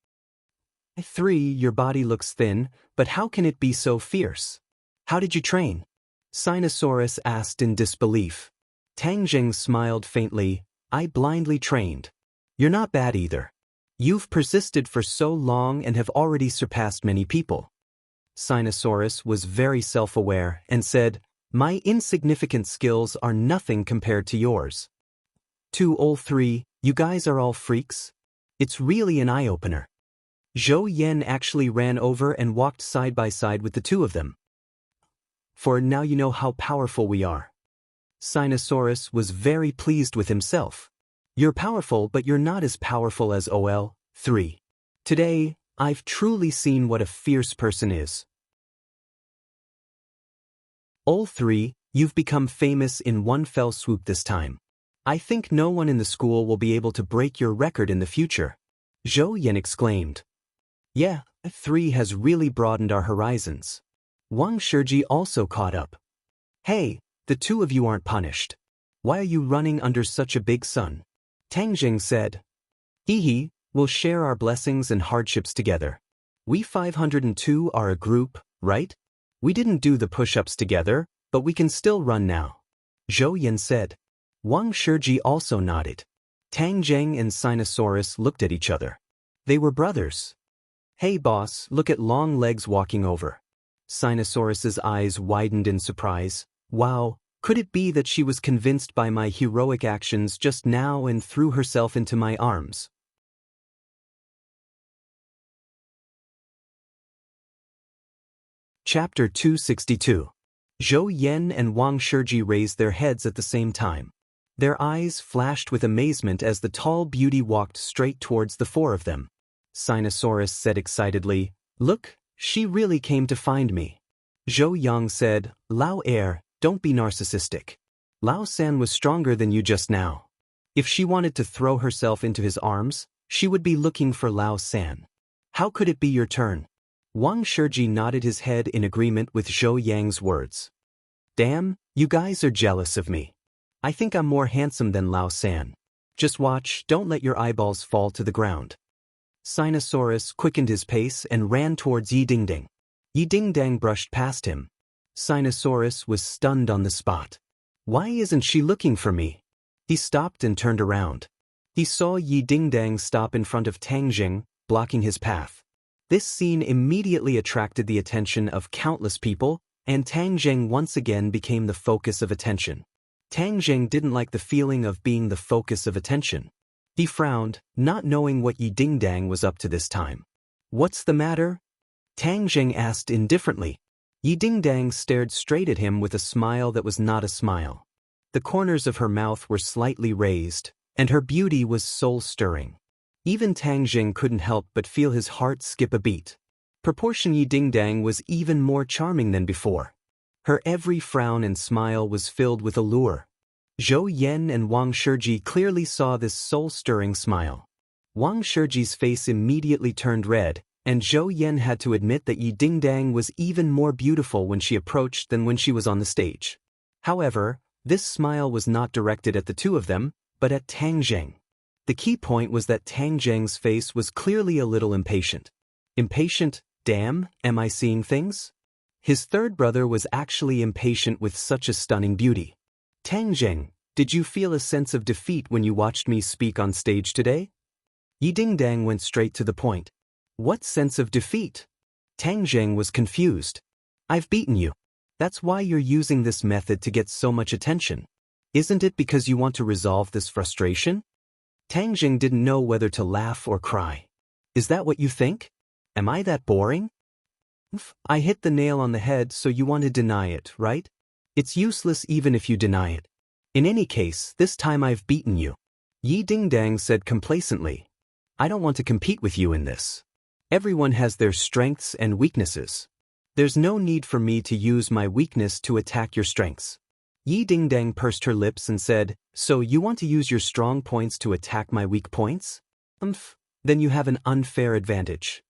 3. Your body looks thin, but how can it be so fierce? How did you train? Sinosaurus asked in disbelief. Tang Zheng smiled faintly. "I blindly trained." "You're not bad either. You've persisted for so long and have already surpassed many people." Sinosaurus was very self-aware and said, "My insignificant skills are nothing compared to yours." To all 3, you guys are all freaks? It's really an eye-opener. Zhou Yan actually ran over and walked side by side with the two of them. "For now you know how powerful we are." Sinosaurus was very pleased with himself. "You're powerful, but you're not as powerful as OL 3. Today, I've truly seen what a fierce person is." OL 3, you've become famous in one fell swoop this time. I think no one in the school will be able to break your record in the future. Zhou Yan exclaimed. "Yeah, 3 has really broadened our horizons." Wang Shiji also caught up. "Hey, the two of you aren't punished. Why are you running under such a big sun?" Tang Zheng said, "Hee, we'll share our blessings and hardships together. We 502 are a group, right? We didn't do the push-ups together, but we can still run now." Zhou Yan said. Wang Shiji also nodded. Tang Zheng and Sinosaurus looked at each other. They were brothers. "Hey boss, look at Long Legs walking over." Sinosaurus's eyes widened in surprise. "Wow, could it be that she was convinced by my heroic actions just now and threw herself into my arms?" Chapter 262. Zhou Yan and Wang Shiji raised their heads at the same time. Their eyes flashed with amazement as the tall beauty walked straight towards the 4 of them. Sinosaurus said excitedly, "Look, she really came to find me." Zhou Yang said, "Lao Air, don't be narcissistic. Lao San was stronger than you just now. If she wanted to throw herself into his arms, she would be looking for Lao San. How could it be your turn?" Wang Shiji nodded his head in agreement with Zhou Yang's words. "Damn, you guys are jealous of me. I think I'm more handsome than Lao San. Just watch, don't let your eyeballs fall to the ground." Sinosaurus quickened his pace and ran towards Yi Dingdang. Yi Dingdang brushed past him. Sinosaurus was stunned on the spot. "Why isn't she looking for me?" He stopped and turned around. He saw Yi Dingdang stop in front of Tang Zheng, blocking his path. This scene immediately attracted the attention of countless people, and Tang Zheng once again became the focus of attention. Tang Zheng didn't like the feeling of being the focus of attention. He frowned, not knowing what Yi Dingdang was up to this time. "What's the matter?" Tang Zheng asked indifferently. Yi Dingdang stared straight at him with a smile that was not a smile. The corners of her mouth were slightly raised, and her beauty was soul-stirring. Even Tang Zheng couldn't help but feel his heart skip a beat. proportion Yi Dingdang was even more charming than before. Her every frown and smile was filled with allure. Zhou Yan and Wang Shiji clearly saw this soul-stirring smile. Wang Shiji's face immediately turned red, and Zhou Yan had to admit that Yi Dingdang was even more beautiful when she approached than when she was on the stage. However, this smile was not directed at the two of them, but at Tang Zheng. The key point was that Tang Zheng's face was clearly a little impatient. Impatient? Damn, am I seeing things? His third brother was actually impatient with such a stunning beauty. Tang Zheng, did you feel a sense of defeat when you watched me speak on stage today? Yi Dingdang went straight to the point. What sense of defeat? Tang Zheng was confused. I've beaten you. That's why you're using this method to get so much attention. Isn't it because you want to resolve this frustration? Tang Zheng didn't know whether to laugh or cry. Is that what you think? Am I that boring? I hit the nail on the head, so you want to deny it, right? It's useless even if you deny it. In any case, this time I've beaten you. Yi Dingdang said complacently. I don't want to compete with you in this. Everyone has their strengths and weaknesses. There's no need for me to use my weakness to attack your strengths. Yi Dingdang pursed her lips and said, so you want to use your strong points to attack my weak points? Then you have an unfair advantage.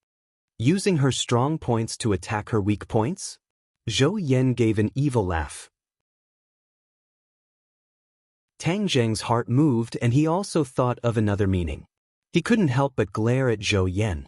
Using her strong points to attack her weak points? Zhou Yan gave an evil laugh. Tang Zheng's heart moved, and he also thought of another meaning. He couldn't help but glare at Zhou Yan.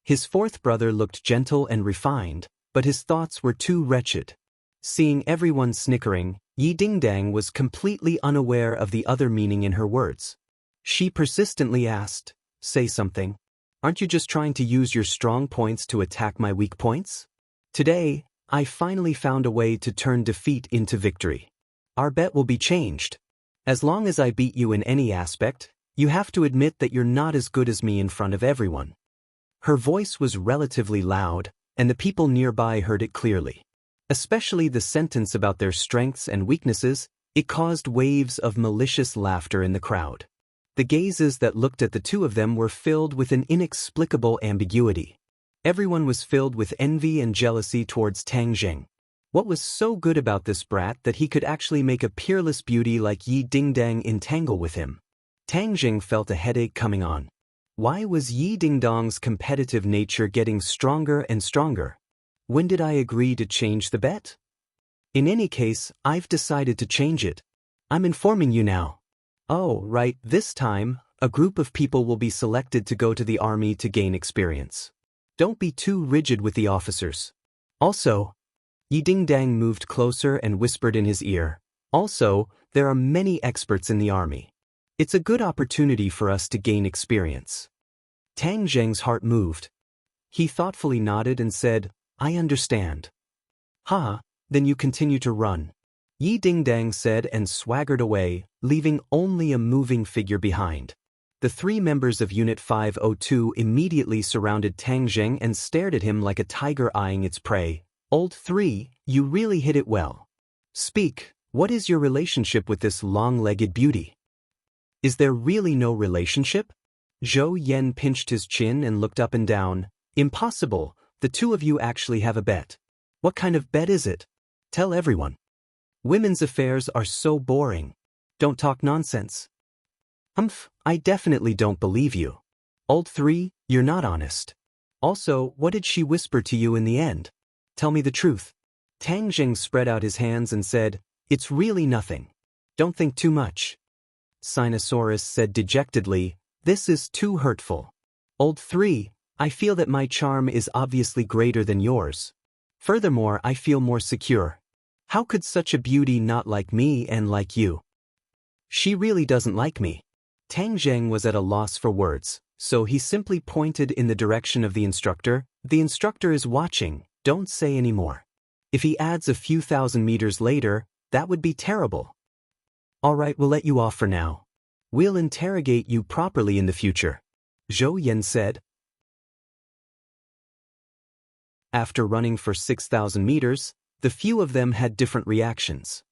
His fourth brother looked gentle and refined, but his thoughts were too wretched. Seeing everyone snickering, Yi Dingdang was completely unaware of the other meaning in her words. She persistently asked, say something. Aren't you just trying to use your strong points to attack my weak points? Today, I finally found a way to turn defeat into victory. Our bet will be changed. As long as I beat you in any aspect, you have to admit that you're not as good as me in front of everyone. Her voice was relatively loud, and the people nearby heard it clearly. Especially the sentence about their strengths and weaknesses, it caused waves of malicious laughter in the crowd. The gazes that looked at the two of them were filled with an inexplicable ambiguity. Everyone was filled with envy and jealousy towards Tang Zheng. What was so good about this brat that he could actually make a peerless beauty like Yi Dingdang entangle with him? Tang Zheng felt a headache coming on. Why was Yi Dingdang's competitive nature getting stronger and stronger? When did I agree to change the bet? In any case, I've decided to change it. I'm informing you now. Oh, right, this time, a group of people will be selected to go to the army to gain experience. Don't be too rigid with the officers. Also, Yi Dingdang moved closer and whispered in his ear. Also, there are many experts in the army. It's a good opportunity for us to gain experience. Tang Zheng's heart moved. He thoughtfully nodded and said, I understand. Then you continue to run. Yi Dingdang said and swaggered away, leaving only a moving figure behind. The three members of Unit 502 immediately surrounded Tang Zheng and stared at him like a tiger eyeing its prey. Old 3, you really hit it well. Speak, what is your relationship with this long-legged beauty? Is there really no relationship? Zhou Yan pinched his chin and looked up and down. Impossible, the two of you actually have a bet. What kind of bet is it? Tell everyone. Women's affairs are so boring. Don't talk nonsense. I definitely don't believe you. Old 3, you're not honest. Also, what did she whisper to you in the end? Tell me the truth. Tang Zheng spread out his hands and said, it's really nothing. Don't think too much. Sinosaurus said dejectedly, this is too hurtful. Old 3, I feel that my charm is obviously greater than yours. Furthermore, I feel more secure. How could such a beauty not like me and like you? She really doesn't like me. Tang Zheng was at a loss for words, so he simply pointed in the direction of the instructor. The instructor is watching, don't say any more. If he adds a few thousand meters later, that would be terrible. Alright, we'll let you off for now. We'll interrogate you properly in the future. Zhou Yan said. After running for 6,000 meters, the few of them had different reactions.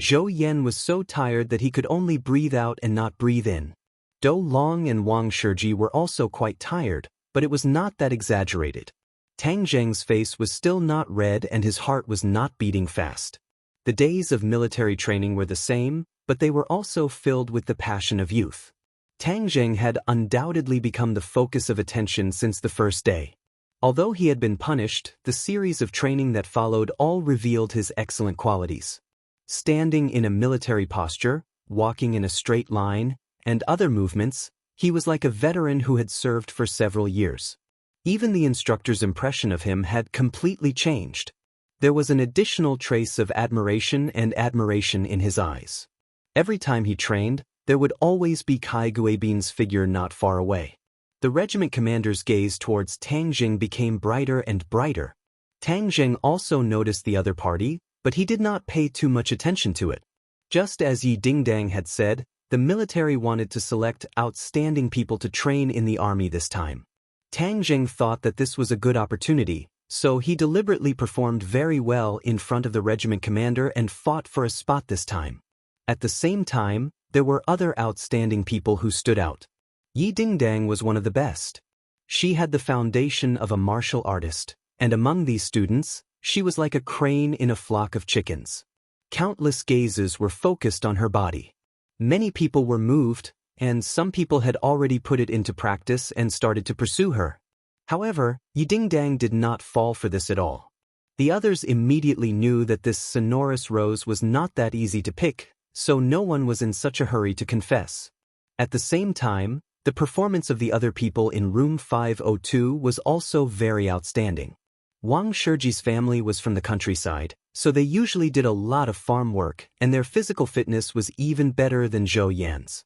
Zhou Yan was so tired that he could only breathe out and not breathe in. Dou Long and Wang Shiji were also quite tired, but it was not that exaggerated. Tang Zheng's face was still not red and his heart was not beating fast. The days of military training were the same, but they were also filled with the passion of youth. Tang Zheng had undoubtedly become the focus of attention since the first day. Although he had been punished, the series of training that followed all revealed his excellent qualities. Standing in a military posture, walking in a straight line, and other movements, he was like a veteran who had served for several years. Even the instructor's impression of him had completely changed. There was an additional trace of admiration in his eyes. Every time he trained, there would always be Kai Guibin's figure not far away. The regiment commander's gaze towards Tang Zheng became brighter and brighter. Tang Zheng also noticed the other party, but he did not pay too much attention to it. Just as Yi Dingdang had said, the military wanted to select outstanding people to train in the army this time. Tang Zheng thought that this was a good opportunity, so he deliberately performed very well in front of the regiment commander and fought for a spot this time. At the same time, there were other outstanding people who stood out. Yi Dingdang was one of the best. She had the foundation of a martial artist, and among these students, she was like a crane in a flock of chickens. Countless gazes were focused on her body. Many people were moved, and some people had already put it into practice and started to pursue her. However, Yi Dingdang did not fall for this at all. The others immediately knew that this sonorous rose was not that easy to pick, so no one was in such a hurry to confess. At the same time, the performance of the other people in room 502 was also very outstanding. Wang Shiji's family was from the countryside, so they usually did a lot of farm work, and their physical fitness was even better than Zhou Yan's.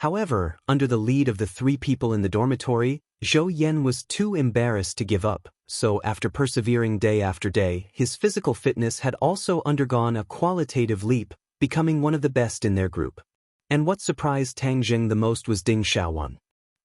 However, under the lead of the three people in the dormitory, Zhou Yan was too embarrassed to give up, so after persevering day after day, his physical fitness had also undergone a qualitative leap, becoming one of the best in their group. And what surprised Tang Zheng the most was Ding Xiaowan.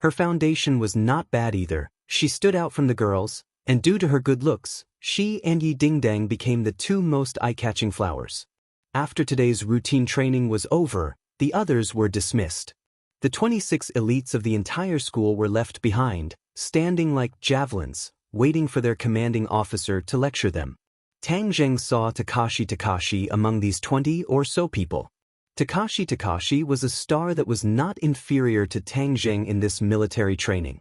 Her foundation was not bad either. She stood out from the girls, and due to her good looks, she and Yi Dingdang became the two most eye-catching flowers. After today's routine training was over, the others were dismissed. The 26 elites of the entire school were left behind, standing like javelins, waiting for their commanding officer to lecture them. Tang Zheng saw Takashi among these 20 or so people. Takashi was a star that was not inferior to Tang Zheng in this military training.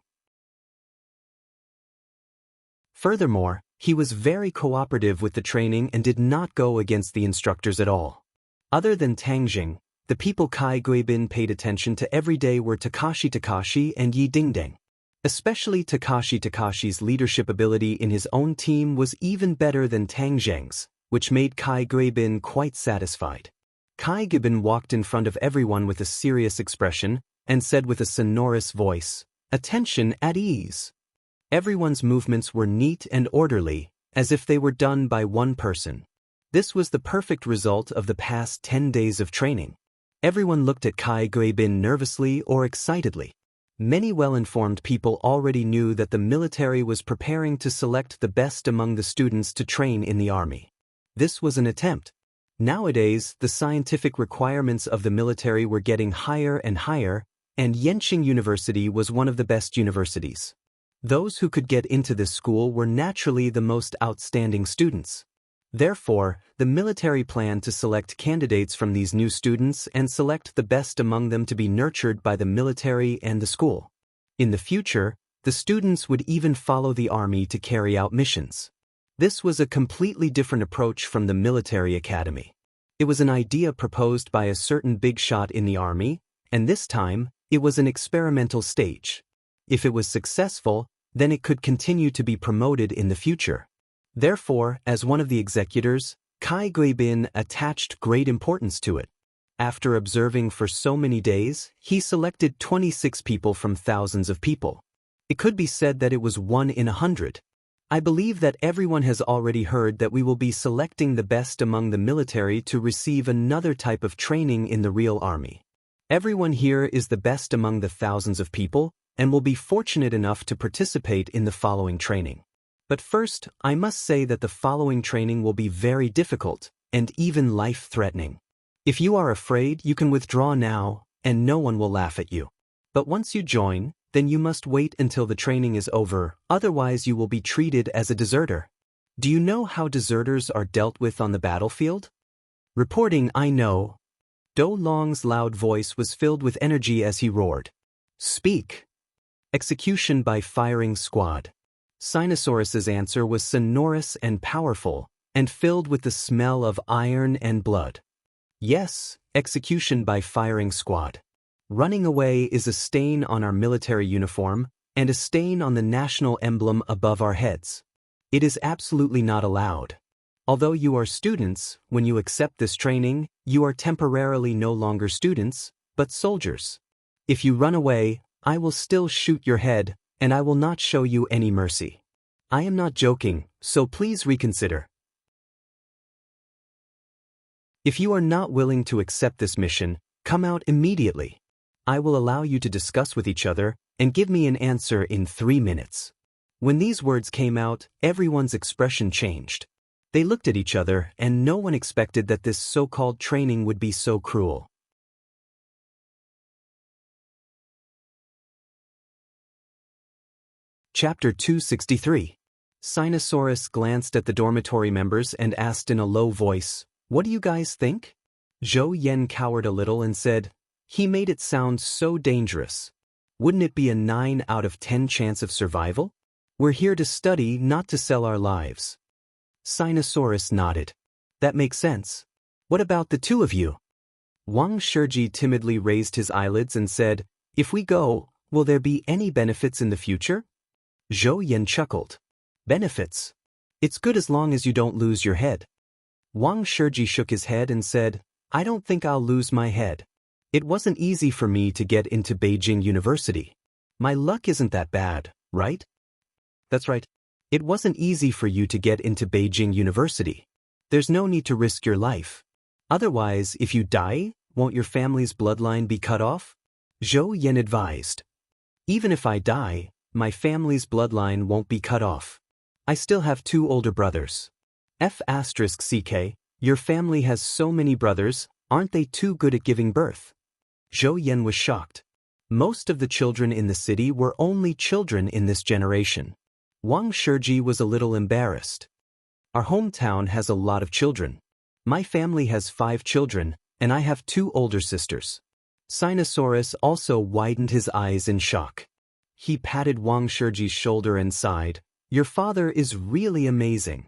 Furthermore, he was very cooperative with the training and did not go against the instructors at all. Other than Tang Zheng, the people Kai Guibin paid attention to every day were Takashi and Yi Dingdang. Especially Takashi's leadership ability in his own team was even better than Tang Zheng's, which made Kai Guibin quite satisfied. Kai Guibin walked in front of everyone with a serious expression and said with a sonorous voice, "Attention at ease." Everyone's movements were neat and orderly, as if they were done by one person. This was the perfect result of the past 10 days of training. Everyone looked at Kai Guibin nervously or excitedly. Many well-informed people already knew that the military was preparing to select the best among the students to train in the army. This was an attempt. Nowadays, the scientific requirements of the military were getting higher and higher, and Yenqing University was one of the best universities. Those who could get into this school were naturally the most outstanding students. Therefore, the military planned to select candidates from these new students and select the best among them to be nurtured by the military and the school. In the future, the students would even follow the army to carry out missions. This was a completely different approach from the military academy. It was an idea proposed by a certain big shot in the army, and this time, it was an experimental stage. If it was successful, then it could continue to be promoted in the future. Therefore, as one of the executors, Kai Guibin attached great importance to it. After observing for so many days, he selected 26 people from thousands of people. It could be said that it was 1 in 100. I believe that everyone has already heard that we will be selecting the best among the military to receive another type of training in the real army. Everyone here is the best among the thousands of people and will be fortunate enough to participate in the following training. But first, I must say that the following training will be very difficult and even life-threatening. If you are afraid, you can withdraw now, and no one will laugh at you. But once you join, Then you must wait until the training is over, otherwise you will be treated as a deserter. Do you know how deserters are dealt with on the battlefield? Reporting, I know. Do Long's loud voice was filled with energy as he roared. Speak. Execution by firing squad. Sinosaurus's answer was sonorous and powerful, and filled with the smell of iron and blood. Yes, execution by firing squad. Running away is a stain on our military uniform, and a stain on the national emblem above our heads. It is absolutely not allowed. Although you are students, when you accept this training, you are temporarily no longer students, but soldiers. If you run away, I will still shoot your head, and I will not show you any mercy. I am not joking, so please reconsider. If you are not willing to accept this mission, come out immediately. I will allow you to discuss with each other and give me an answer in 3 minutes. When these words came out, everyone's expression changed. They looked at each other, and no one expected that this so-called training would be so cruel. Chapter 263. Sinosaurus glanced at the dormitory members and asked in a low voice, "What do you guys think?" Zhou Yen cowered a little and said, "He made it sound so dangerous. Wouldn't it be a 9 out of 10 chance of survival? We're here to study, not to sell our lives." Sinosaurus nodded. "That makes sense. What about the two of you?" Wang Shiji timidly raised his eyelids and said, "If we go, will there be any benefits in the future?" Zhou Yen chuckled. "Benefits? It's good as long as you don't lose your head." Wang Shiji shook his head and said, "I don't think I'll lose my head. It wasn't easy for me to get into Beijing University. My luck isn't that bad, right?" "That's right. It wasn't easy for you to get into Beijing University. There's no need to risk your life. Otherwise, if you die, won't your family's bloodline be cut off?" Zhou Yen advised. "Even if I die, my family's bloodline won't be cut off. I still have 2 older brothers. F***ck, your family has so many brothers, aren't they too good at giving birth?" Zhou Yen was shocked. Most of the children in the city were only children in this generation. Wang Shiji was a little embarrassed. "Our hometown has a lot of children. My family has 5 children, and I have 2 older sisters." Sinosaurus also widened his eyes in shock. He patted Wang Shiji's shoulder and sighed, "Your father is really amazing.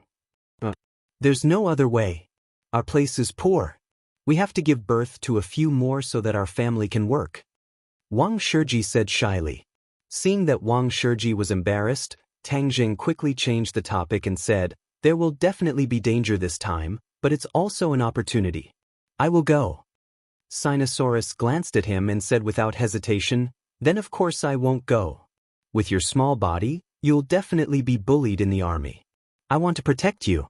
There's no other way. Our place is poor. We have to give birth to a few more so that our family can work." Wang Shiji said shyly. Seeing that Wang Shiji was embarrassed, Tang Jing quickly changed the topic and said, "There will definitely be danger this time, but it's also an opportunity. I will go." Sinosaurus glanced at him and said without hesitation, "Then of course I won't go. With your small body, you'll definitely be bullied in the army. I want to protect you."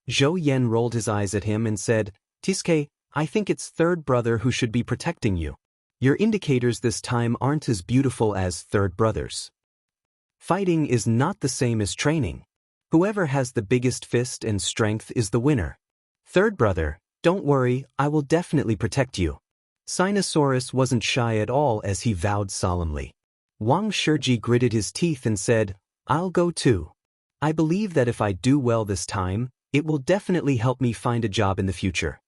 Zhou Yen rolled his eyes at him and said, "Tisuke, I think it's third brother who should be protecting you. Your indicators this time aren't as beautiful as third brothers. Fighting is not the same as training. Whoever has the biggest fist and strength is the winner. Third brother, don't worry, I will definitely protect you." Sinosaurus wasn't shy at all as he vowed solemnly. Wang Shiji gritted his teeth and said, "I'll go too. I believe that if I do well this time, it will definitely help me find a job in the future."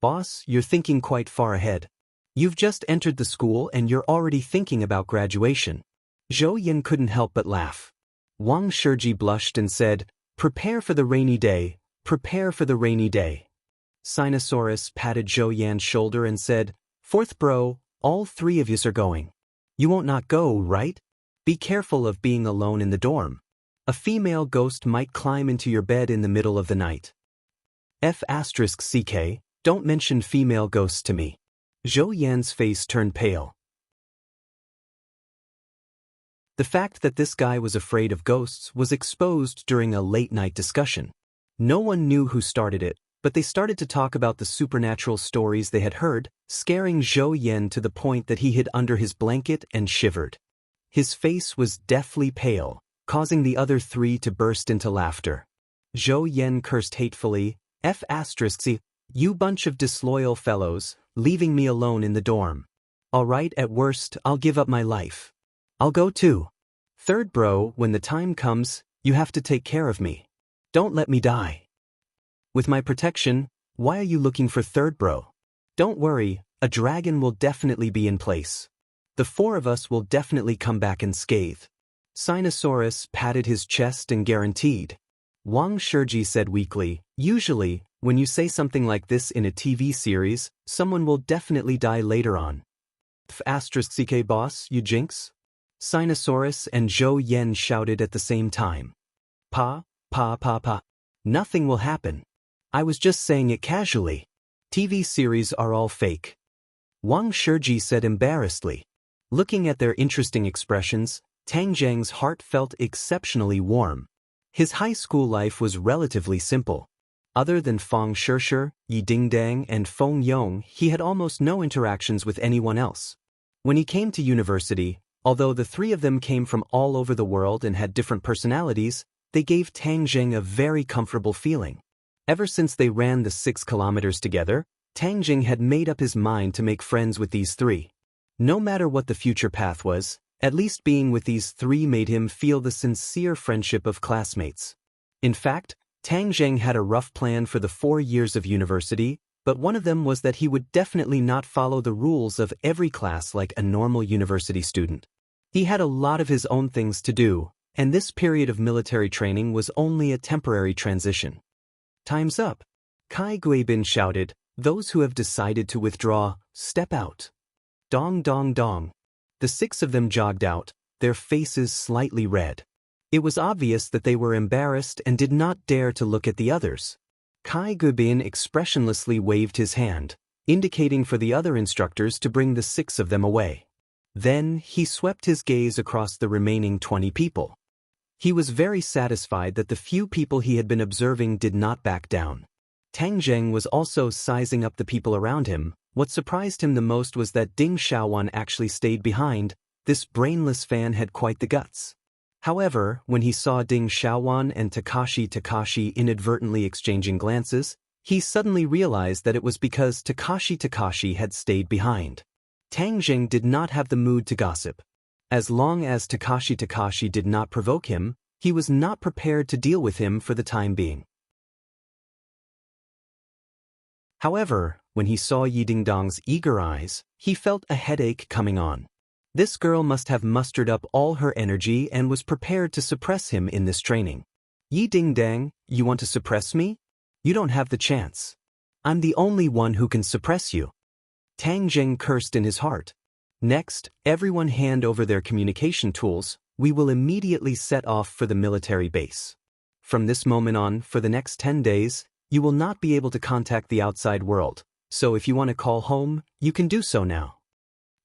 "Boss, you're thinking quite far ahead. You've just entered the school and you're already thinking about graduation." Zhou Yen couldn't help but laugh. Wang Shiji blushed and said, "Prepare for the rainy day, prepare for the rainy day." Sinosaurus patted Zhou Yan's shoulder and said, "Fourth bro, all 3 of us are going. You won't not go, right? Be careful of being alone in the dorm. A female ghost might climb into your bed in the middle of the night." F***ck, don't mention female ghosts to me. Zhou Yan's face turned pale. The fact that this guy was afraid of ghosts was exposed during a late-night discussion. No one knew who started it, but they started to talk about the supernatural stories they had heard, scaring Zhou Yen to the point that he hid under his blanket and shivered. His face was deathly pale, causing the other 3 to burst into laughter. Zhou Yen cursed hatefully, "F***, you bunch of disloyal fellows, leaving me alone in the dorm. All right, at worst, I'll give up my life. I'll go too. Third bro, when the time comes, you have to take care of me. Don't let me die. With my protection, why are you looking for third bro? Don't worry, a dragon will definitely be in place. The four of us will definitely come back unscathed. Sinosaurus patted his chest and guaranteed. Wang Shiji said weakly, usually, when you say something like this in a TV series, someone will definitely die later on. *CK boss, you jinx? Sinosaurus and Zhou Yen shouted at the same time. Pa. Nothing will happen. I was just saying it casually. TV series are all fake. Wang Shiji said embarrassedly. Looking at their interesting expressions, Tang Zheng's heart felt exceptionally warm. His high school life was relatively simple. Other than Fang Shirshir, Yi Dingdang, and Feng Yong, he had almost no interactions with anyone else. When he came to university, although the three of them came from all over the world and had different personalities, they gave Tang Zheng a very comfortable feeling. Ever since they ran the 6 kilometers together, Tang Zheng had made up his mind to make friends with these three. No matter what the future path was, at least being with these three made him feel the sincere friendship of classmates. In fact, Tang Zheng had a rough plan for the 4 years of university, but one of them was that he would definitely not follow the rules of every class like a normal university student. He had a lot of his own things to do, and this period of military training was only a temporary transition. Time's up. Kai Guibin shouted, those who have decided to withdraw, step out. Dong dong dong. The 6 of them jogged out, their faces slightly red. It was obvious that they were embarrassed and did not dare to look at the others. Kai Guibin expressionlessly waved his hand, indicating for the other instructors to bring the 6 of them away. Then, he swept his gaze across the remaining 20 people. He was very satisfied that the few people he had been observing did not back down. Tang Zheng was also sizing up the people around him. What surprised him the most was that Ding Xiaowan actually stayed behind. This brainless fan had quite the guts. However, when he saw Ding Xiaowan and Takashi inadvertently exchanging glances, he suddenly realized that it was because Takashi had stayed behind. Tang Zheng did not have the mood to gossip. As long as Takashi did not provoke him, he was not prepared to deal with him for the time being. However, when he saw Yi Dingdong's eager eyes, he felt a headache coming on. This girl must have mustered up all her energy and was prepared to suppress him in this training. Yi Dingdang, you want to suppress me? You don't have the chance. I'm the only one who can suppress you. Tang Zheng cursed in his heart. Next, everyone hand over their communication tools. We will immediately set off for the military base. From this moment on, for the next 10 days, you will not be able to contact the outside world, so if you want to call home, you can do so now.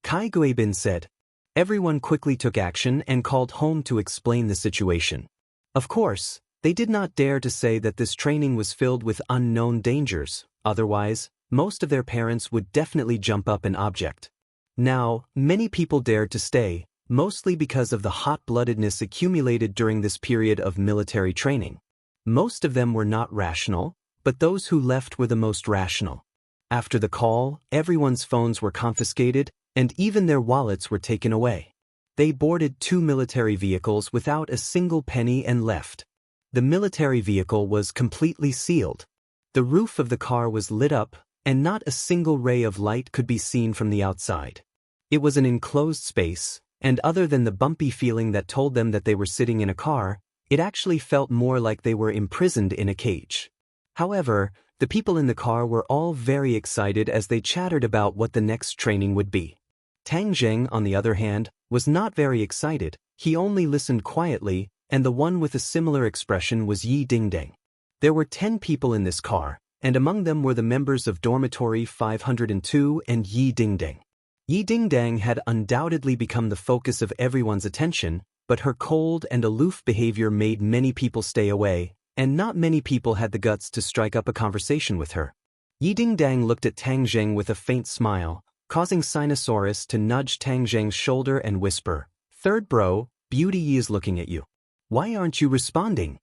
Kai Guibin said. Everyone quickly took action and called home to explain the situation. Of course, they did not dare to say that this training was filled with unknown dangers, otherwise, most of their parents would definitely jump up and object. Now, many people dared to stay, mostly because of the hot-bloodedness accumulated during this period of military training. Most of them were not rational, but those who left were the most rational. After the call, everyone's phones were confiscated, and even their wallets were taken away. They boarded 2 military vehicles without a single penny and left. The military vehicle was completely sealed. The roof of the car was lit up, and not a single ray of light could be seen from the outside. It was an enclosed space, and other than the bumpy feeling that told them that they were sitting in a car, it actually felt more like they were imprisoned in a cage. However, the people in the car were all very excited as they chattered about what the next training would be. Tang Zheng, on the other hand, was not very excited. He only listened quietly, and the one with a similar expression was Yi Dingdang. There were 10 people in this car, and among them were the members of Dormitory 502 and Yi Dingdang. Yi Dingdang had undoubtedly become the focus of everyone's attention, but her cold and aloof behavior made many people stay away, and not many people had the guts to strike up a conversation with her. Yi Dingdang looked at Tang Zheng with a faint smile, causing Sinosaurus to nudge Tang Zheng's shoulder and whisper, "Third bro, Beauty Yi is looking at you. Why aren't you responding?"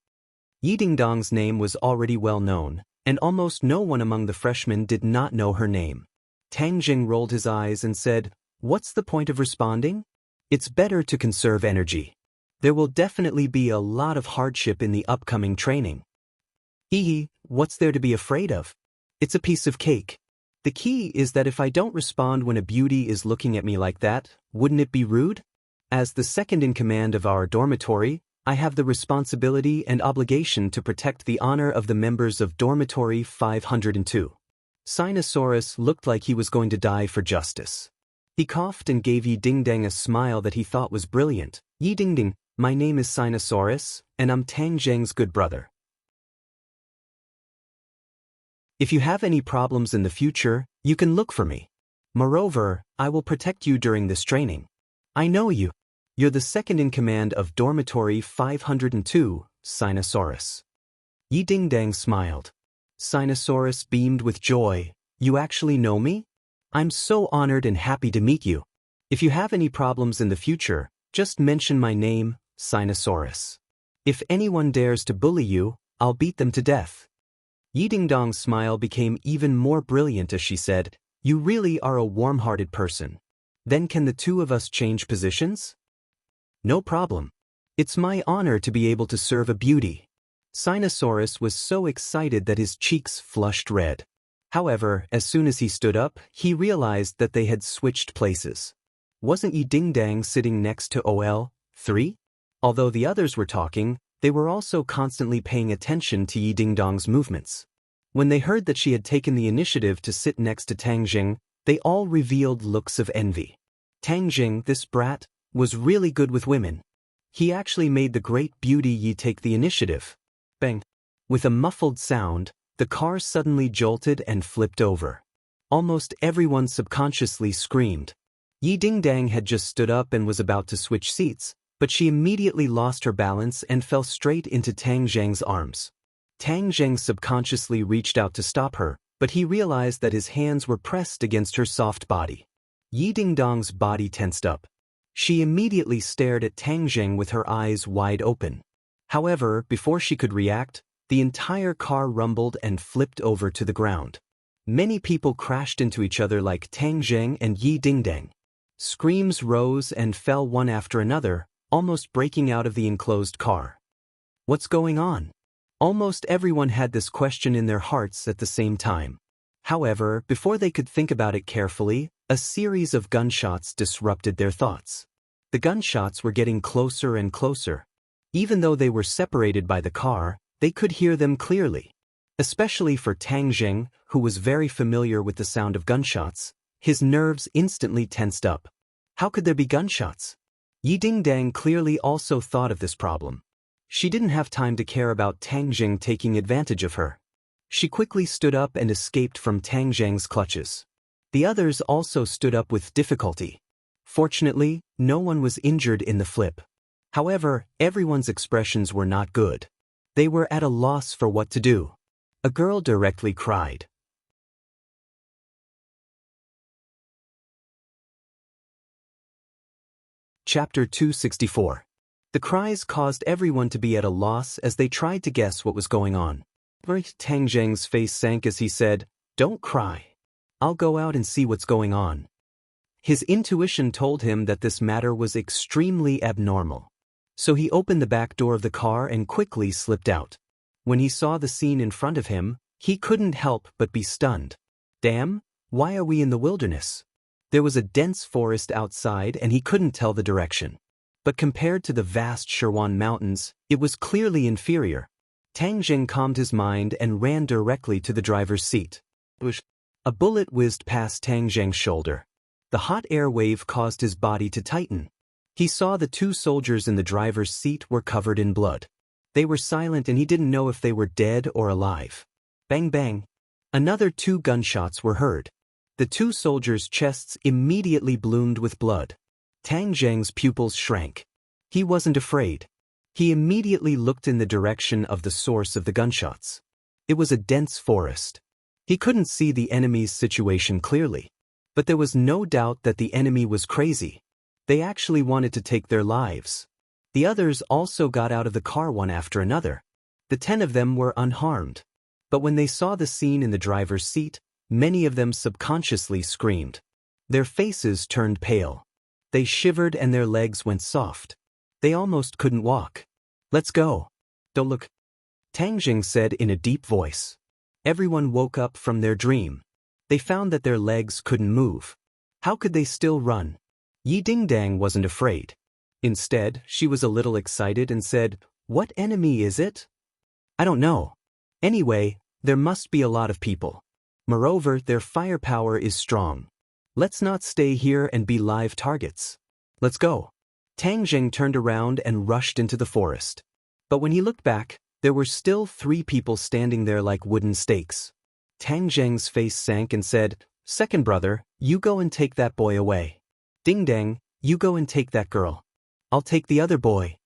Yi Dingdong's name was already well known, and almost no one among the freshmen did not know her name. Tang Zheng rolled his eyes and said, "What's the point of responding? It's better to conserve energy. There will definitely be a lot of hardship in the upcoming training. Hee, what's there to be afraid of? It's a piece of cake. The key is that if I don't respond when a beauty is looking at me like that, wouldn't it be rude? As the second in command of our dormitory, I have the responsibility and obligation to protect the honor of the members of Dormitory 502. Sinosaurus looked like he was going to die for justice. He coughed and gave Yi Dingdang a smile that he thought was brilliant. Yi Dingdang, my name is Sinosaurus, and I'm Tang Zheng's good brother. If you have any problems in the future, you can look for me. Moreover, I will protect you during this training. I know you. You're the second in command of Dormitory 502, Sinosaurus. Yi Dingdang smiled. Sinosaurus beamed with joy. You actually know me? I'm so honored and happy to meet you. If you have any problems in the future, just mention my name, Sinosaurus. If anyone dares to bully you, I'll beat them to death. Yi Dingdang's smile became even more brilliant as she said, You really are a warm-hearted person. Then can the two of us change positions? No problem. It's my honor to be able to serve a beauty. Sinosaurus was so excited that his cheeks flushed red. However, as soon as he stood up, he realized that they had switched places. Wasn't Yi Dingdang sitting next to OL3? Although the others were talking, they were also constantly paying attention to Yi Dingdang's movements. When they heard that she had taken the initiative to sit next to Tang Zheng, they all revealed looks of envy. Tang Zheng, this brat, was really good with women. He actually made the great beauty Yi take the initiative. Bang! With a muffled sound, the car suddenly jolted and flipped over. Almost everyone subconsciously screamed. Yi Dingdang had just stood up and was about to switch seats, but she immediately lost her balance and fell straight into Tang Zheng's arms. Tang Zheng subconsciously reached out to stop her, but he realized that his hands were pressed against her soft body. Yi Dingdang's body tensed up. She immediately stared at Tang Zheng with her eyes wide open. However, before she could react, the entire car rumbled and flipped over to the ground. Many people crashed into each other like Tang Zheng and Yi Dingdang. Screams rose and fell one after another, almost breaking out of the enclosed car. What's going on? Almost everyone had this question in their hearts at the same time. However, before they could think about it carefully, a series of gunshots disrupted their thoughts. The gunshots were getting closer and closer. Even though they were separated by the car, they could hear them clearly. Especially for Tang Zheng, who was very familiar with the sound of gunshots, his nerves instantly tensed up. How could there be gunshots? Yi Dingdang clearly also thought of this problem. She didn't have time to care about Tang Zheng taking advantage of her. She quickly stood up and escaped from Tang Zheng's clutches. The others also stood up with difficulty. Fortunately, no one was injured in the flip. However, everyone's expressions were not good. They were at a loss for what to do. A girl directly cried. Chapter 264. The cries caused everyone to be at a loss as they tried to guess what was going on. Tang Zheng's face sank as he said, Don't cry. I'll go out and see what's going on. His intuition told him that this matter was extremely abnormal. So he opened the back door of the car and quickly slipped out. When he saw the scene in front of him, he couldn't help but be stunned. Damn, why are we in the wilderness? There was a dense forest outside and he couldn't tell the direction. But compared to the vast Sherwan Mountains, it was clearly inferior. Tang Zheng calmed his mind and ran directly to the driver's seat. A bullet whizzed past Tang Zheng's shoulder. The hot air wave caused his body to tighten. He saw the two soldiers in the driver's seat were covered in blood. They were silent and he didn't know if they were dead or alive. Bang bang. Another 2 gunshots were heard. The 2 soldiers' chests immediately bloomed with blood. Tang Zheng's pupils shrank. He wasn't afraid. He immediately looked in the direction of the source of the gunshots. It was a dense forest. He couldn't see the enemy's situation clearly. But there was no doubt that the enemy was crazy. They actually wanted to take their lives. The others also got out of the car one after another. The 10 of them were unharmed. But when they saw the scene in the driver's seat, many of them subconsciously screamed. Their faces turned pale. They shivered and their legs went soft. They almost couldn't walk. Let's go. Don't look, Tang Jing said in a deep voice. Everyone woke up from their dream. They found that their legs couldn't move. How could they still run? Yi Dingdang wasn't afraid. Instead, she was a little excited and said, "What enemy is it?" "I don't know. Anyway, there must be a lot of people. Moreover, their firepower is strong. Let's not stay here and be live targets. Let's go." Tang Jing turned around and rushed into the forest. But when he looked back, there were still 3 people standing there like wooden stakes. Tang Jing's face sank and said, "Second brother, you go and take that boy away. Ding Dang, you go and take that girl. I'll take the other boy."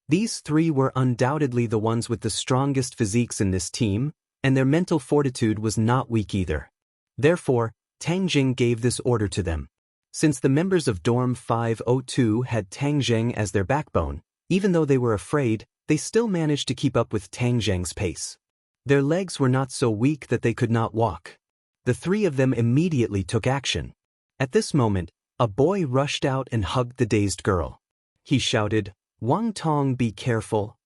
These 3 were undoubtedly the ones with the strongest physiques in this team, and their mental fortitude was not weak either. Therefore, Tang Jing gave this order to them. Since the members of Dorm 502 had Tang Jing as their backbone, even though they were afraid, they still managed to keep up with Tang Jing's pace. Their legs were not so weak that they could not walk. The 3 of them immediately took action. At this moment, a boy rushed out and hugged the dazed girl. He shouted, "Wang Tong, be careful."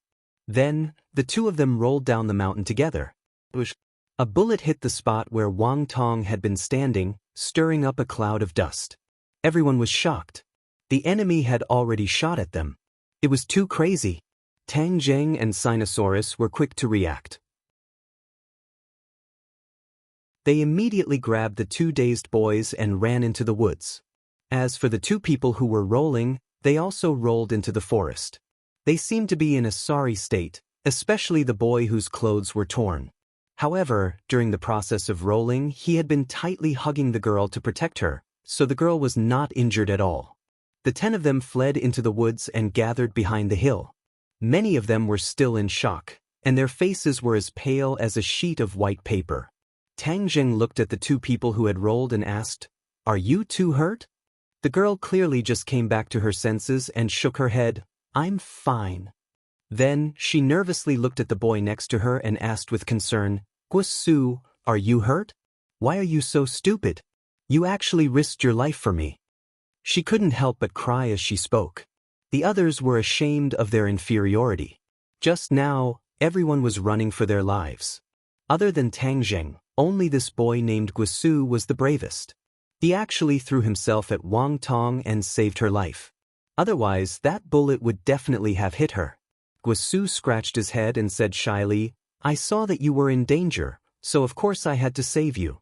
Then, the 2 of them rolled down the mountain together. A bullet hit the spot where Wang Tong had been standing, stirring up a cloud of dust. Everyone was shocked. The enemy had already shot at them. It was too crazy. Tang Jing and Sinosaurus were quick to react. They immediately grabbed the 2 dazed boys and ran into the woods. As for the 2 people who were rolling, they also rolled into the forest. They seemed to be in a sorry state, especially the boy whose clothes were torn. However, during the process of rolling, he had been tightly hugging the girl to protect her, so the girl was not injured at all. The 10 of them fled into the woods and gathered behind the hill. Many of them were still in shock, and their faces were as pale as a sheet of white paper. Tang Jing looked at the 2 people who had rolled and asked, "Are you 2 hurt?" The girl clearly just came back to her senses and shook her head, "I'm fine." Then, she nervously looked at the boy next to her and asked with concern, "Guasu, are you hurt? Why are you so stupid? You actually risked your life for me." She couldn't help but cry as she spoke. The others were ashamed of their inferiority. Just now, everyone was running for their lives. Other than Tang Jing, only this boy named Guasu was the bravest. He actually threw himself at Wang Tong and saved her life. Otherwise, that bullet would definitely have hit her. Guasu scratched his head and said shyly, "I saw that you were in danger, so of course I had to save you."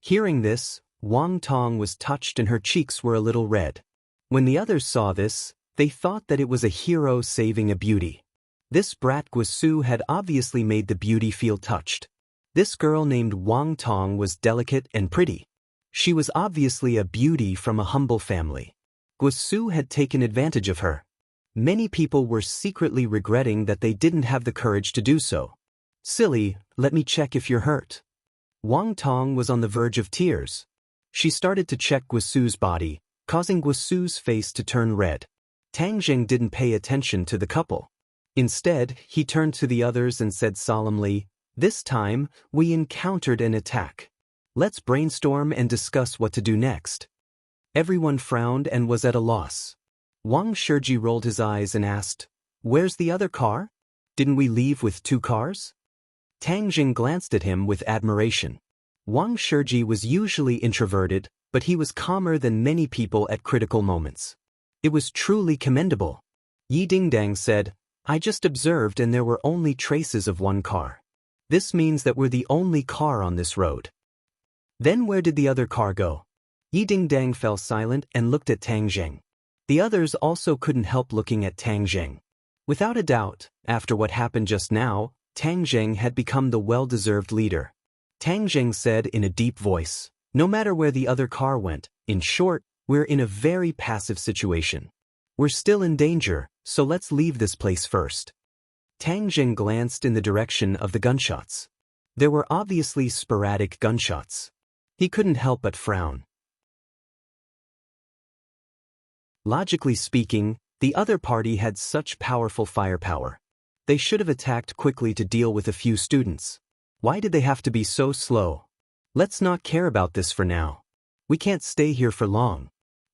Hearing this, Wang Tong was touched and her cheeks were a little red. When the others saw this, they thought that it was a hero saving a beauty. This brat Guasu had obviously made the beauty feel touched. This girl named Wang Tong was delicate and pretty. She was obviously a beauty from a humble family. Guasu had taken advantage of her. Many people were secretly regretting that they didn't have the courage to do so. "Silly, let me check if you're hurt." Wang Tong was on the verge of tears. She started to check Guasu's body, causing Guasu's face to turn red. Tang Jing didn't pay attention to the couple. Instead, he turned to the others and said solemnly, "This time, we encountered an attack. Let's brainstorm and discuss what to do next." Everyone frowned and was at a loss. Wang Shiji rolled his eyes and asked, "Where's the other car? Didn't we leave with 2 cars?" Tang Jing glanced at him with admiration. Wang Shiji was usually introverted, but he was calmer than many people at critical moments. It was truly commendable. Yi Dingdang said, "I just observed and there were only traces of 1 car. This means that we're the only car on this road." "Then where did the other car go?" Yi Dingdang fell silent and looked at Tang Jing. The others also couldn't help looking at Tang Jing. Without a doubt, after what happened just now, Tang Jing had become the well-deserved leader. Tang Jing said in a deep voice, "No matter where the other car went, in short, we're in a very passive situation. We're still in danger, so let's leave this place first." Tang Jing glanced in the direction of the gunshots. There were obviously sporadic gunshots. He couldn't help but frown. Logically speaking, the other party had such powerful firepower. They should have attacked quickly to deal with a few students. Why did they have to be so slow? Let's not care about this for now. We can't stay here for long.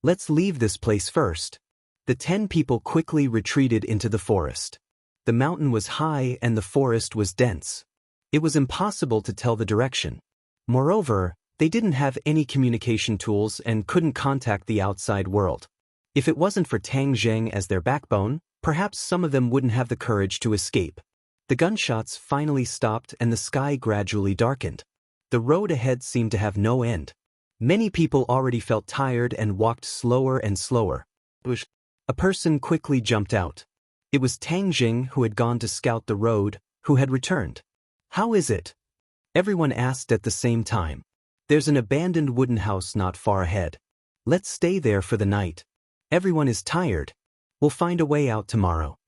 Let's leave this place first. The 10 people quickly retreated into the forest. The mountain was high and the forest was dense. It was impossible to tell the direction. Moreover, they didn't have any communication tools and couldn't contact the outside world. If it wasn't for Tang Zheng as their backbone, perhaps some of them wouldn't have the courage to escape. The gunshots finally stopped and the sky gradually darkened. The road ahead seemed to have no end. Many people already felt tired and walked slower and slower. A person quickly jumped out. It was Tang Zheng, who had gone to scout the road, who had returned. "How is it?" Everyone asked at the same time. "There's an abandoned wooden house not far ahead. Let's stay there for the night. Everyone is tired. We'll find a way out tomorrow."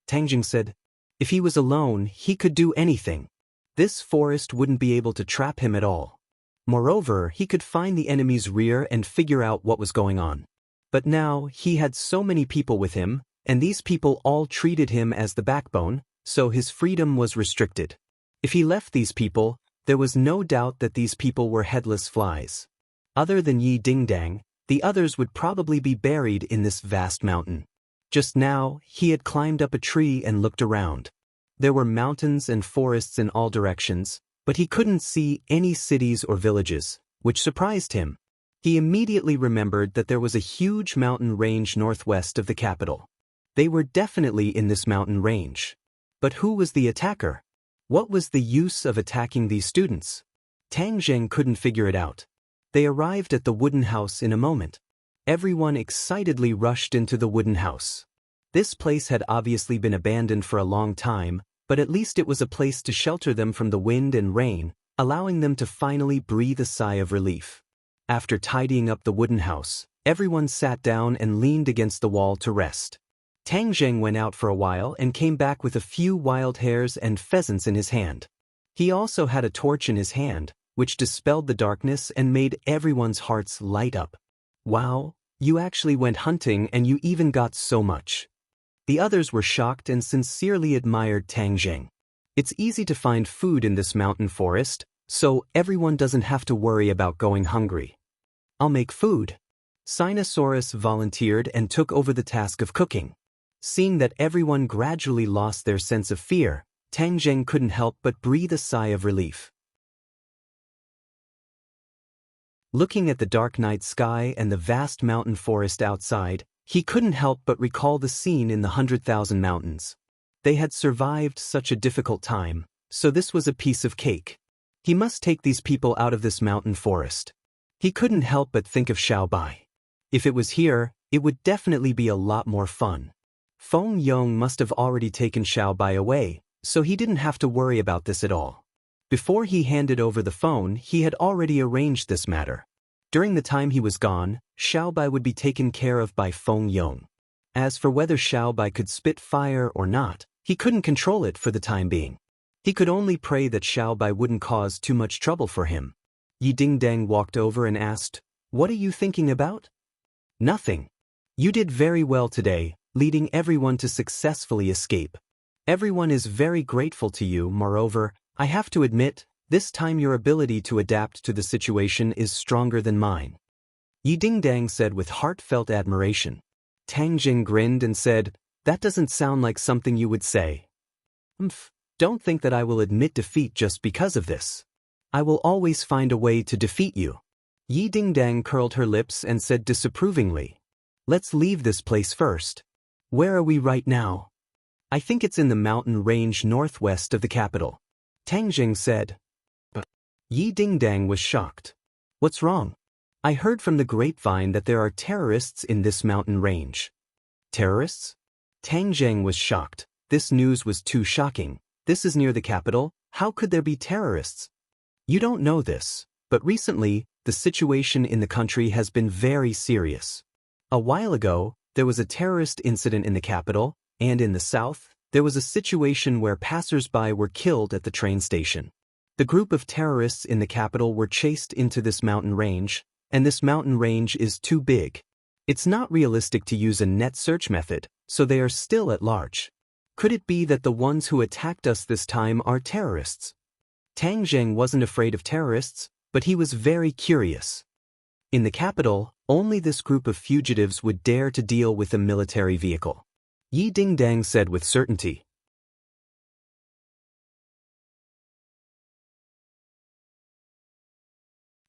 Tang Zheng said. If he was alone, he could do anything. This forest wouldn't be able to trap him at all. Moreover, he could find the enemy's rear and figure out what was going on. But now, he had so many people with him, and these people all treated him as the backbone, so his freedom was restricted. If he left these people, there was no doubt that these people were headless flies. Other than Yi Dingdang, the others would probably be buried in this vast mountain. Just now, he had climbed up a tree and looked around. There were mountains and forests in all directions, but he couldn't see any cities or villages, which surprised him. He immediately remembered that there was a huge mountain range northwest of the capital. They were definitely in this mountain range. But who was the attacker? What was the use of attacking these students? Tang Zheng couldn't figure it out. They arrived at the wooden house in a moment. Everyone excitedly rushed into the wooden house. This place had obviously been abandoned for a long time, but at least it was a place to shelter them from the wind and rain, allowing them to finally breathe a sigh of relief. After tidying up the wooden house, everyone sat down and leaned against the wall to rest. Tang Zheng went out for a while and came back with a few wild hares and pheasants in his hand. He also had a torch in his hand, which dispelled the darkness and made everyone's hearts light up. "Wow, you actually went hunting and you even got so much." The others were shocked and sincerely admired Tang Zheng. It's easy to find food in this mountain forest, so everyone doesn't have to worry about going hungry. "I'll make food." Sinosaurus volunteered and took over the task of cooking. Seeing that everyone gradually lost their sense of fear, Tang Zheng couldn't help but breathe a sigh of relief. Looking at the dark night sky and the vast mountain forest outside, he couldn't help but recall the scene in the 100,000 Mountains. They had survived such a difficult time, so this was a piece of cake. He must take these people out of this mountain forest. He couldn't help but think of Xiaobai. If it was here, it would definitely be a lot more fun. Feng Yong must have already taken Xiaobai away, so he didn't have to worry about this at all. Before he handed over the phone, he had already arranged this matter. During the time he was gone, Xiaobai would be taken care of by Feng Yong. As for whether Xiaobai could spit fire or not, he couldn't control it for the time being. He could only pray that Xiaobai wouldn't cause too much trouble for him. Yi Dingdang walked over and asked, "What are you thinking about?" "Nothing. You did very well today, leading everyone to successfully escape. Everyone is very grateful to you. Moreover, I have to admit, this time your ability to adapt to the situation is stronger than mine." Yi Dingdang said with heartfelt admiration. Tang Zheng grinned and said, "That doesn't sound like something you would say." Don't think that I will admit defeat just because of this. I will always find a way to defeat you." Yi Dingdang curled her lips and said disapprovingly, "Let's leave this place first. Where are we right now?" "I think it's in the mountain range northwest of the capital," Tang Zheng said. But Yi Dingdang was shocked. "What's wrong? I heard from the grapevine that there are terrorists in this mountain range." "Terrorists?" Tang Zheng was shocked. This news was too shocking. This is near the capital. How could there be terrorists? "You don't know this, but recently, the situation in the country has been very serious. A while ago, there was a terrorist incident in the capital, and in the south, there was a situation where passers-by were killed at the train station. The group of terrorists in the capital were chased into this mountain range, and this mountain range is too big. It's not realistic to use a net search method, so they are still at large. Could it be that the ones who attacked us this time are terrorists?" Tang Zheng wasn't afraid of terrorists, but he was very curious. In the capital, Only this group of fugitives would dare to deal with a military vehicle. Yi Dingdang said with certainty.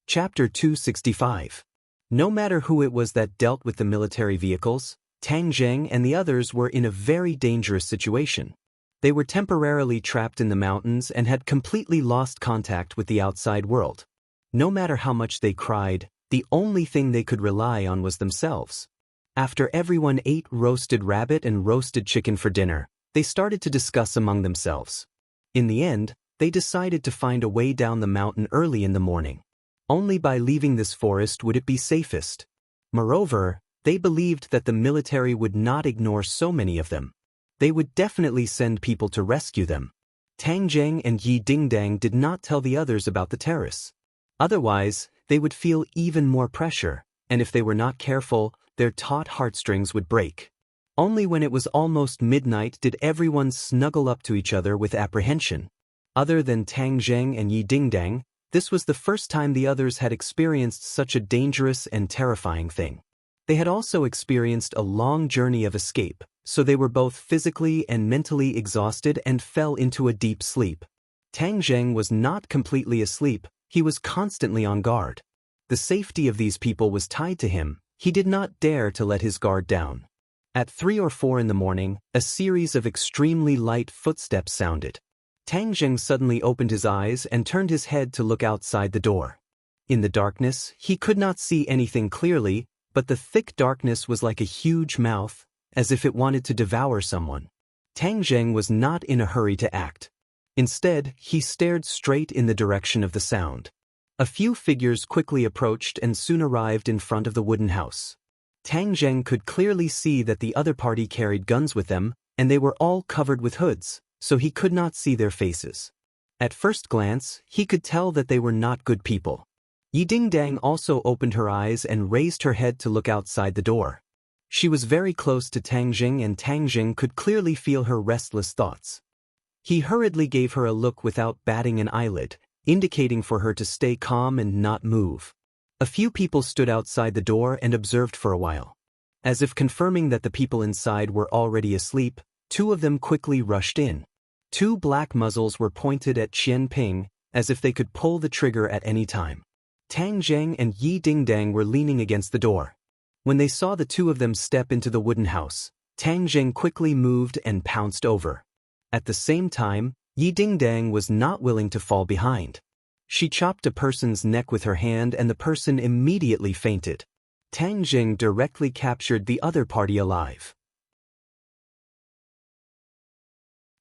Chapter 265. No matter who it was that dealt with the military vehicles, Tang Zheng and the others were in a very dangerous situation. They were temporarily trapped in the mountains and had completely lost contact with the outside world. No matter how much they cried, the only thing they could rely on was themselves. After everyone ate roasted rabbit and roasted chicken for dinner, they started to discuss among themselves. In the end, they decided to find a way down the mountain early in the morning. Only by leaving this forest would it be safest. Moreover, they believed that the military would not ignore so many of them. They would definitely send people to rescue them. Tang Zheng and Yi Dingdang did not tell the others about the terrace. Otherwise, they would feel even more pressure, and if they were not careful, their taut heartstrings would break. Only when it was almost midnight did everyone snuggle up to each other with apprehension. Other than Tang Zheng and Yi Dingdang, this was the first time the others had experienced such a dangerous and terrifying thing. They had also experienced a long journey of escape, so they were both physically and mentally exhausted and fell into a deep sleep. Tang Zheng was not completely asleep, he was constantly on guard. The safety of these people was tied to him, he did not dare to let his guard down. At 3 or 4 in the morning, a series of extremely light footsteps sounded. Tang Zheng suddenly opened his eyes and turned his head to look outside the door. In the darkness, he could not see anything clearly, but the thick darkness was like a huge mouth, as if it wanted to devour someone. Tang Zheng was not in a hurry to act. Instead, he stared straight in the direction of the sound. A few figures quickly approached and soon arrived in front of the wooden house. Tang Zheng could clearly see that the other party carried guns with them, and they were all covered with hoods, so he could not see their faces. At first glance, he could tell that they were not good people. Yi Dingdang also opened her eyes and raised her head to look outside the door. She was very close to Tang Zheng and Tang Zheng could clearly feel her restless thoughts. He hurriedly gave her a look without batting an eyelid, indicating for her to stay calm and not move. A few people stood outside the door and observed for a while. As if confirming that the people inside were already asleep, 2 of them quickly rushed in. 2 black muzzles were pointed at Qian Ping, as if they could pull the trigger at any time. Tang Zheng and Yi Dingdang were leaning against the door. When they saw the 2 of them step into the wooden house, Tang Zheng quickly moved and pounced over. At the same time, Yi Dingdang was not willing to fall behind. She chopped a person's neck with her hand and the person immediately fainted. Tang Zheng directly captured the other party alive.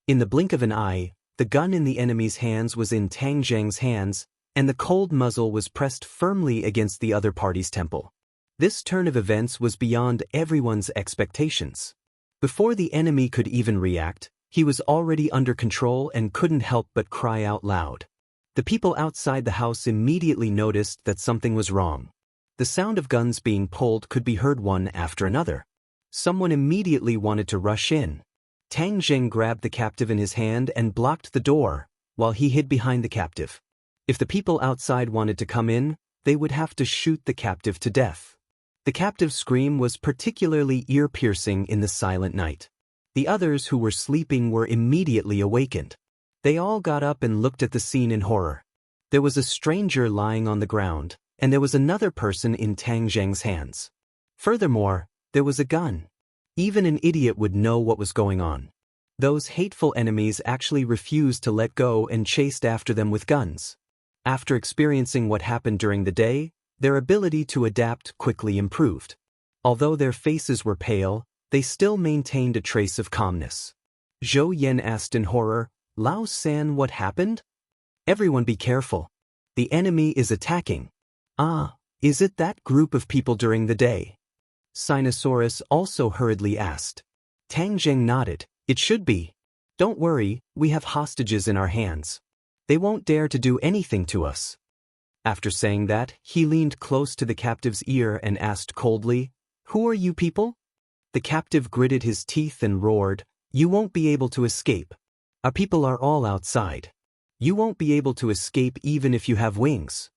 In the blink of an eye, the gun in the enemy's hands was in Tang Zheng's hands, and the cold muzzle was pressed firmly against the other party's temple. This turn of events was beyond everyone's expectations. Before the enemy could even react, he was already under control and couldn't help but cry out loud. The people outside the house immediately noticed that something was wrong. The sound of guns being pulled could be heard one after another. Someone immediately wanted to rush in. Tang Zheng grabbed the captive in his hand and blocked the door, while he hid behind the captive. If the people outside wanted to come in, they would have to shoot the captive to death. The captive's scream was particularly ear-piercing in the silent night. The others who were sleeping were immediately awakened. They all got up and looked at the scene in horror. There was a stranger lying on the ground, and there was another person in Tang Zheng's hands. Furthermore, there was a gun. Even an idiot would know what was going on. Those hateful enemies actually refused to let go and chased after them with guns. After experiencing what happened during the day, their ability to adapt quickly improved. Although their faces were pale, they still maintained a trace of calmness. Zhou Yan asked in horror, "Lao San, what happened?" "Everyone be careful. The enemy is attacking." "Ah, is it that group of people during the day?" Sinosaurus also hurriedly asked. Tang Zheng nodded. "It should be. Don't worry, we have hostages in our hands. They won't dare to do anything to us." After saying that, he leaned close to the captive's ear and asked coldly, "Who are you people?" The captive gritted his teeth and roared, "You won't be able to escape. Our people are all outside. You won't be able to escape even if you have wings.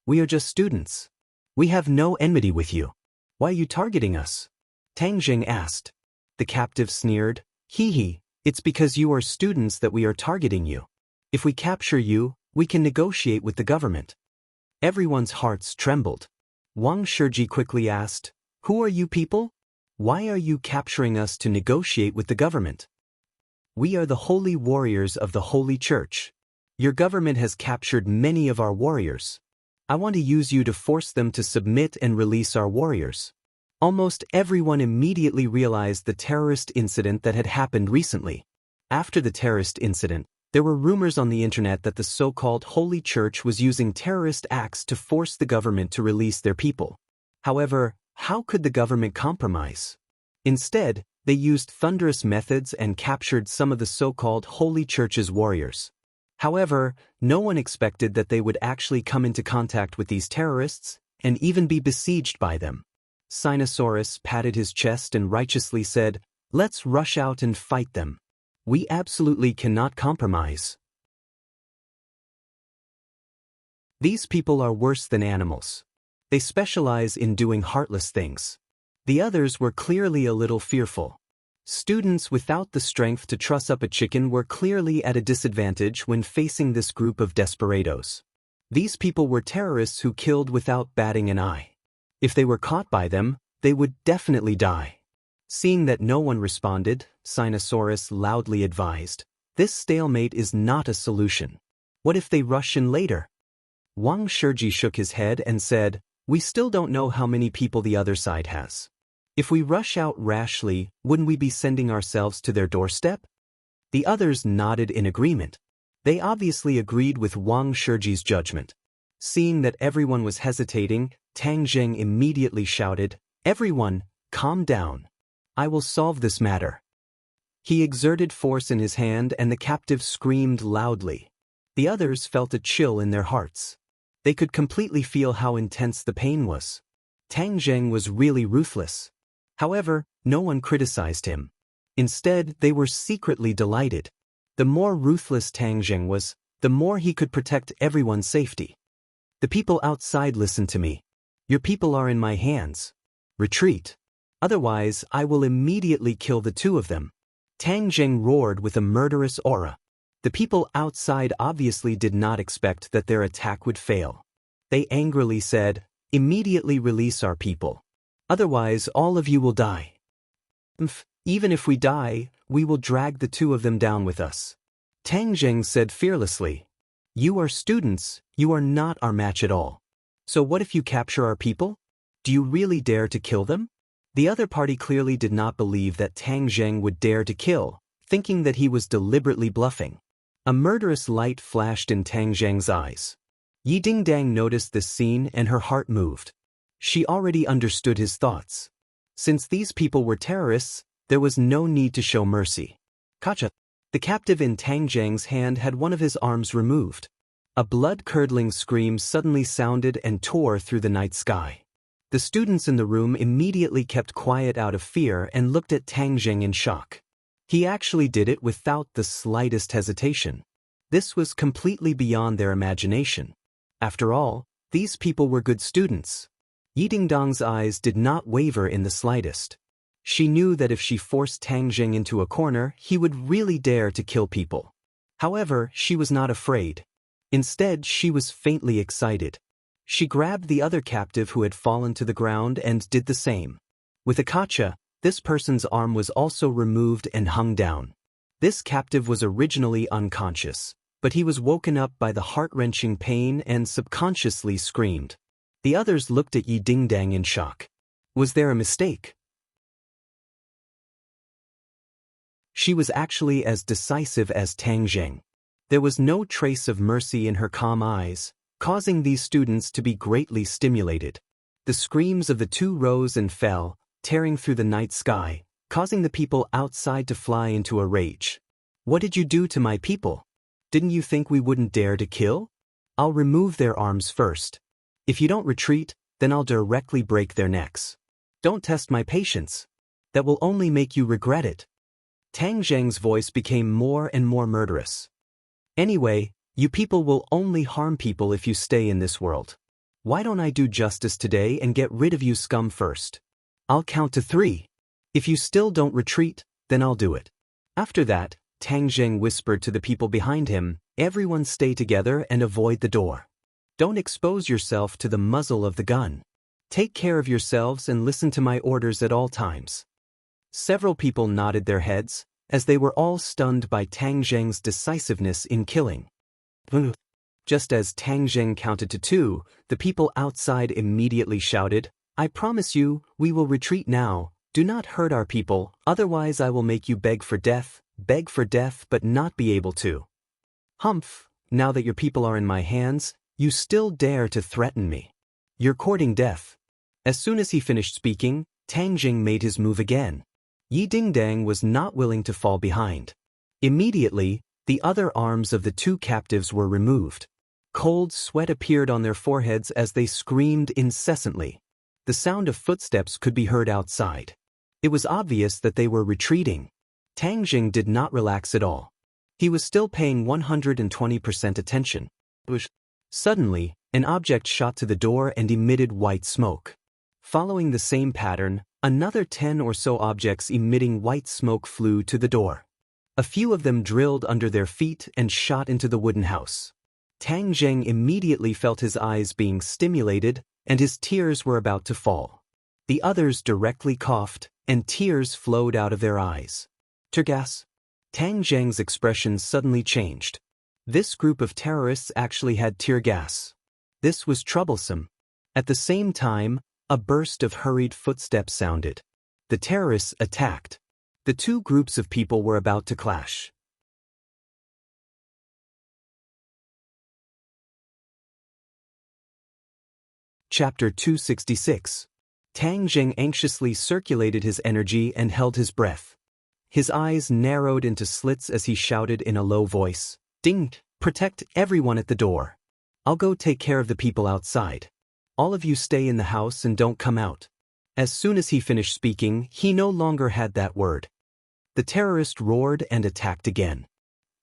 We are just students." We have no enmity with you. Why are you targeting us? Tang Jing asked. The captive sneered. Hee hee, it's because you are students that we are targeting you. If we capture you, we can negotiate with the government. Everyone's hearts trembled. Wang Shiji quickly asked, Who are you people? Why are you capturing us to negotiate with the government? We are the holy warriors of the Holy Church. Your government has captured many of our warriors. I want to use you to force them to submit and release our warriors. Almost everyone immediately realized the terrorist incident that had happened recently. After the terrorist incident, there were rumors on the internet that the so-called Holy Church was using terrorist acts to force the government to release their people. However, how could the government compromise? Instead, they used thunderous methods and captured some of the so-called Holy Church's warriors. However, no one expected that they would actually come into contact with these terrorists and even be besieged by them. Sinosaurus patted his chest and righteously said, Let's rush out and fight them. We absolutely cannot compromise. These people are worse than animals. They specialize in doing heartless things. The others were clearly a little fearful. Students without the strength to truss up a chicken were clearly at a disadvantage when facing this group of desperados. These people were terrorists who killed without batting an eye. If they were caught by them, they would definitely die. Seeing that no one responded, Sinosaurus loudly advised, This stalemate is not a solution. What if they rush in later? Wang Shiji shook his head and said, We still don't know how many people the other side has. If we rush out rashly, wouldn't we be sending ourselves to their doorstep? The others nodded in agreement. They obviously agreed with Wang Shiji's judgment. Seeing that everyone was hesitating, Tang Jing immediately shouted, Everyone, calm down. I will solve this matter. He exerted force in his hand and the captive screamed loudly. The others felt a chill in their hearts. They could completely feel how intense the pain was. Tang Jing was really ruthless. However, no one criticized him. Instead, they were secretly delighted. The more ruthless Tang Jing was, the more he could protect everyone's safety. The people outside listen to me. Your people are in my hands. Retreat. Otherwise, I will immediately kill the two of them. Tang Jing roared with a murderous aura. The people outside obviously did not expect that their attack would fail. They angrily said, Immediately release our people. Otherwise, all of you will die. Even if we die, we will drag the two of them down with us. Tang Jing said fearlessly, You are students, you are not our match at all. So what if you capture our people? Do you really dare to kill them? The other party clearly did not believe that Tang Jing would dare to kill, thinking that he was deliberately bluffing. A murderous light flashed in Tang Jing's eyes. Yi Dingdang noticed this scene and her heart moved. She already understood his thoughts. Since these people were terrorists, there was no need to show mercy. Kacha. The captive in Tang Jing's hand had one of his arms removed. A blood-curdling scream suddenly sounded and tore through the night sky. The students in the room immediately kept quiet out of fear and looked at Tang Jing in shock. He actually did it without the slightest hesitation. This was completely beyond their imagination. After all, these people were good students. Yi Dingdang's eyes did not waver in the slightest. She knew that if she forced Tang Jing into a corner, he would really dare to kill people. However, she was not afraid. Instead, she was faintly excited. She grabbed the other captive who had fallen to the ground and did the same. With a kacha, this person's arm was also removed and hung down. This captive was originally unconscious, but he was woken up by the heart-wrenching pain and subconsciously screamed. The others looked at Yi Dingdang in shock. Was there a mistake? She was actually as decisive as Tang Jing. There was no trace of mercy in her calm eyes, causing these students to be greatly stimulated. The screams of the two rose and fell, tearing through the night sky, causing the people outside to fly into a rage. What did you do to my people? Didn't you think we wouldn't dare to kill? I'll remove their arms first. If you don't retreat, then I'll directly break their necks. Don't test my patience. That will only make you regret it. Tang Jing's voice became more and more murderous. Anyway, you people will only harm people if you stay in this world. Why don't I do justice today and get rid of you scum first? I'll count to 3. If you still don't retreat, then I'll do it. After that, Tang Zheng whispered to the people behind him, everyone stay together and avoid the door. Don't expose yourself to the muzzle of the gun. Take care of yourselves and listen to my orders at all times. Several people nodded their heads, as they were all stunned by Tang Zheng's decisiveness in killing. Just as Tang Zheng counted to 2, the people outside immediately shouted, I promise you, we will retreat now. Do not hurt our people, otherwise I will make you beg for death but not be able to. Humph, now that your people are in my hands, you still dare to threaten me. You're courting death. As soon as he finished speaking, Tang Zheng made his move again. Yi Dingdang was not willing to fall behind. Immediately, the other arms of the 2 captives were removed. Cold sweat appeared on their foreheads as they screamed incessantly. The sound of footsteps could be heard outside. It was obvious that they were retreating. Tang Zheng did not relax at all. He was still paying 120% attention. Suddenly, an object shot to the door and emitted white smoke. Following the same pattern, another 10 or so objects emitting white smoke flew to the door. A few of them drilled under their feet and shot into the wooden house. Tang Zheng immediately felt his eyes being stimulated, and his tears were about to fall. The others directly coughed, and tears flowed out of their eyes. Tear gas? Tang Zheng's expression suddenly changed. This group of terrorists actually had tear gas. This was troublesome. At the same time, a burst of hurried footsteps sounded. The terrorists attacked. The 2 groups of people were about to clash. Chapter 266. Tang Zheng anxiously circulated his energy and held his breath. His eyes narrowed into slits as he shouted in a low voice, Ding! Protect everyone at the door. I'll go take care of the people outside. All of you stay in the house and don't come out. As soon as he finished speaking, he no longer had that word. The terrorist roared and attacked again.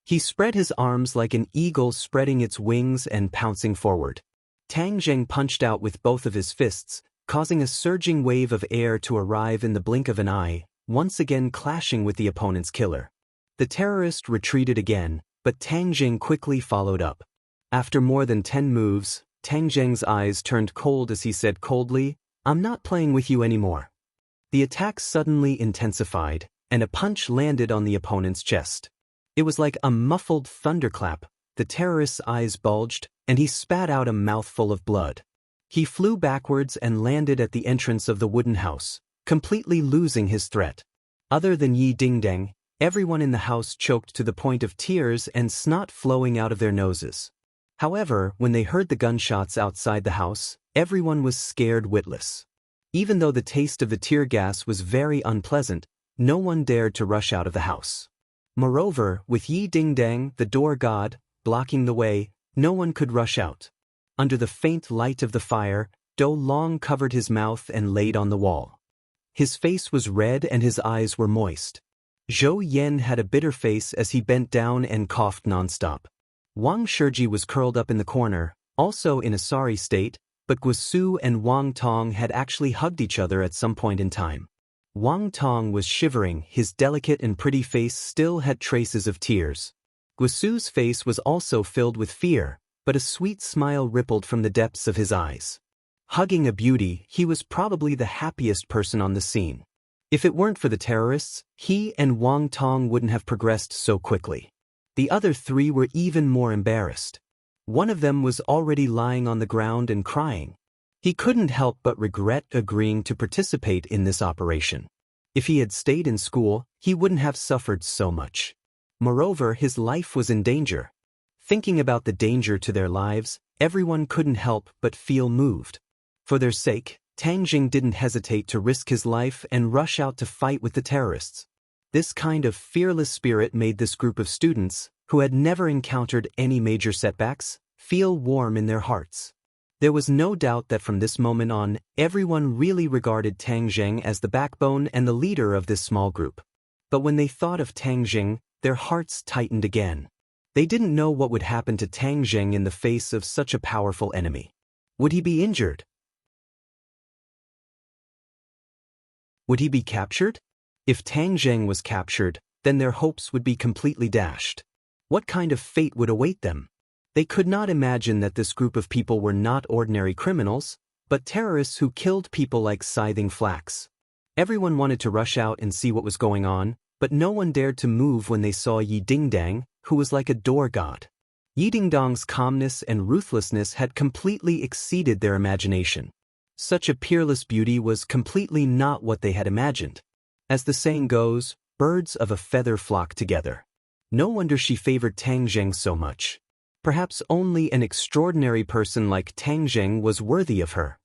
He spread his arms like an eagle spreading its wings and pouncing forward. Tang Zheng punched out with both of his fists, causing a surging wave of air to arrive in the blink of an eye, once again clashing with the opponent's killer. The terrorist retreated again, but Tang Zheng quickly followed up. After more than 10 moves, Tang Zheng's eyes turned cold as he said coldly, I'm not playing with you anymore. The attack suddenly intensified, and a punch landed on the opponent's chest. It was like a muffled thunderclap. The terrorist's eyes bulged, and he spat out a mouthful of blood. He flew backwards and landed at the entrance of the wooden house, completely losing his threat. Other than Yi Dingdang, everyone in the house choked to the point of tears and snot flowing out of their noses. However, when they heard the gunshots outside the house, everyone was scared witless. Even though the taste of the tear gas was very unpleasant, no one dared to rush out of the house. Moreover, with Yi Dingdang, the door god, blocking the way, no one could rush out. Under the faint light of the fire, Do Long covered his mouth and laid on the wall. His face was red and his eyes were moist. Zhou Yan had a bitter face as he bent down and coughed nonstop. Wang Shiji was curled up in the corner, also in a sorry state, but Guisu and Wang Tong had actually hugged each other at some point in time. Wang Tong was shivering, his delicate and pretty face still had traces of tears. Guisu's face was also filled with fear, but a sweet smile rippled from the depths of his eyes. Hugging a beauty, he was probably the happiest person on the scene. If it weren't for the terrorists, he and Wang Tong wouldn't have progressed so quickly. The other 3 were even more embarrassed. One of them was already lying on the ground and crying. He couldn't help but regret agreeing to participate in this operation. If he had stayed in school, he wouldn't have suffered so much. Moreover, his life was in danger. Thinking about the danger to their lives, everyone couldn't help but feel moved. For their sake, Tang Zheng didn't hesitate to risk his life and rush out to fight with the terrorists. This kind of fearless spirit made this group of students, who had never encountered any major setbacks, feel warm in their hearts. There was no doubt that from this moment on, everyone really regarded Tang Zheng as the backbone and the leader of this small group. But when they thought of Tang Zheng, their hearts tightened again. They didn't know what would happen to Tang Zheng in the face of such a powerful enemy. Would he be injured? Would he be captured? If Tang Zheng was captured, then their hopes would be completely dashed. What kind of fate would await them? They could not imagine that this group of people were not ordinary criminals, but terrorists who killed people like scything flax. Everyone wanted to rush out and see what was going on, but no one dared to move when they saw Yi Dingdang, who was like a door god. Yi Dingdang's calmness and ruthlessness had completely exceeded their imagination. Such a peerless beauty was completely not what they had imagined. As the saying goes, birds of a feather flock together. No wonder she favored Tang Zheng so much. Perhaps only an extraordinary person like Tang Zheng was worthy of her.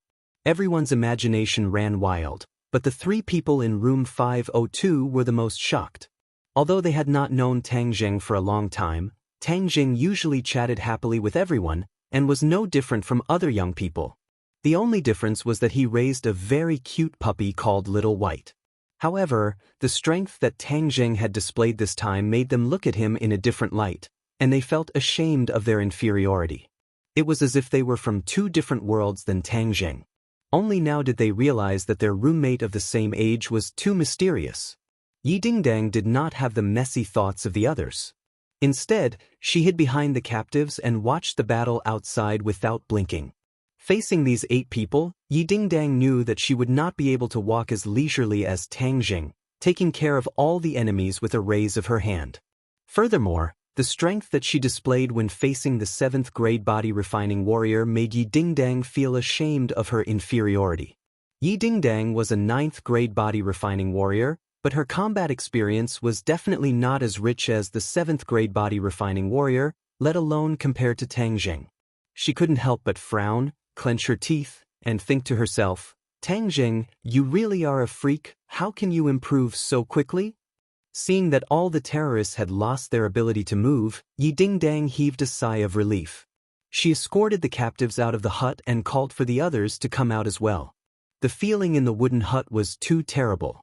Everyone's imagination ran wild, but the three people in room 502 were the most shocked. Although they had not known Tang Zheng for a long time, Tang Zheng usually chatted happily with everyone and was no different from other young people. The only difference was that he raised a very cute puppy called Little White. However, the strength that Tang Zheng had displayed this time made them look at him in a different light, and they felt ashamed of their inferiority. It was as if they were from two different worlds than Tang Zheng. Only now did they realize that their roommate of the same age was too mysterious. Yi Dingdang did not have the messy thoughts of the others. Instead, she hid behind the captives and watched the battle outside without blinking. Facing these 8 people, Yi Dingdang knew that she would not be able to walk as leisurely as Tang Zheng, taking care of all the enemies with a raise of her hand. Furthermore, the strength that she displayed when facing the 7th grade body refining warrior made Yi Dingdang feel ashamed of her inferiority. Yi Dingdang was a 9th grade body refining warrior, but her combat experience was definitely not as rich as the 7th grade body refining warrior, let alone compared to Tang Zheng. She couldn't help but frown, clench her teeth, and think to herself, Tang Zheng, you really are a freak, how can you improve so quickly? Seeing that all the terrorists had lost their ability to move, Yi Dingdang heaved a sigh of relief. She escorted the captives out of the hut and called for the others to come out as well. The feeling in the wooden hut was too terrible.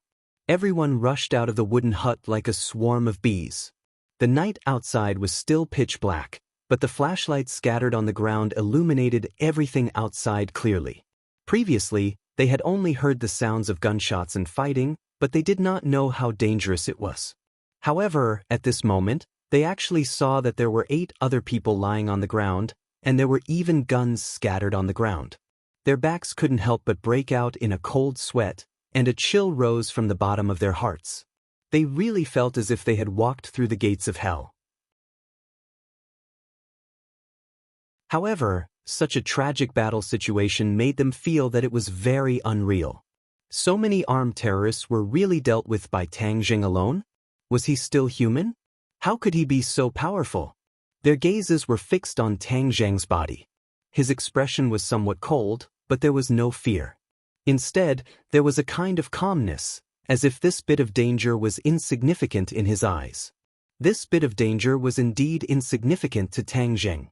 Everyone rushed out of the wooden hut like a swarm of bees. The night outside was still pitch black, but the flashlights scattered on the ground illuminated everything outside clearly. Previously, they had only heard the sounds of gunshots and fighting, but they did not know how dangerous it was. However, at this moment, they actually saw that there were 8 other people lying on the ground, and there were even guns scattered on the ground. Their backs couldn't help but break out in a cold sweat, and a chill rose from the bottom of their hearts. They really felt as if they had walked through the gates of hell. However, such a tragic battle situation made them feel that it was very unreal. So many armed terrorists were really dealt with by Tang Zheng alone? Was he still human? How could he be so powerful? Their gazes were fixed on Tang Zheng's body. His expression was somewhat cold, but there was no fear. Instead, there was a kind of calmness, as if this bit of danger was insignificant in his eyes. This bit of danger was indeed insignificant to Tang Zheng.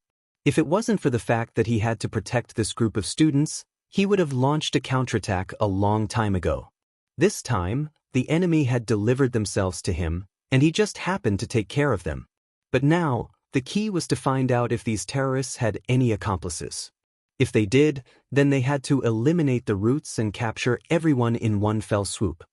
If it wasn't for the fact that he had to protect this group of students, he would have launched a counterattack a long time ago. This time, the enemy had delivered themselves to him, and he just happened to take care of them. But now, the key was to find out if these terrorists had any accomplices. If they did, then they had to eliminate the roots and capture everyone in one fell swoop.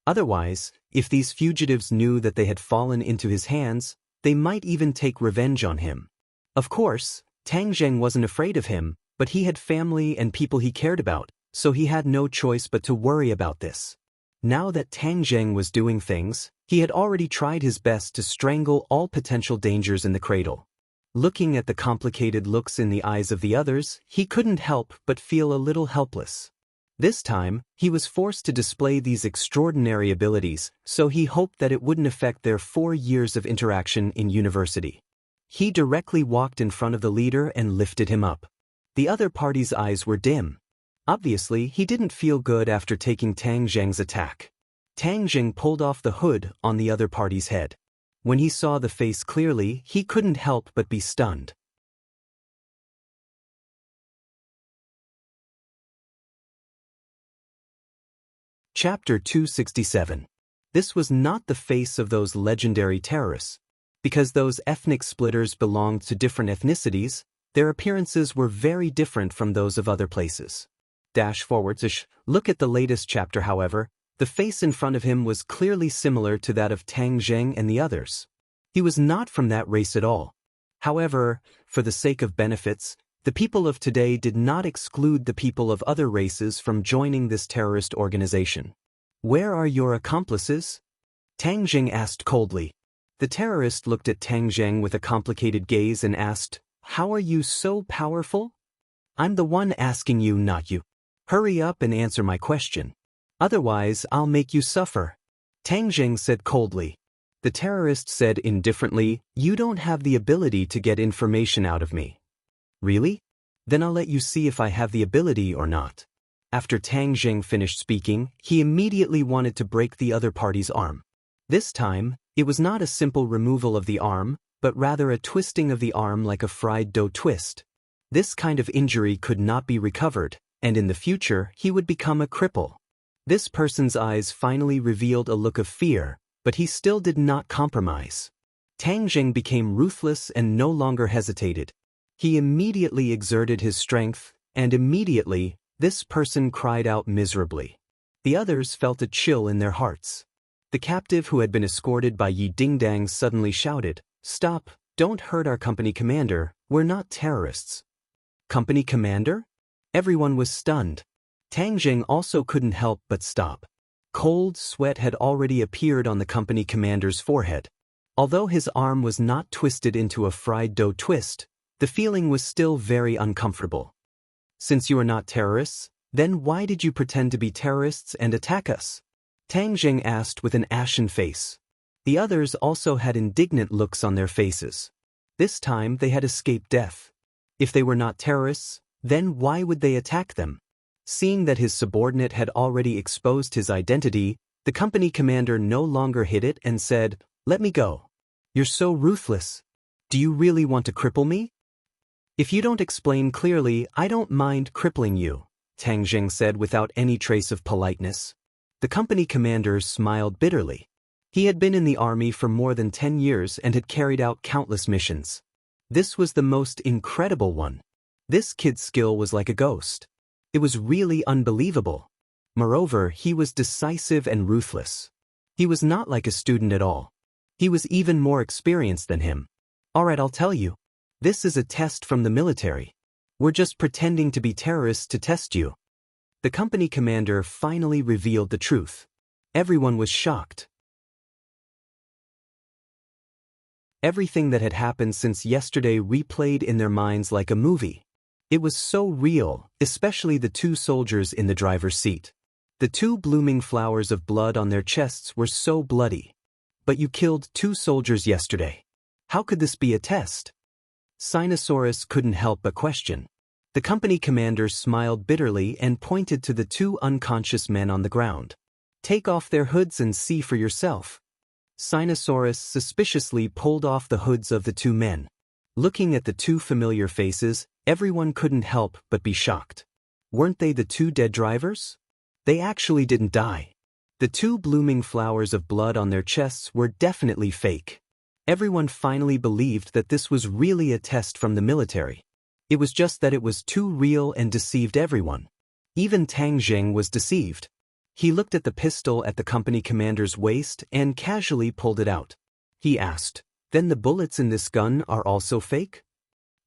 Otherwise, if these fugitives knew that they had fallen into his hands, they might even take revenge on him. Of course, Tang Zheng wasn't afraid of him, but he had family and people he cared about, so he had no choice but to worry about this. Now that Tang Zheng was doing things, he had already tried his best to strangle all potential dangers in the cradle. Looking at the complicated looks in the eyes of the others, he couldn't help but feel a little helpless. This time, he was forced to display these extraordinary abilities, so he hoped that it wouldn't affect their 4 years of interaction in university. He directly walked in front of the leader and lifted him up. The other party's eyes were dim. Obviously, he didn't feel good after taking Tang Zheng's attack. Tang Zheng pulled off the hood on the other party's head. When he saw the face clearly, he couldn't help but be stunned. Chapter 267. This was not the face of those legendary terrorists. Because those ethnic splitters belonged to different ethnicities, Their appearances were very different from those of other places. Look at the latest chapter, however. The face in front of him was clearly similar to that of Tang Zheng and the others. He was not from that race at all. However, for the sake of benefits, the people of today did not exclude the people of other races from joining this terrorist organization. Where are your accomplices? Tang Zheng asked coldly. The terrorist looked at Tang Zheng with a complicated gaze and asked, "How are you so powerful?" "I'm the one asking you, not you. Hurry up and answer my question. Otherwise, I'll make you suffer," Tang Zheng said coldly. The terrorist said indifferently, "You don't have the ability to get information out of me." "Really? Then I'll let you see if I have the ability or not." After Tang Zheng finished speaking, he immediately wanted to break the other party's arm. This time, it was not a simple removal of the arm, but rather a twisting of the arm like a fried dough twist. This kind of injury could not be recovered, and in the future he would become a cripple. This person's eyes finally revealed a look of fear, but he still did not compromise. Tang Zheng became ruthless and no longer hesitated. He immediately exerted his strength, and immediately, this person cried out miserably. The others felt a chill in their hearts. The captive who had been escorted by Yi Dingdang suddenly shouted, "Stop, don't hurt our company commander, we're not terrorists." "Company commander?" Everyone was stunned. Tang Zheng also couldn't help but stop. Cold sweat had already appeared on the company commander's forehead. Although his arm was not twisted into a fried dough twist, the feeling was still very uncomfortable. "Since you are not terrorists, then why did you pretend to be terrorists and attack us?" Tang Zheng asked with an ashen face. The others also had indignant looks on their faces. This time they had escaped death. If they were not terrorists, then why would they attack them? Seeing that his subordinate had already exposed his identity, the company commander no longer hid it and said, "Let me go. You're so ruthless. Do you really want to cripple me?" "If you don't explain clearly, I don't mind crippling you," Tang Zheng said without any trace of politeness. The company commander smiled bitterly. He had been in the army for more than 10 years and had carried out countless missions. This was the most incredible one. This kid's skill was like a ghost. It was really unbelievable. Moreover, he was decisive and ruthless. He was not like a student at all. He was even more experienced than him. "Alright, I'll tell you. This is a test from the military. We're just pretending to be terrorists to test you." The company commander finally revealed the truth. Everyone was shocked. Everything that had happened since yesterday replayed in their minds like a movie. It was so real, especially the two soldiers in the driver's seat. The two blooming flowers of blood on their chests were so bloody. "But you killed 2 soldiers yesterday. How could this be a test?" Sinosaurus couldn't help but question. The company commander smiled bitterly and pointed to the 2 unconscious men on the ground. "Take off their hoods and see for yourself." Sinosaurus suspiciously pulled off the hoods of the 2 men. Looking at the 2 familiar faces, everyone couldn't help but be shocked. Weren't they the 2 dead drivers? They actually didn't die. The 2 blooming flowers of blood on their chests were definitely fake. Everyone finally believed that this was really a test from the military. It was just that it was too real and deceived everyone. Even Tang Zheng was deceived. He looked at the pistol at the company commander's waist and casually pulled it out. He asked, "Then the bullets in this gun are also fake?"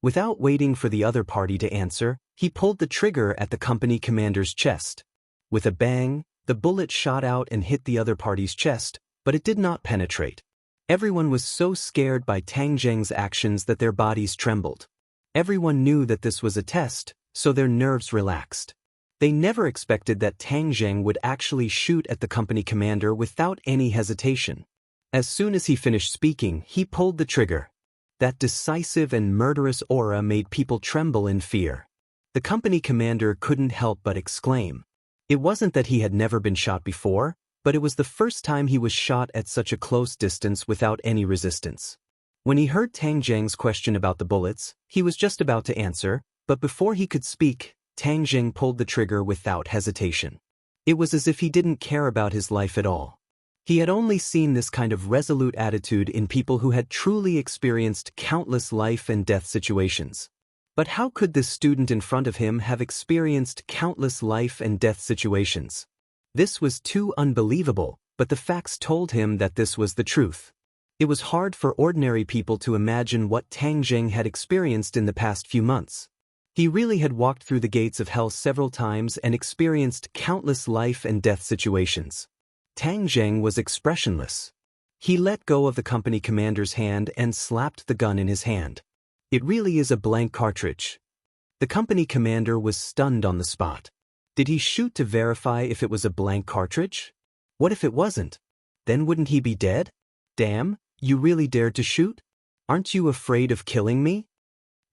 Without waiting for the other party to answer, he pulled the trigger at the company commander's chest. With a bang, the bullet shot out and hit the other party's chest, but it did not penetrate. Everyone was so scared by Tang Zheng's actions that their bodies trembled. Everyone knew that this was a test, so their nerves relaxed. They never expected that Tang Zheng would actually shoot at the company commander without any hesitation. As soon as he finished speaking, he pulled the trigger. That decisive and murderous aura made people tremble in fear. The company commander couldn't help but exclaim. It wasn't that he had never been shot before, but it was the first time he was shot at such a close distance without any resistance. When he heard Tang Zheng's question about the bullets, he was just about to answer, but before he could speak, Tang Zheng pulled the trigger without hesitation. It was as if he didn't care about his life at all. He had only seen this kind of resolute attitude in people who had truly experienced countless life and death situations. But how could this student in front of him have experienced countless life and death situations? This was too unbelievable, but the facts told him that this was the truth. It was hard for ordinary people to imagine what Tang Zheng had experienced in the past few months. He really had walked through the gates of hell several times and experienced countless life and death situations. Tang Zheng was expressionless. He let go of the company commander's hand and slapped the gun in his hand. It really is a blank cartridge. The company commander was stunned on the spot. Did he shoot to verify if it was a blank cartridge? What if it wasn't? Then wouldn't he be dead? Damn, you really dared to shoot? Aren't you afraid of killing me?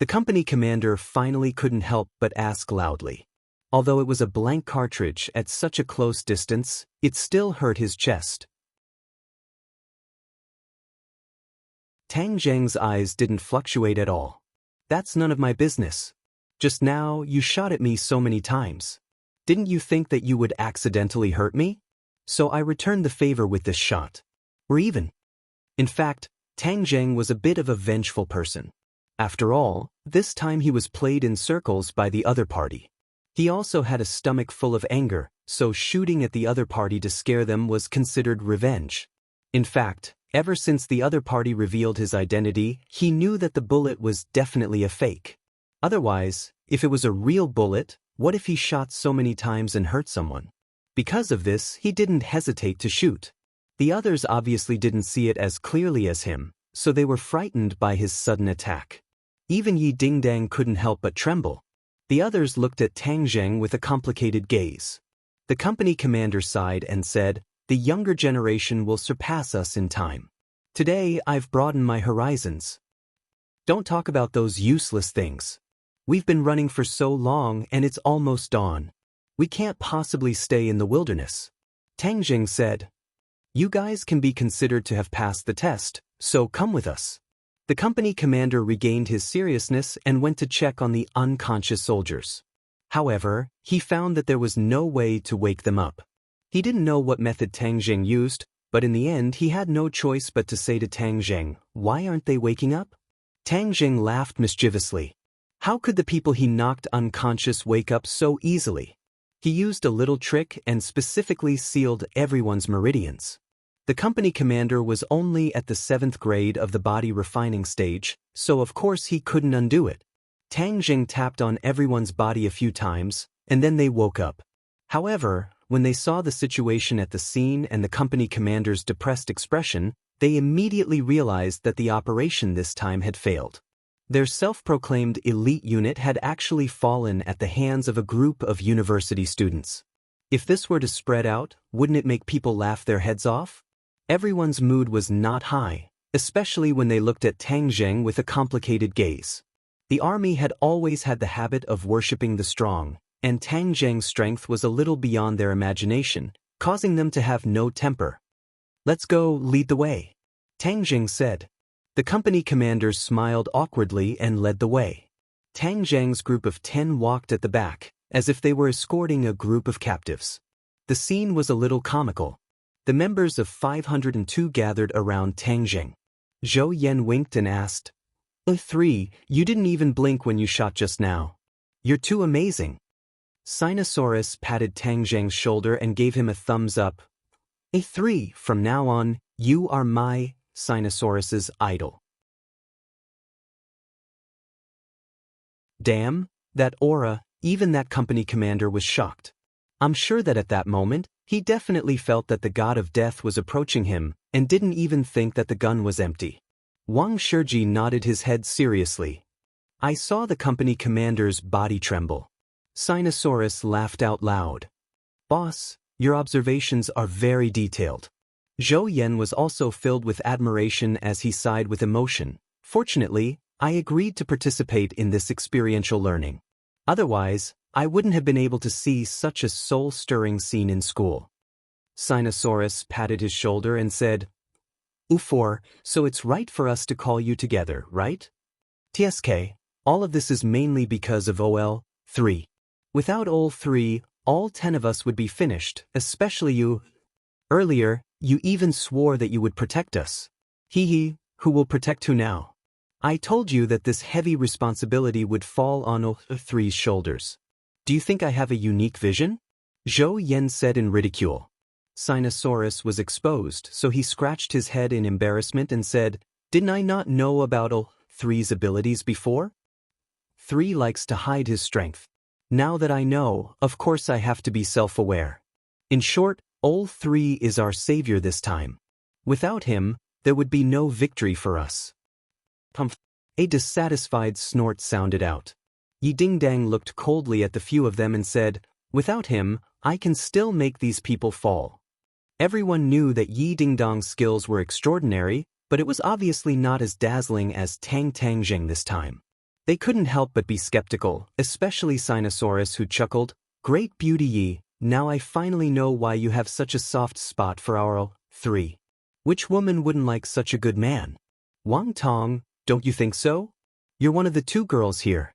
The company commander finally couldn't help but ask loudly. Although it was a blank cartridge at such a close distance, it still hurt his chest. Tang Zheng's eyes didn't fluctuate at all. That's none of my business. Just now, you shot at me so many times. Didn't you think that you would accidentally hurt me? So I returned the favor with this shot. We're even. In fact, Tang Zheng was a bit of a vengeful person. After all, this time he was played in circles by the other party. He also had a stomach full of anger, so shooting at the other party to scare them was considered revenge. In fact, ever since the other party revealed his identity, he knew that the bullet was definitely a fake. Otherwise, if it was a real bullet, what if he shot so many times and hurt someone? Because of this, he didn't hesitate to shoot. The others obviously didn't see it as clearly as him, so they were frightened by his sudden attack. Even Yi Dingdang couldn't help but tremble. The others looked at Tang Zheng with a complicated gaze. The company commander sighed and said, "The younger generation will surpass us in time. Today I've broadened my horizons. Don't talk about those useless things. We've been running for so long and it's almost dawn. We can't possibly stay in the wilderness." Tang Zheng said, "You guys can be considered to have passed the test, so come with us." The company commander regained his seriousness and went to check on the unconscious soldiers. However, he found that there was no way to wake them up. He didn't know what method Tang Zheng used, but in the end he had no choice but to say to Tang Zheng, "Why aren't they waking up?" Tang Zheng laughed mischievously. How could the people he knocked unconscious wake up so easily? He used a little trick and specifically sealed everyone's meridians. The company commander was only at the 7th grade of the body refining stage, so of course he couldn't undo it. Tang Zheng tapped on everyone's body a few times, and then they woke up. However, when they saw the situation at the scene and the company commander's depressed expression, they immediately realized that the operation this time had failed. Their self-proclaimed elite unit had actually fallen at the hands of a group of university students. If this were to spread out, wouldn't it make people laugh their heads off? Everyone's mood was not high, especially when they looked at Tang Zheng with a complicated gaze. The army had always had the habit of worshipping the strong, and Tang Zheng's strength was a little beyond their imagination, causing them to have no temper. "Let's go, lead the way," Tang Zheng said. The company commanders smiled awkwardly and led the way. Tang Zheng's group of 10 walked at the back, as if they were escorting a group of captives. The scene was a little comical. The members of 502 gathered around Tang Zheng. Zhou Yan winked and asked, 3, you didn't even blink when you shot just now. You're too amazing." Sinosaurus patted Tang Zheng's shoulder and gave him a thumbs up. 3, from now on, you are my Sinosaurus's idol." Damn, that aura, even that company commander was shocked. I'm sure that at that moment, he definitely felt that the god of death was approaching him, and didn't even think that the gun was empty. Wang Shiji nodded his head seriously. "I saw the company commander's body tremble." Sinosaurus laughed out loud. "Boss, your observations are very detailed." Zhou Yan was also filled with admiration as he sighed with emotion. "Fortunately, I agreed to participate in this experiential learning. Otherwise, I wouldn't have been able to see such a soul-stirring scene in school." Sinosaurus patted his shoulder and said, "Ufor, so it's right for us to call you together, right? TSK, all of this is mainly because of OL3. Without OL3, all 10 of us would be finished, especially you. Earlier, you even swore that you would protect us. Hee hee, who will protect who now? I told you that this heavy responsibility would fall on all three's shoulders. Do you think I have a unique vision? Zhou Yan said in ridicule. Sinosaurus was exposed, so he scratched his head in embarrassment and said, "Didn't I not know about all three's abilities before? Three likes to hide his strength. Now that I know, of course I have to be self-aware. In short, all-three is our savior this time. Without him, there would be no victory for us." Pumph. A dissatisfied snort sounded out. Yi Dingdang looked coldly at the few of them and said, "Without him, I can still make these people fall." Everyone knew that Yi Dingdang's skills were extraordinary, but it was obviously not as dazzling as Tang Tangjing this time. They couldn't help but be skeptical, especially Sinosaurus, who chuckled, "Great beauty Yi, now I finally know why you have such a soft spot for our three. Which woman wouldn't like such a good man? Wang Tong, don't you think so? You're one of the two girls here."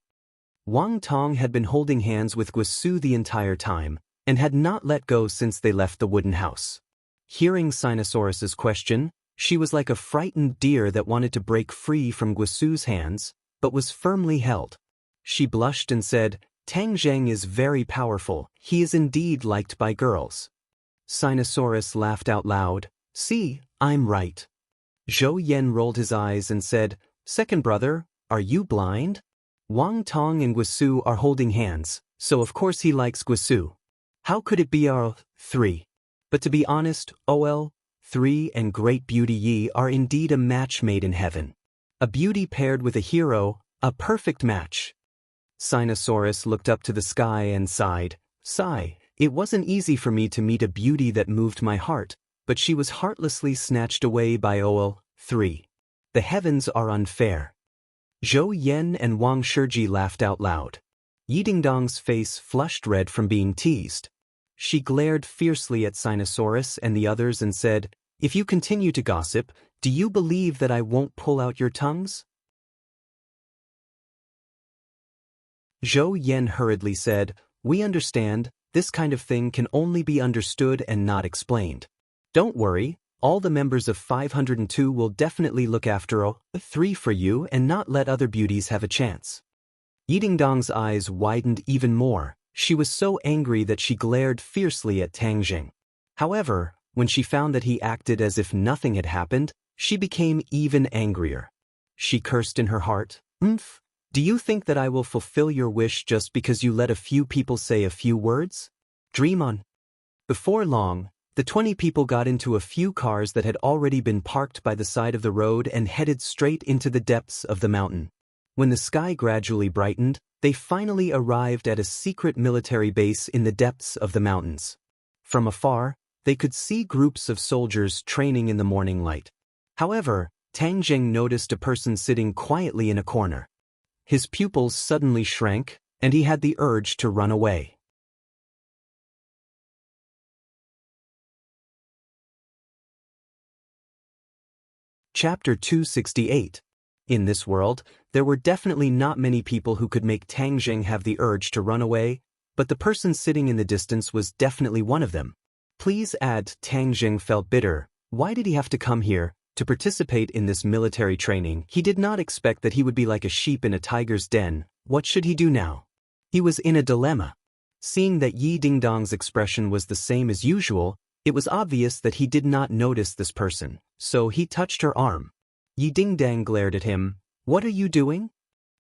Wang Tong had been holding hands with Guisu the entire time, and had not let go since they left the wooden house. Hearing Sinosaurus's question, she was like a frightened deer that wanted to break free from Guisu's hands, but was firmly held. She blushed and said, "Tang Zheng is very powerful, he is indeed liked by girls." Sinosaurus laughed out loud, "See, I'm right." Zhou Yan rolled his eyes and said, "Second brother, are you blind? Wang Tong and Guisu are holding hands, so of course he likes Guisu. How could it be our three? But to be honest, OL3 and Great Beauty Yi are indeed a match made in heaven. A beauty paired with a hero, a perfect match." Sinosaurus looked up to the sky and sighed, "Sigh, it wasn't easy for me to meet a beauty that moved my heart, but she was heartlessly snatched away by OL3. The heavens are unfair." Zhou Yan and Wang Shiji laughed out loud. Yi Dingdang's face flushed red from being teased. She glared fiercely at Sinosaurus and the others and said, "If you continue to gossip, do you believe that I won't pull out your tongues?" Zhou Yan hurriedly said, "We understand, this kind of thing can only be understood and not explained. Don't worry, all the members of 502 will definitely look after all3 for you and not let other beauties have a chance." Yi Dingdang's eyes widened even more. She was so angry that she glared fiercely at Tang Jing. However, when she found that he acted as if nothing had happened, she became even angrier. She cursed in her heart, "Umph, do you think that I will fulfill your wish just because you let a few people say a few words? Dream on." Before long, the 20 people got into a few cars that had already been parked by the side of the road and headed straight into the depths of the mountain. When the sky gradually brightened, they finally arrived at a secret military base in the depths of the mountains. From afar, they could see groups of soldiers training in the morning light. However, Tang Jing noticed a person sitting quietly in a corner. His pupils suddenly shrank, and he had the urge to run away. Chapter 268. In this world, there were definitely not many people who could make Tang Jing have the urge to run away, but the person sitting in the distance was definitely one of them. Please add, Tang Jing felt bitter. Why did he have to come here to participate in this military training? He did not expect that he would be like a sheep in a tiger's den. What should he do now? He was in a dilemma. Seeing that Yi Dingdang's expression was the same as usual, it was obvious that he did not notice this person, so he touched her arm. Yi Dingdang glared at him. "What are you doing?"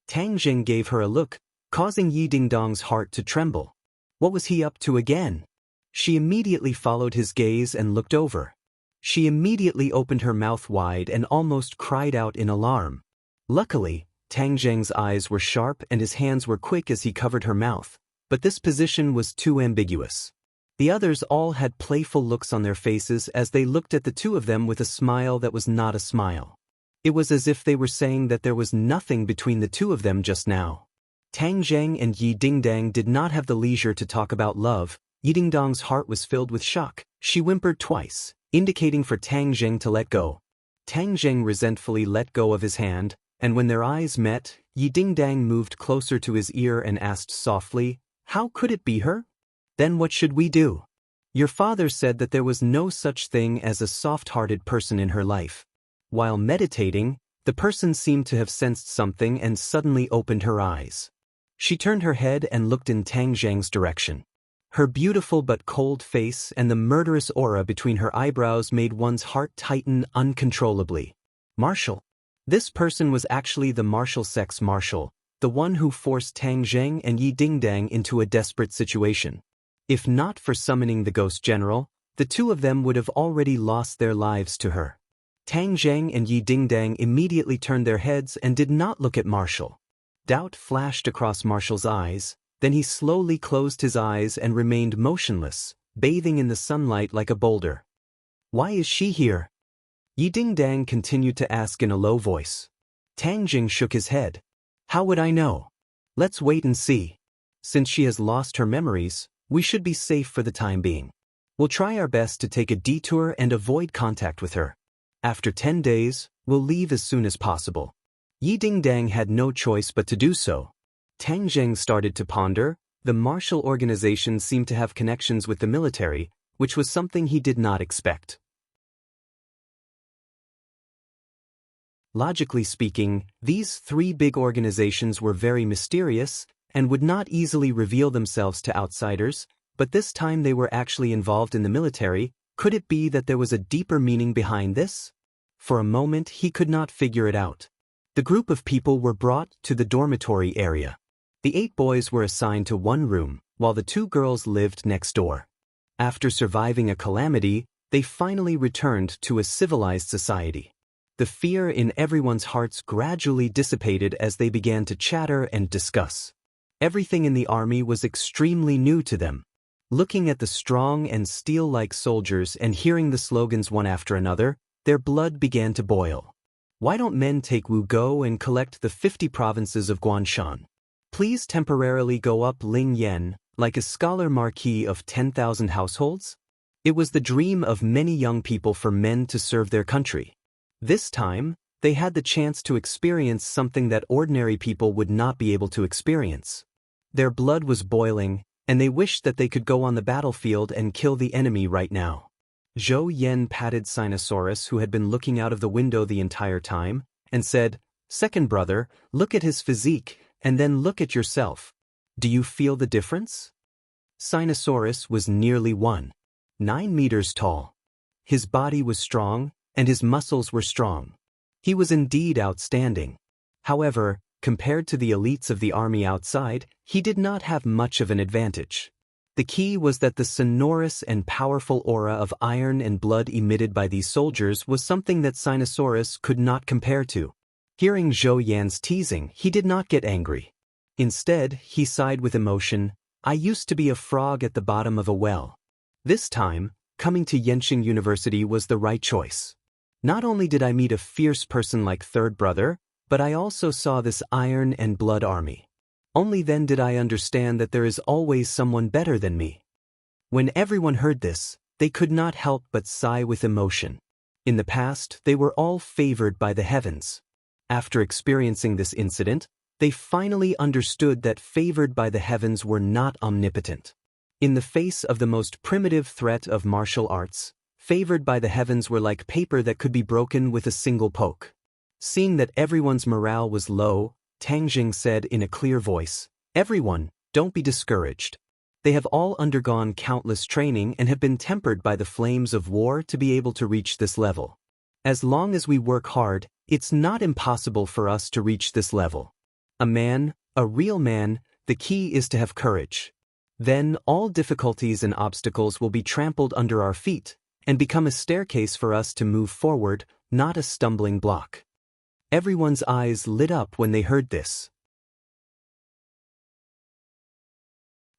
Tang Jing gave her a look, causing Yi Dingdang's heart to tremble. What was he up to again? She immediately followed his gaze and looked over. She immediately opened her mouth wide and almost cried out in alarm. Luckily, Tang Jing's eyes were sharp and his hands were quick as he covered her mouth, but this position was too ambiguous. The others all had playful looks on their faces as they looked at the two of them with a smile that was not a smile. It was as if they were saying that there was nothing between the two of them just now. Tang Jing and Yi Dingdang did not have the leisure to talk about love. Yi Dingdang's heart was filled with shock. She whimpered twice, indicating for Tang Jing to let go. Tang Jing resentfully let go of his hand, and when their eyes met, Yi Dingdang moved closer to his ear and asked softly, "How could it be her? Then what should we do? Your father said that there was no such thing as a soft-hearted person in her life." While meditating, The person seemed to have sensed something and suddenly opened her eyes. She turned her head and looked in Tang Zheng's direction. Her beautiful but cold face and the murderous aura between her eyebrows made one's heart tighten uncontrollably. Marshal. This person was actually the martial sex marshal, the one who forced Tang Zheng and Yi Dingdang into a desperate situation. If not for summoning the ghost general, the two of them would have already lost their lives to her. Tang Zheng and Yi Dingdang immediately turned their heads and did not look at Marshal. Doubt flashed across Marshal's eyes, then he slowly closed his eyes and remained motionless, bathing in the sunlight like a boulder. Why is she here? Yi Dingdang continued to ask in a low voice. Tang Jing shook his head. How would I know? Let's wait and see. Since she has lost her memories, we should be safe for the time being. We'll try our best to take a detour and avoid contact with her. After 10 days, we'll leave as soon as possible. Yi Dingdang had no choice but to do so. Tang Zheng started to ponder. The martial organization seemed to have connections with the military, which was something he did not expect. Logically speaking, these three big organizations were very mysterious and would not easily reveal themselves to outsiders, but this time they were actually involved in the military. Could it be that there was a deeper meaning behind this? For a moment he could not figure it out. The group of people were brought to the dormitory area. The 8 boys were assigned to one room, while the 2 girls lived next door. After surviving a calamity, they finally returned to a civilized society. The fear in everyone's hearts gradually dissipated as they began to chatter and discuss. Everything in the army was extremely new to them. Looking at the strong and steel-like soldiers and hearing the slogans one after another, their blood began to boil. Why don't men take Wugo and collect the 50 provinces of Guanshan? Please temporarily go up Ling Yen, like a scholar marquis of 10,000 households? It was the dream of many young people for men to serve their country. This time, they had the chance to experience something that ordinary people would not be able to experience. Their blood was boiling, and they wished that they could go on the battlefield and kill the enemy right now. Zhou Yen patted Sinosaurus, who had been looking out of the window the entire time, and said, "Second brother, look at his physique, and then look at yourself. Do you feel the difference?" Sinosaurus was nearly 1.9 meters tall. His body was strong, and his muscles were strong. He was indeed outstanding. However, compared to the elites of the army outside, he did not have much of an advantage. The key was that the sonorous and powerful aura of iron and blood emitted by these soldiers was something that Sinosaurus could not compare to. Hearing Zhou Yan's teasing, he did not get angry. Instead, he sighed with emotion. I used to be a frog at the bottom of a well. This time, coming to Yenching University was the right choice. Not only did I meet a fierce person like Third Brother, but I also saw this iron and blood army. Only then did I understand that there is always someone better than me. When everyone heard this, they could not help but sigh with emotion. In the past, they were all favored by the heavens. After experiencing this incident, they finally understood that favored by the heavens were not omnipotent. In the face of the most primitive threat of martial arts, favored by the heavens were like paper that could be broken with a single poke. Seeing that everyone's morale was low, Tang Jing said in a clear voice, "Everyone, don't be discouraged. They have all undergone countless training and have been tempered by the flames of war to be able to reach this level. As long as we work hard, it's not impossible for us to reach this level. A man, a real man, the key is to have courage. Then all difficulties and obstacles will be trampled under our feet and become a staircase for us to move forward, not a stumbling block." Everyone's eyes lit up when they heard this.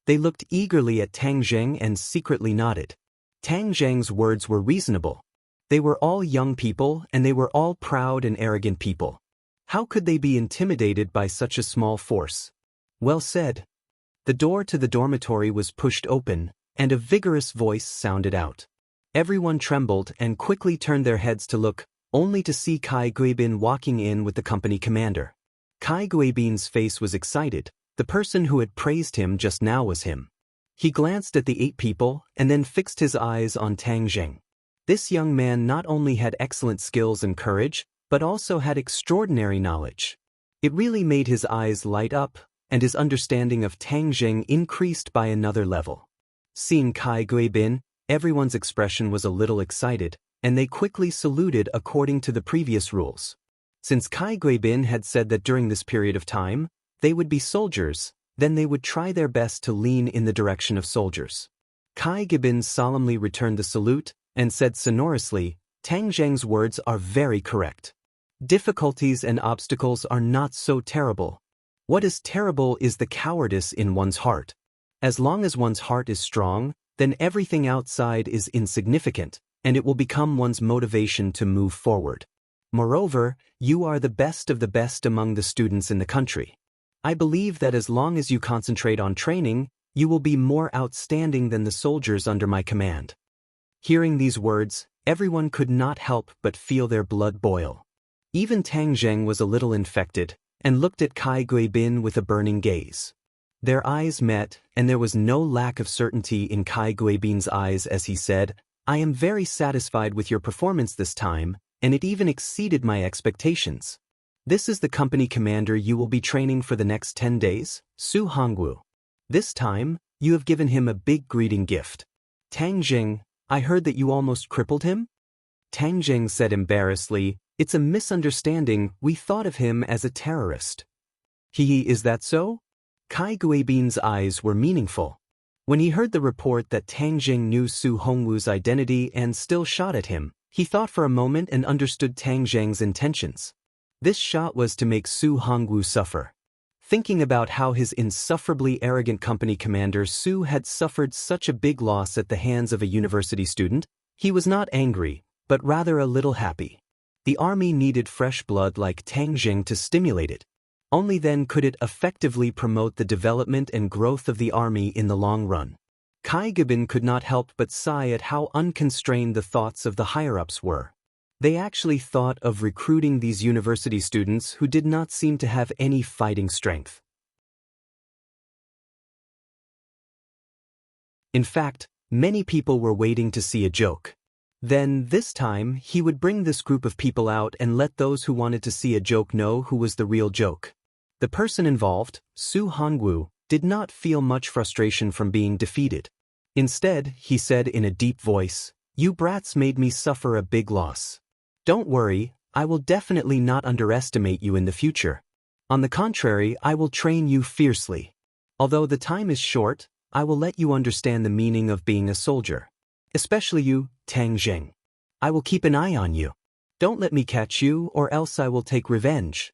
They looked eagerly at Tang Zheng and secretly nodded. Tang Zheng's words were reasonable. They were all young people and they were all proud and arrogant people. How could they be intimidated by such a small force? Well said. The door to the dormitory was pushed open, and a vigorous voice sounded out. Everyone trembled and quickly turned their heads to look, only to see Kai Guibin walking in with the company commander. Kai Guibin's face was excited. The person who had praised him just now was him. He glanced at the 8 people and then fixed his eyes on Tang Zheng. This young man not only had excellent skills and courage, but also had extraordinary knowledge. It really made his eyes light up, and his understanding of Tang Jing increased by another level. Seeing Kai Guibin, everyone's expression was a little excited, and they quickly saluted according to the previous rules. Since Kai Guibin had said that during this period of time, they would be soldiers, then they would try their best to lean in the direction of soldiers. Kai Guibin solemnly returned the salute, and said sonorously, Tang Zheng's words are very correct. Difficulties and obstacles are not so terrible. What is terrible is the cowardice in one's heart. As long as one's heart is strong, then everything outside is insignificant, and it will become one's motivation to move forward. Moreover, you are the best of the best among the students in the country. I believe that as long as you concentrate on training, you will be more outstanding than the soldiers under my command. Hearing these words, everyone could not help but feel their blood boil. Even Tang Zheng was a little infected, and looked at Kai Guibin with a burning gaze. Their eyes met, and there was no lack of certainty in Kai Guibin's eyes as he said, I am very satisfied with your performance this time, and it even exceeded my expectations. This is the company commander you will be training for the next 10 days, Su Hongwu. This time, you have given him a big greeting gift. Tang Jing, I heard that you almost crippled him? Tang Jing said embarrassedly, it's a misunderstanding, we thought of him as a terrorist. Is that so? Kai Guibin's eyes were meaningful. When he heard the report that Tang Jing knew Su Hongwu's identity and still shot at him, he thought for a moment and understood Tang Zheng's intentions. This shot was to make Su Hongwu suffer. Thinking about how his insufferably arrogant company commander Su had suffered such a big loss at the hands of a university student, he was not angry, but rather a little happy. The army needed fresh blood like Tang Jing to stimulate it. Only then could it effectively promote the development and growth of the army in the long run. Kai Guibin could not help but sigh at how unconstrained the thoughts of the higher-ups were. They actually thought of recruiting these university students who did not seem to have any fighting strength. In fact, many people were waiting to see a joke. Then, this time, he would bring this group of people out and let those who wanted to see a joke know who was the real joke. The person involved, Su Hongwu, did not feel much frustration from being defeated. Instead, he said in a deep voice, "You brats made me suffer a big loss. Don't worry, I will definitely not underestimate you in the future. On the contrary, I will train you fiercely. Although the time is short, I will let you understand the meaning of being a soldier. Especially you, Tang Jing. I will keep an eye on you. Don't let me catch you or else I will take revenge."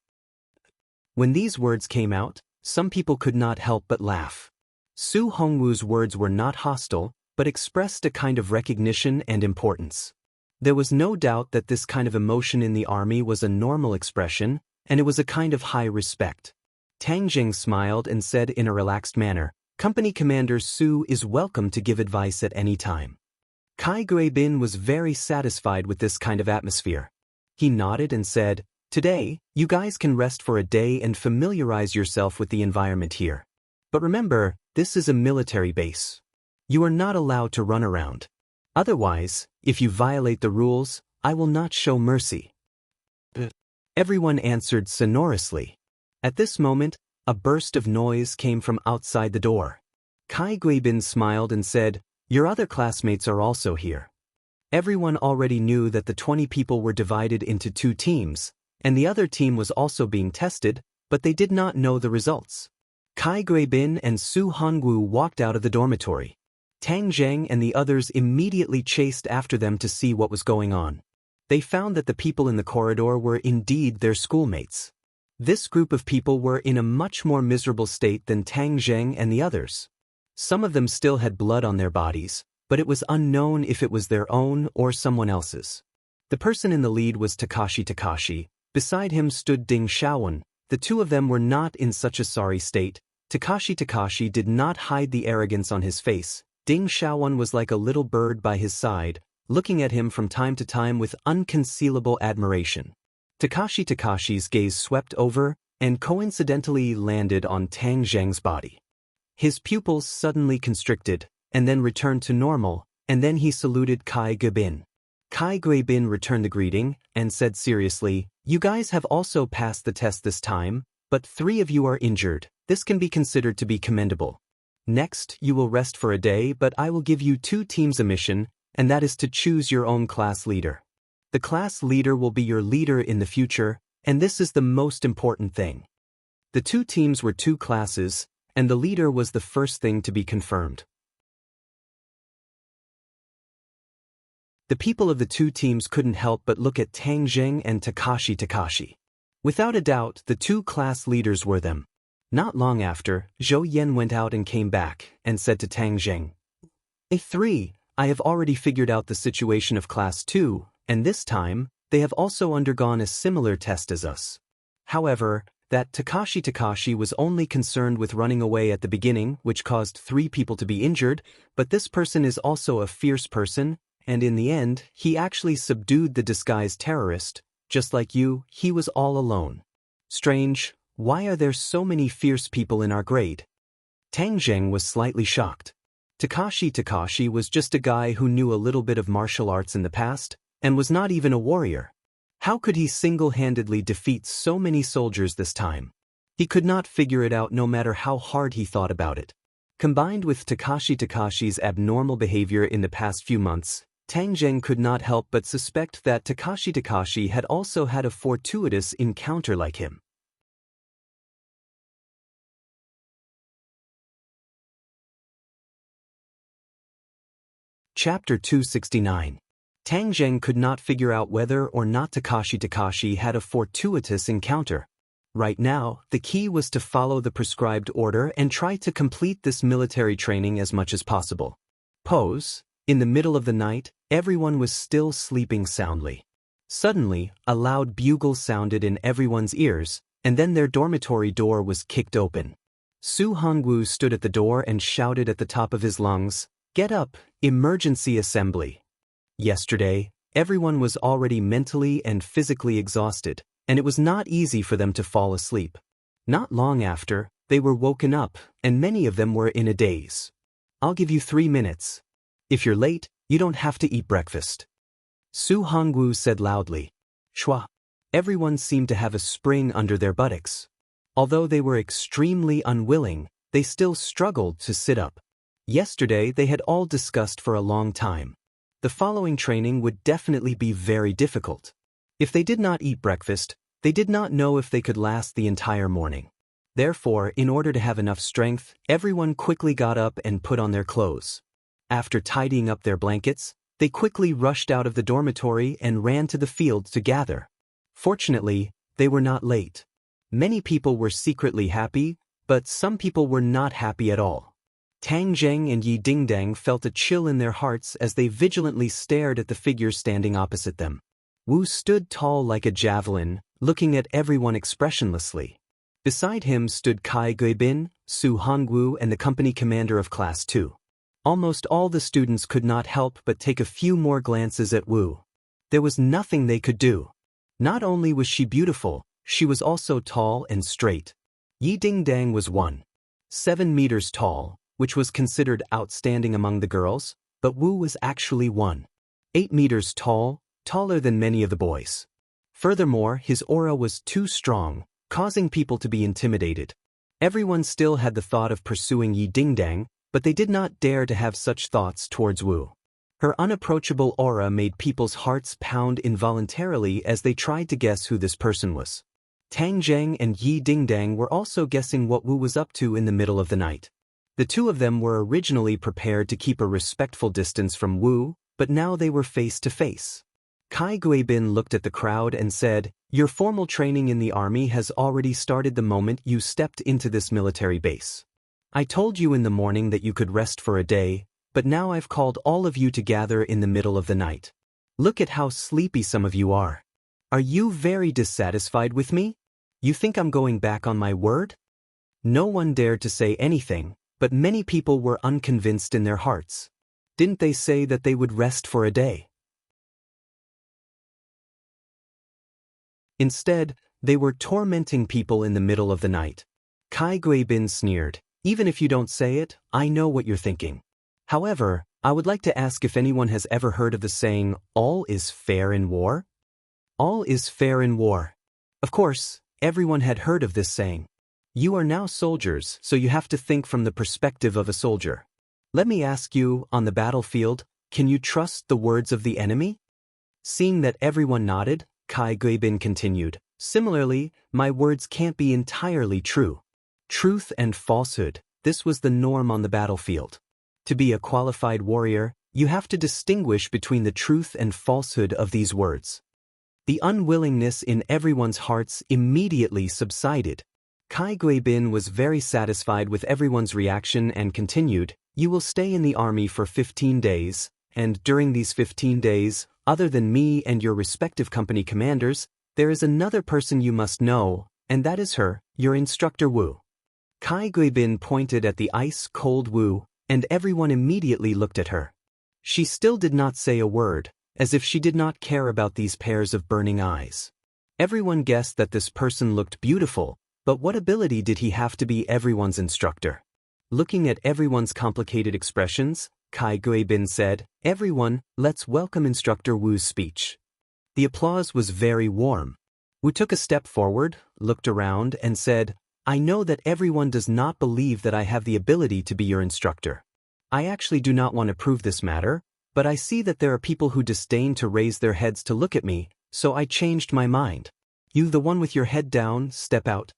When these words came out, some people could not help but laugh. Su Hongwu's words were not hostile, but expressed a kind of recognition and importance. There was no doubt that this kind of emotion in the army was a normal expression, and it was a kind of high respect. Tang Jing smiled and said in a relaxed manner, "Company Commander Su is welcome to give advice at any time." Kai Guibin was very satisfied with this kind of atmosphere. He nodded and said, "Today, you guys can rest for a day and familiarize yourself with the environment here. But remember, this is a military base. You are not allowed to run around. Otherwise, if you violate the rules, I will not show mercy." Everyone answered sonorously. At this moment, a burst of noise came from outside the door. Kai Guibin smiled and said, "Your other classmates are also here." Everyone already knew that the 20 people were divided into 2 teams, and the other team was also being tested, but they did not know the results. Kai Guibin and Su Hongwu walked out of the dormitory. Tang Zheng and the others immediately chased after them to see what was going on. They found that the people in the corridor were indeed their schoolmates. This group of people were in a much more miserable state than Tang Zheng and the others. Some of them still had blood on their bodies, but it was unknown if it was their own or someone else's. The person in the lead was Takashi. Beside him stood Ding Xiaowen. The two of them were not in such a sorry state. Takashi did not hide the arrogance on his face. Ding Xiaowen was like a little bird by his side, looking at him from time to time with unconcealable admiration. Takashi's gaze swept over and coincidentally landed on Tang Zheng's body. His pupils suddenly constricted, and then returned to normal, and then he saluted Kai Guibin. Kai Guibin returned the greeting and said seriously, "You guys have also passed the test this time, but 3 of you are injured. This can be considered to be commendable. Next, you will rest for a day, but I will give you 2 teams a mission, and that is to choose your own class leader. The class leader will be your leader in the future, and this is the most important thing." The 2 teams were 2 classes, and the leader was the first thing to be confirmed. The people of the 2 teams couldn't help but look at Tang Zheng and Takashi. Without a doubt, the 2 class leaders were them. Not long after, Zhou Yan went out and came back, and said to Tang Zheng, "A3, I have already figured out the situation of Class 2, and this time, they have also undergone a similar test as us. However, that Takashi was only concerned with running away at the beginning, which caused 3 people to be injured, but this person is also a fierce person, and in the end, he actually subdued the disguised terrorist. Just like you, he was all alone. Strange, why are there so many fierce people in our grade?" Tang Zheng was slightly shocked. Takashi was just a guy who knew a little bit of martial arts in the past, and was not even a warrior. How could he single-handedly defeat so many soldiers this time? He could not figure it out no matter how hard he thought about it. Combined with Takashi's abnormal behavior in the past few months, Tang Zheng could not help but suspect that Takashi had also had a fortuitous encounter like him. Chapter 269. Tang Zheng could not figure out whether or not Takashi had a fortuitous encounter. Right now, the key was to follow the prescribed order and try to complete this military training as much as possible. Pose. In the middle of the night, everyone was still sleeping soundly. Suddenly, a loud bugle sounded in everyone's ears, and then their dormitory door was kicked open. Su Hongwu stood at the door and shouted at the top of his lungs, "Get up, emergency assembly." Yesterday, everyone was already mentally and physically exhausted, and it was not easy for them to fall asleep. Not long after, they were woken up, and many of them were in a daze. "I'll give you 3 minutes. If you're late, you don't have to eat breakfast," Su Hongwu said loudly. Shwa. Everyone seemed to have a spring under their buttocks. Although they were extremely unwilling, they still struggled to sit up. Yesterday they had all discussed for a long time. The following training would definitely be very difficult. If they did not eat breakfast, they did not know if they could last the entire morning. Therefore, in order to have enough strength, everyone quickly got up and put on their clothes. After tidying up their blankets, they quickly rushed out of the dormitory and ran to the field to gather. Fortunately, they were not late. Many people were secretly happy, but some people were not happy at all. Tang Zheng and Yi Dingdang felt a chill in their hearts as they vigilantly stared at the figure standing opposite them. Wu stood tall like a javelin, looking at everyone expressionlessly. Beside him stood Kai Guibin, Su Hongwu, and the company commander of Class 2. Almost all the students could not help but take a few more glances at Wu. There was nothing they could do. Not only was she beautiful, she was also tall and straight. Yi Dingdang was 1.7 meters tall, which was considered outstanding among the girls, but Wu was actually 1.8 meters tall, taller than many of the boys. Furthermore, his aura was too strong, causing people to be intimidated. Everyone still had the thought of pursuing Yi Dingdang, but they did not dare to have such thoughts towards Wu. Her unapproachable aura made people's hearts pound involuntarily as they tried to guess who this person was. Tang Zheng and Yi Dingdang were also guessing what Wu was up to in the middle of the night. The 2 of them were originally prepared to keep a respectful distance from Wu, but now they were face to face. Kai Guibin looked at the crowd and said, "Your formal training in the army has already started the moment you stepped into this military base. I told you in the morning that you could rest for a day, but now I've called all of you to gather in the middle of the night. Look at how sleepy some of you are. Are you very dissatisfied with me? You think I'm going back on my word?" No one dared to say anything, but many people were unconvinced in their hearts. Didn't they say that they would rest for a day? Instead, they were tormenting people in the middle of the night. Kai Guibin sneered, "Even if you don't say it, I know what you're thinking." However, I would like to ask if anyone has ever heard of the saying, all is fair in war? All is fair in war. Of course, everyone had heard of this saying. You are now soldiers, so you have to think from the perspective of a soldier. Let me ask you, on the battlefield, can you trust the words of the enemy? Seeing that everyone nodded, Kai Guibin continued, similarly, my words can't be entirely true. Truth and falsehood, this was the norm on the battlefield. To be a qualified warrior, you have to distinguish between the truth and falsehood of these words. The unwillingness in everyone's hearts immediately subsided. Kai Guibin was very satisfied with everyone's reaction and continued, you will stay in the army for 15 days, and during these 15 days, other than me and your respective company commanders, there is another person you must know, and that is her, your instructor Wu. Kai Guibin pointed at the ice-cold Wu, and everyone immediately looked at her. She still did not say a word, as if she did not care about these pairs of burning eyes. Everyone guessed that this person looked beautiful, but what ability did he have to be everyone's instructor? Looking at everyone's complicated expressions, Kai Guibin said, everyone, let's welcome Instructor Wu's speech. The applause was very warm. Wu took a step forward, looked around, and said, I know that everyone does not believe that I have the ability to be your instructor. I actually do not want to prove this matter, but I see that there are people who disdain to raise their heads to look at me, so I changed my mind. You, the one with your head down, step out.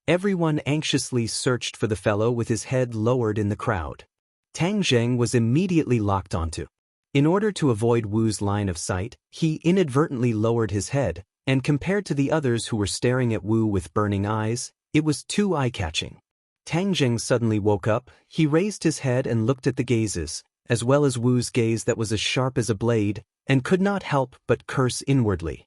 Everyone anxiously searched for the fellow with his head lowered in the crowd. Tang Zheng was immediately locked onto. In order to avoid Wu's line of sight, he inadvertently lowered his head, and compared to the others who were staring at Wu with burning eyes, it was too eye-catching. Tang Zheng suddenly woke up, he raised his head and looked at the gazes, as well as Wu's gaze that was as sharp as a blade, and could not help but curse inwardly.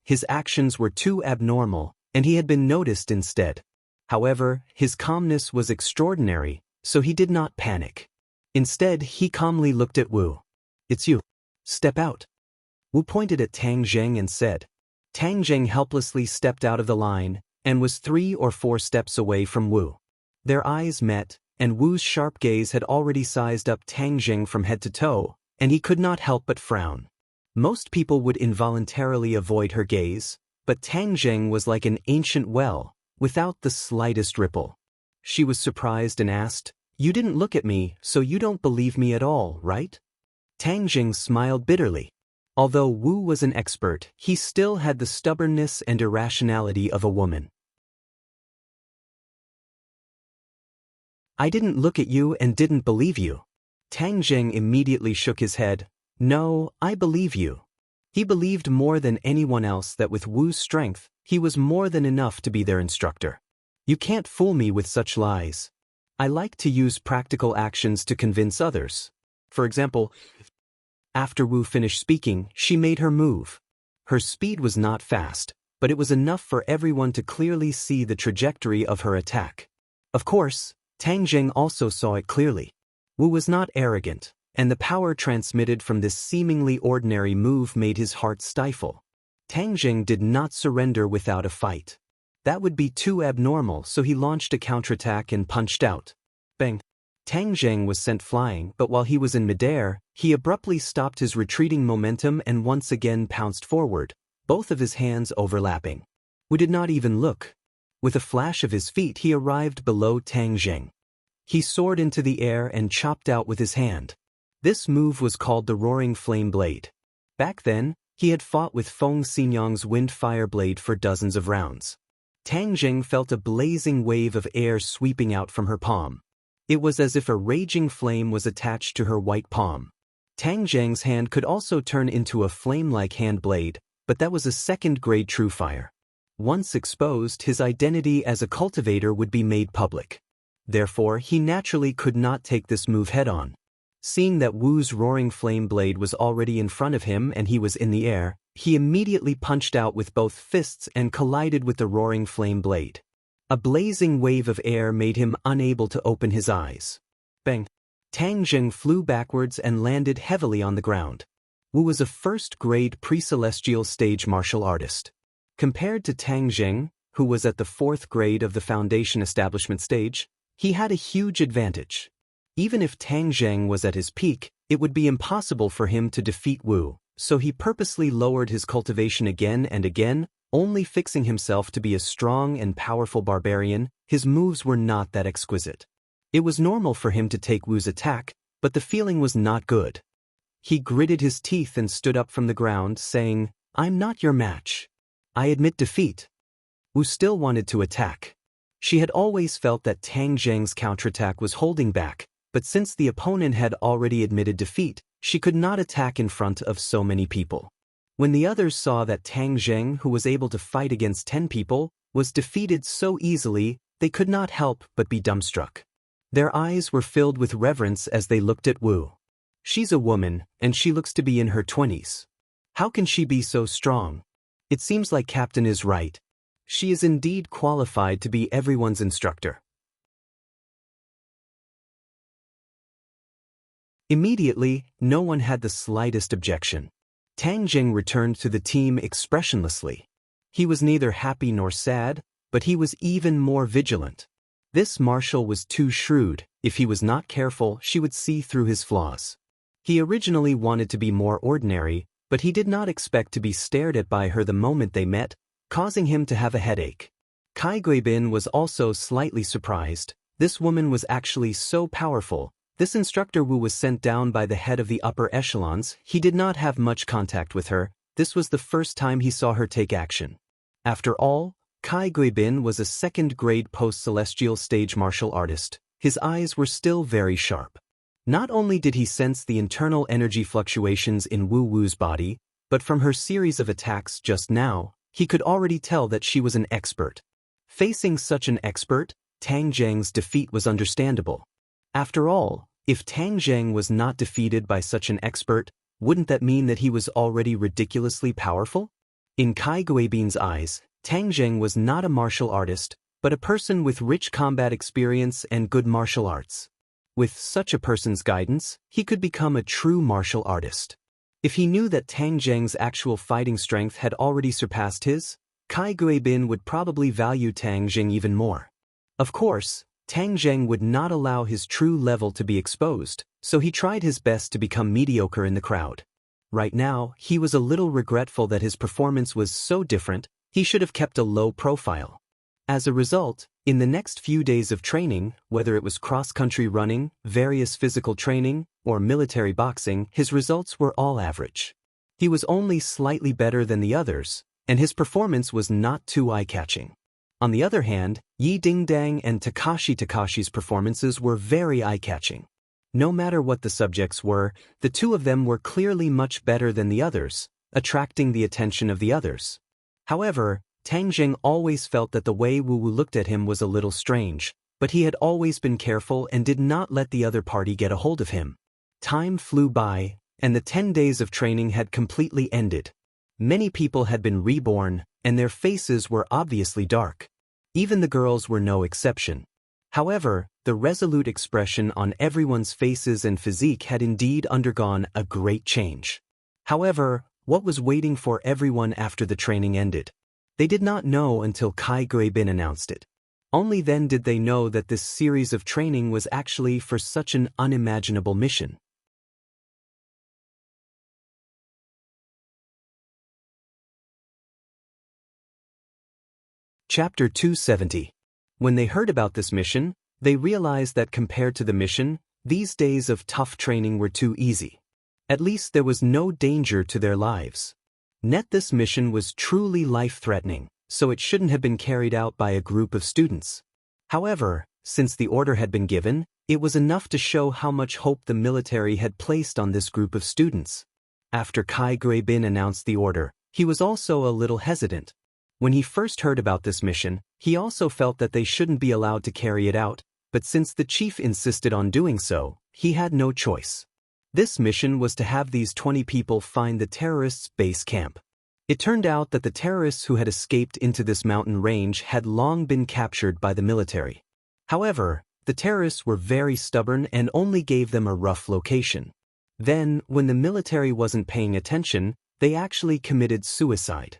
His actions were too abnormal, and he had been noticed instead. However, his calmness was extraordinary, so he did not panic. Instead, he calmly looked at Wu. It's you. Step out. Wu pointed at Tang Zheng and said. Tang Zheng helplessly stepped out of the line, and was 3 or 4 steps away from Wu. Their eyes met, and Wu's sharp gaze had already sized up Tang Zheng from head to toe, and he could not help but frown. Most people would involuntarily avoid her gaze, but Tang Zheng was like an ancient well, without the slightest ripple. She was surprised and asked, You didn't look at me, so you don't believe me at all, right? Tang Zheng smiled bitterly. Although Wu was an expert, he still had the stubbornness and irrationality of a woman. I didn't look at you and didn't believe you. Tang Zheng immediately shook his head. No, I believe you. He believed more than anyone else that with Wu's strength, he was more than enough to be their instructor. You can't fool me with such lies. I like to use practical actions to convince others. For example, after Wu finished speaking, she made her move. Her speed was not fast, but it was enough for everyone to clearly see the trajectory of her attack. Of course, Tang Zheng also saw it clearly. Wu was not arrogant, and the power transmitted from this seemingly ordinary move made his heart stifle. Tang Zheng did not surrender without a fight. That would be too abnormal, so he launched a counterattack and punched out. Bang! Tang Zheng was sent flying, but while he was in midair, he abruptly stopped his retreating momentum and once again pounced forward, both of his hands overlapping. Wu did not even look. With a flash of his feet he arrived below Tang Zheng. He soared into the air and chopped out with his hand. This move was called the Roaring Flame Blade. Back then, he had fought with Feng Xinyang's Wind Fire Blade for dozens of rounds. Tang Zheng felt a blazing wave of air sweeping out from her palm. It was as if a raging flame was attached to her white palm. Tang Zheng's hand could also turn into a flame-like hand blade, but that was a second-grade true fire. Once exposed, his identity as a cultivator would be made public. Therefore, he naturally could not take this move head-on. Seeing that Wu's roaring flame blade was already in front of him and he was in the air, he immediately punched out with both fists and collided with the roaring flame blade. A blazing wave of air made him unable to open his eyes. Bang! Tang Zheng flew backwards and landed heavily on the ground. Wu was a first-grade pre-celestial stage martial artist. Compared to Tang Zheng, who was at the 4th grade of the foundation establishment stage, he had a huge advantage. Even if Tang Zheng was at his peak, It would be impossible for him to defeat Wu, so he purposely lowered his cultivation again and again, only fixing himself to be a strong and powerful barbarian. His moves were not that exquisite. It was normal for him to take Wu's attack, but the feeling was not good. He gritted his teeth and stood up from the ground, saying, "I'm not your match. I admit defeat." Wu still wanted to attack. She had always felt that Tang Zheng's counterattack was holding back, but since the opponent had already admitted defeat, she could not attack in front of so many people. When the others saw that Tang Zheng, who was able to fight against 10 people, was defeated so easily, they could not help but be dumbstruck. Their eyes were filled with reverence as they looked at Wu. She's a woman, and she looks to be in her 20s. How can she be so strong? It seems like Captain is right. She is indeed qualified to be everyone's instructor. Immediately, no one had the slightest objection. Tang Zheng returned to the team expressionlessly. He was neither happy nor sad, but he was even more vigilant. This marshal was too shrewd. If he was not careful, she would see through his flaws. He originally wanted to be more ordinary, but he did not expect to be stared at by her the moment they met, causing him to have a headache. Kai Guibin was also slightly surprised. This woman was actually so powerful. This instructor Wu was sent down by the head of the upper echelons. He did not have much contact with her. This was the first time he saw her take action. After all, Kai Guibin was a second-grade post-celestial stage martial artist. His eyes were still very sharp. Not only did he sense the internal energy fluctuations in Wu Wu's body, but from her series of attacks just now, he could already tell that she was an expert. Facing such an expert, Tang Zheng's defeat was understandable. After all, if Tang Zheng was not defeated by such an expert, wouldn't that mean that he was already ridiculously powerful? In Kai Guibin's eyes, Tang Zheng was not a martial artist, but a person with rich combat experience and good martial arts. With such a person's guidance, he could become a true martial artist. If he knew that Tang Zheng's actual fighting strength had already surpassed his, Kai Guibin would probably value Tang Zheng even more. Of course, Tang Zheng would not allow his true level to be exposed, so he tried his best to become mediocre in the crowd. Right now, he was a little regretful that his performance was so different. He should have kept a low profile. As a result, in the next few days of training, whether it was cross-country running, various physical training, or military boxing, his results were all average. He was only slightly better than the others, and his performance was not too eye-catching. On the other hand, Yi Dingdang and Takashi's performances were very eye-catching. No matter what the subjects were, the two of them were clearly much better than the others, attracting the attention of the others. However, Tang Zheng always felt that the way Wu Wu looked at him was a little strange, but he had always been careful and did not let the other party get a hold of him. Time flew by, and the 10 days of training had completely ended. Many people had been reborn, and their faces were obviously dark. Even the girls were no exception. However, the resolute expression on everyone's faces and physique had indeed undergone a great change. However, what was waiting for everyone after the training ended? They did not know until Kai Guibin announced it. Only then did they know that this series of training was actually for such an unimaginable mission. Chapter 270. When they heard about this mission, they realized that compared to the mission, these days of tough training were too easy. At least there was no danger to their lives. This mission was truly life-threatening, so it shouldn't have been carried out by a group of students. However, since the order had been given, it was enough to show how much hope the military had placed on this group of students. After Kai Guibin announced the order, he was also a little hesitant. When he first heard about this mission, he also felt that they shouldn't be allowed to carry it out, but since the chief insisted on doing so, he had no choice. This mission was to have these 20 people find the terrorists' base camp. It turned out that the terrorists who had escaped into this mountain range had long been captured by the military. However, the terrorists were very stubborn and only gave them a rough location. Then, when the military wasn't paying attention, they actually committed suicide.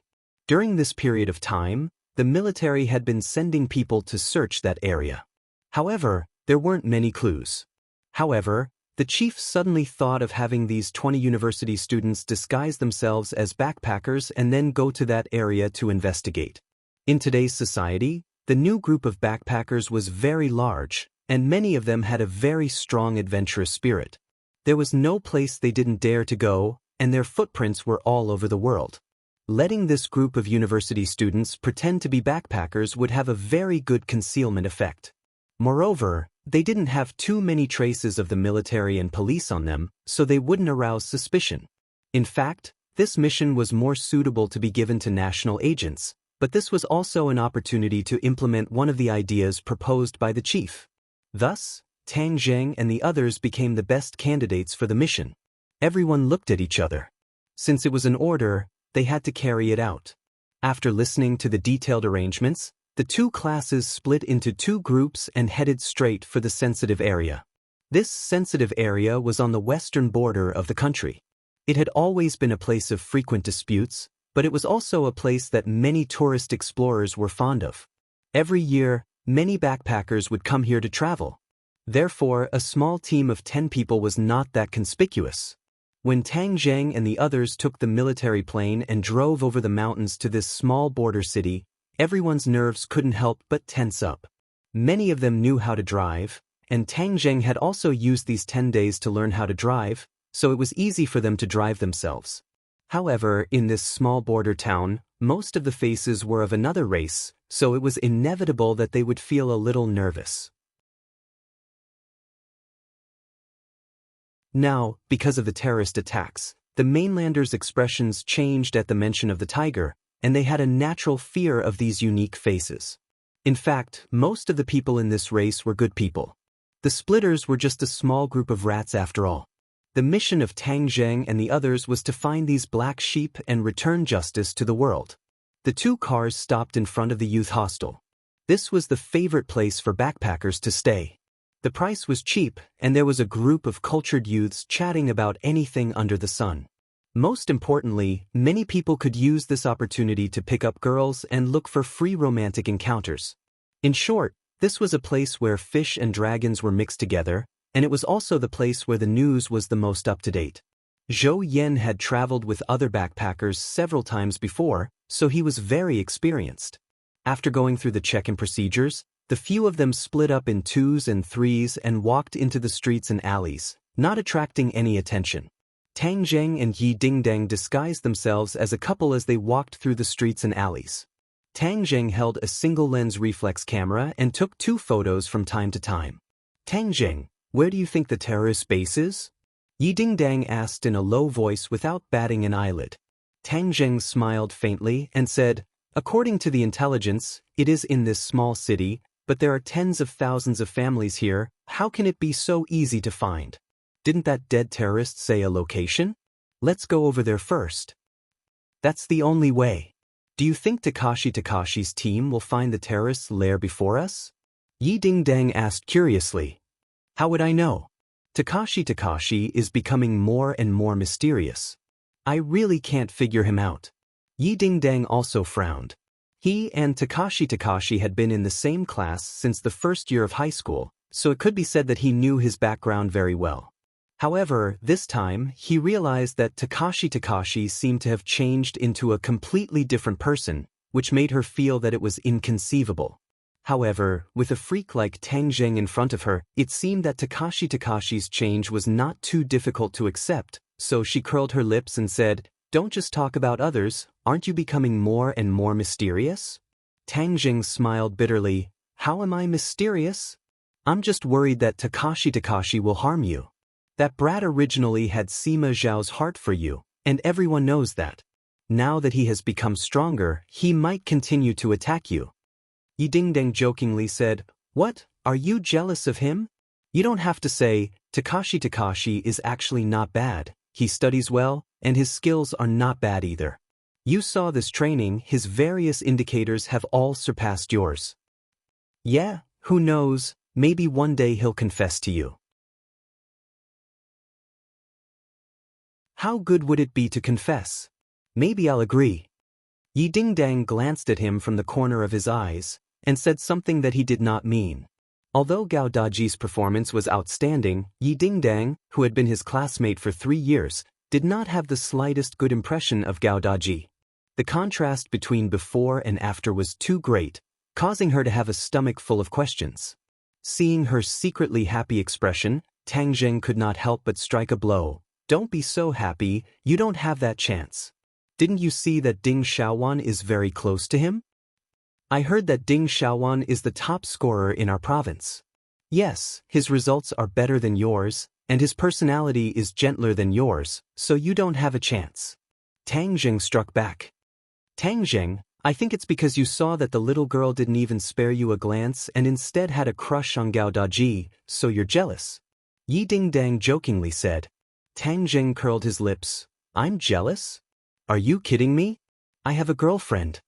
During this period of time, the military had been sending people to search that area. However, there weren't many clues. However, The chief suddenly thought of having these 20 university students disguise themselves as backpackers and then go to that area to investigate. In today's society, the new group of backpackers was very large, and many of them had a very strong adventurous spirit. There was no place they didn't dare to go, and their footprints were all over the world. Letting this group of university students pretend to be backpackers would have a very good concealment effect. Moreover, they didn't have too many traces of the military and police on them, so they wouldn't arouse suspicion. In fact, this mission was more suitable to be given to national agents, but this was also an opportunity to implement one of the ideas proposed by the chief. Thus, Tang Zheng and the others became the best candidates for the mission. Everyone looked at each other. Since it was an order, they had to carry it out. After listening to the detailed arrangements, the two classes split into two groups and headed straight for the sensitive area. This sensitive area was on the western border of the country. It had always been a place of frequent disputes, but it was also a place that many tourist explorers were fond of. Every year, many backpackers would come here to travel. Therefore, a small team of 10 people was not that conspicuous. When Tang Zheng and the others took the military plane and drove over the mountains to this small border city, everyone's nerves couldn't help but tense up. Many of them knew how to drive, and Tang Zheng had also used these 10 days to learn how to drive, so it was easy for them to drive themselves. However, in this small border town, most of the faces were of another race, so it was inevitable that they would feel a little nervous. Now, because of the terrorist attacks, the mainlanders' expressions changed at the mention of the tiger, and they had a natural fear of these unique faces. In fact, most of the people in this race were good people. The splitters were just a small group of rats after all. The mission of Tang Zheng and the others was to find these black sheep and return justice to the world. The two cars stopped in front of the youth hostel. This was the favorite place for backpackers to stay. The price was cheap, and there was a group of cultured youths chatting about anything under the sun. Most importantly, many people could use this opportunity to pick up girls and look for free romantic encounters. In short, this was a place where fish and dragons were mixed together, and it was also the place where the news was the most up-to-date. Zhou Yen had traveled with other backpackers several times before, so he was very experienced. After going through the check-in procedures, the few of them split up in twos and threes and walked into the streets and alleys, not attracting any attention. Tang Zheng and Yi Dingdang disguised themselves as a couple as they walked through the streets and alleys. Tang Zheng held a single-lens reflex camera and took 2 photos from time to time. Tang Zheng, where do you think the terrorist base is? Yi Dingdang asked in a low voice without batting an eyelid. Tang Zheng smiled faintly and said, according to the intelligence, it is in this small city, but there are tens of thousands of families here. How can it be so easy to find? Didn't that dead terrorist say a location? Let's go over there first. That's the only way. Do you think Takashi's team will find the terrorist's lair before us? Yi Dingdang asked curiously. How would I know? Takashi is becoming more and more mysterious. I really can't figure him out. Yi Dingdang also frowned. He and Takashi had been in the same class since the first year of high school, so it could be said that he knew his background very well. However, this time, he realized that Takashi seemed to have changed into a completely different person, which made her feel that it was inconceivable. However, with a freak like Tang Zheng in front of her, it seemed that Takashi's change was not too difficult to accept, so she curled her lips and said, don't just talk about others, aren't you becoming more and more mysterious? Tang Zheng smiled bitterly. How am I mysterious? I'm just worried that Takashi will harm you. That brat originally had Sima Zhao's heart for you, and everyone knows that. Now that he has become stronger, he might continue to attack you. Yi Dingdang jokingly said, what, are you jealous of him? You don't have to say, Takashi is actually not bad, he studies well, and his skills are not bad either. You saw this training, his various indicators have all surpassed yours. Yeah, who knows, maybe one day he'll confess to you. How good would it be to confess? Maybe I'll agree. Yi Dingdang glanced at him from the corner of his eyes, and said something that he did not mean. Although Gao Daji's performance was outstanding, Yi Dingdang, who had been his classmate for 3 years, did not have the slightest good impression of Gao Daji. The contrast between before and after was too great, causing her to have a stomach full of questions. Seeing her secretly happy expression, Tang Zheng could not help but strike a blow. Don't be so happy, you don't have that chance. Didn't you see that Ding Xiaowan is very close to him? I heard that Ding Xiaowan is the top scorer in our province. Yes, his results are better than yours, and his personality is gentler than yours, so you don't have a chance. Tang Zheng struck back. Tang Zheng, I think it's because you saw that the little girl didn't even spare you a glance and instead had a crush on Gao Daji, so you're jealous. Yi Dingdang jokingly said. Tang Zheng curled his lips. I'm jealous? Are you kidding me? I have a girlfriend.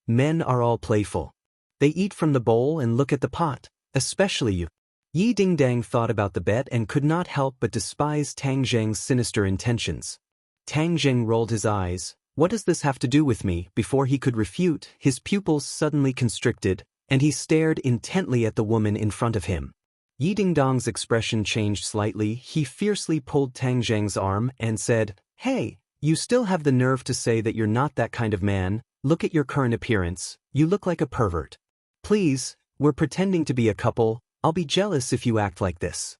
Men are all playful. They eat from the bowl and look at the pot, especially you. Yi Dingdang thought about the bet and could not help but despise Tang Zheng's sinister intentions. Tang Zheng rolled his eyes. What does this have to do with me? Before he could refute, his pupils suddenly constricted, and he stared intently at the woman in front of him. Yi Dingdang's expression changed slightly. He fiercely pulled Tang Zheng's arm and said, Hey, you still have the nerve to say that you're not that kind of man. Look at your current appearance. You look like a pervert. Please, we're pretending to be a couple. I'll be jealous if you act like this.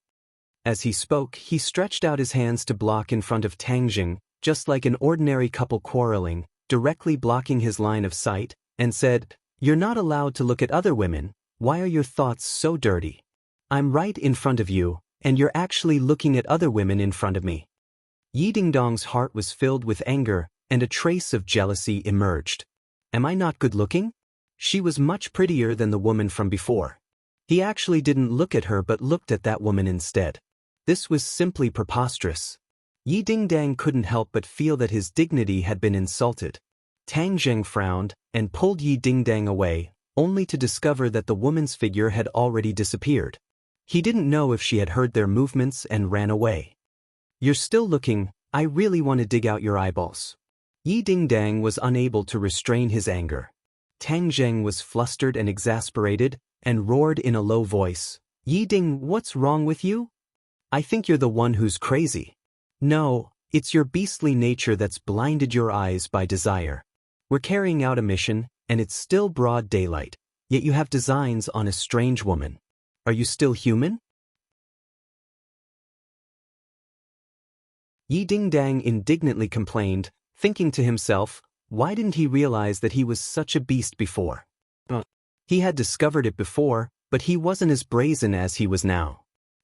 As he spoke, he stretched out his hands to block in front of Tang Zheng, just like an ordinary couple quarreling, directly blocking his line of sight, and said, You're not allowed to look at other women. Why are your thoughts so dirty? I'm right in front of you, and you're actually looking at other women in front of me. Yi Dingdang's heart was filled with anger, and a trace of jealousy emerged. Am I not good looking? She was much prettier than the woman from before. He actually didn't look at her but looked at that woman instead. This was simply preposterous. Yi Dingdang couldn't help but feel that his dignity had been insulted. Tang Zheng frowned and pulled Yi Dingdang away, only to discover that the woman's figure had already disappeared. He didn't know if she had heard their movements and ran away. You're still looking. I really want to dig out your eyeballs. Yi Dingdang was unable to restrain his anger. Tang Zheng was flustered and exasperated, and roared in a low voice, Yi Ding, what's wrong with you? I think you're the one who's crazy. No, it's your beastly nature that's blinded your eyes by desire. We're carrying out a mission, and it's still broad daylight, yet you have designs on a strange woman. Are you still human? Yi Dingdang indignantly complained, thinking to himself, why didn't he realize that he was such a beast before? He had discovered it before, but he wasn't as brazen as he was now.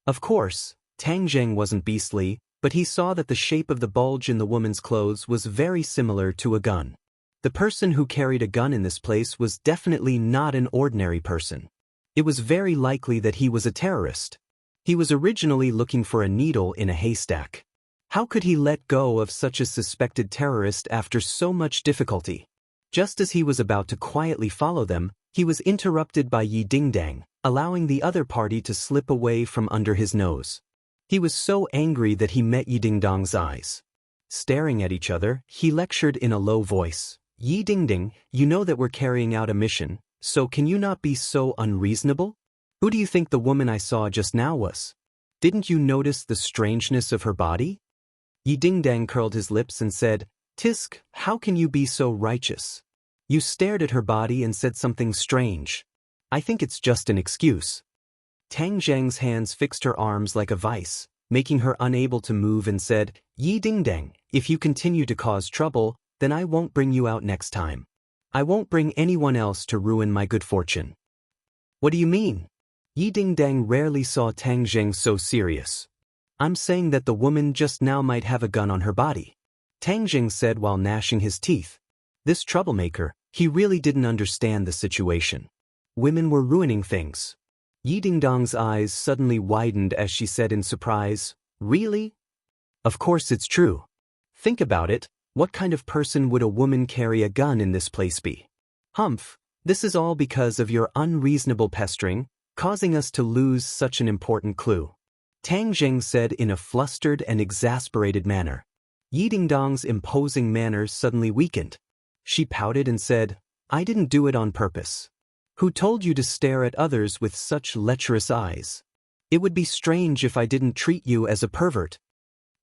Of course, Tang Zheng wasn't beastly, but he saw that the shape of the bulge in the woman's clothes was very similar to a gun. The person who carried a gun in this place was definitely not an ordinary person. It was very likely that he was a terrorist. He was originally looking for a needle in a haystack. How could he let go of such a suspected terrorist after so much difficulty? Just as he was about to quietly follow them, he was interrupted by Yi Dingdang, allowing the other party to slip away from under his nose. He was so angry that he met Yi Dingdang's eyes. Staring at each other, he lectured in a low voice. Yi Dingdang, you know that we're carrying out a mission, so can you not be so unreasonable? Who do you think the woman I saw just now was? Didn't you notice the strangeness of her body? Yi Dingdang curled his lips and said, Tisk, how can you be so righteous? You stared at her body and said something strange. I think it's just an excuse. Tang Zheng's hands fixed her arms like a vice, making her unable to move, and said, Yi Dingdang, if you continue to cause trouble, then I won't bring you out next time. I won't bring anyone else to ruin my good fortune. What do you mean? Yi Dingdang rarely saw Tang Zheng so serious. I'm saying that the woman just now might have a gun on her body, Tang Zheng said while gnashing his teeth. This troublemaker, he really didn't understand the situation. Women were ruining things. Yi Dingdang's eyes suddenly widened as she said in surprise, Really? Of course it's true. Think about it, what kind of person would a woman carry a gun in this place be? Humph, this is all because of your unreasonable pestering, causing us to lose such an important clue. Tang Zheng said in a flustered and exasperated manner. Yi Dingdang's imposing manner suddenly weakened. She pouted and said, I didn't do it on purpose. Who told you to stare at others with such lecherous eyes? It would be strange if I didn't treat you as a pervert.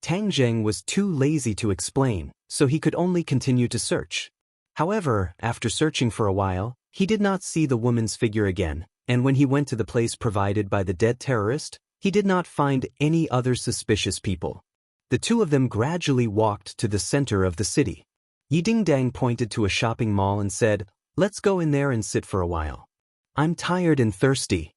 Tang Zheng was too lazy to explain, so he could only continue to search. However, after searching for a while, he did not see the woman's figure again, and when he went to the place provided by the dead terrorist, he did not find any other suspicious people. The two of them gradually walked to the center of the city. Yi Dingdang pointed to a shopping mall and said, "Let's go in there and sit for a while. I'm tired and thirsty."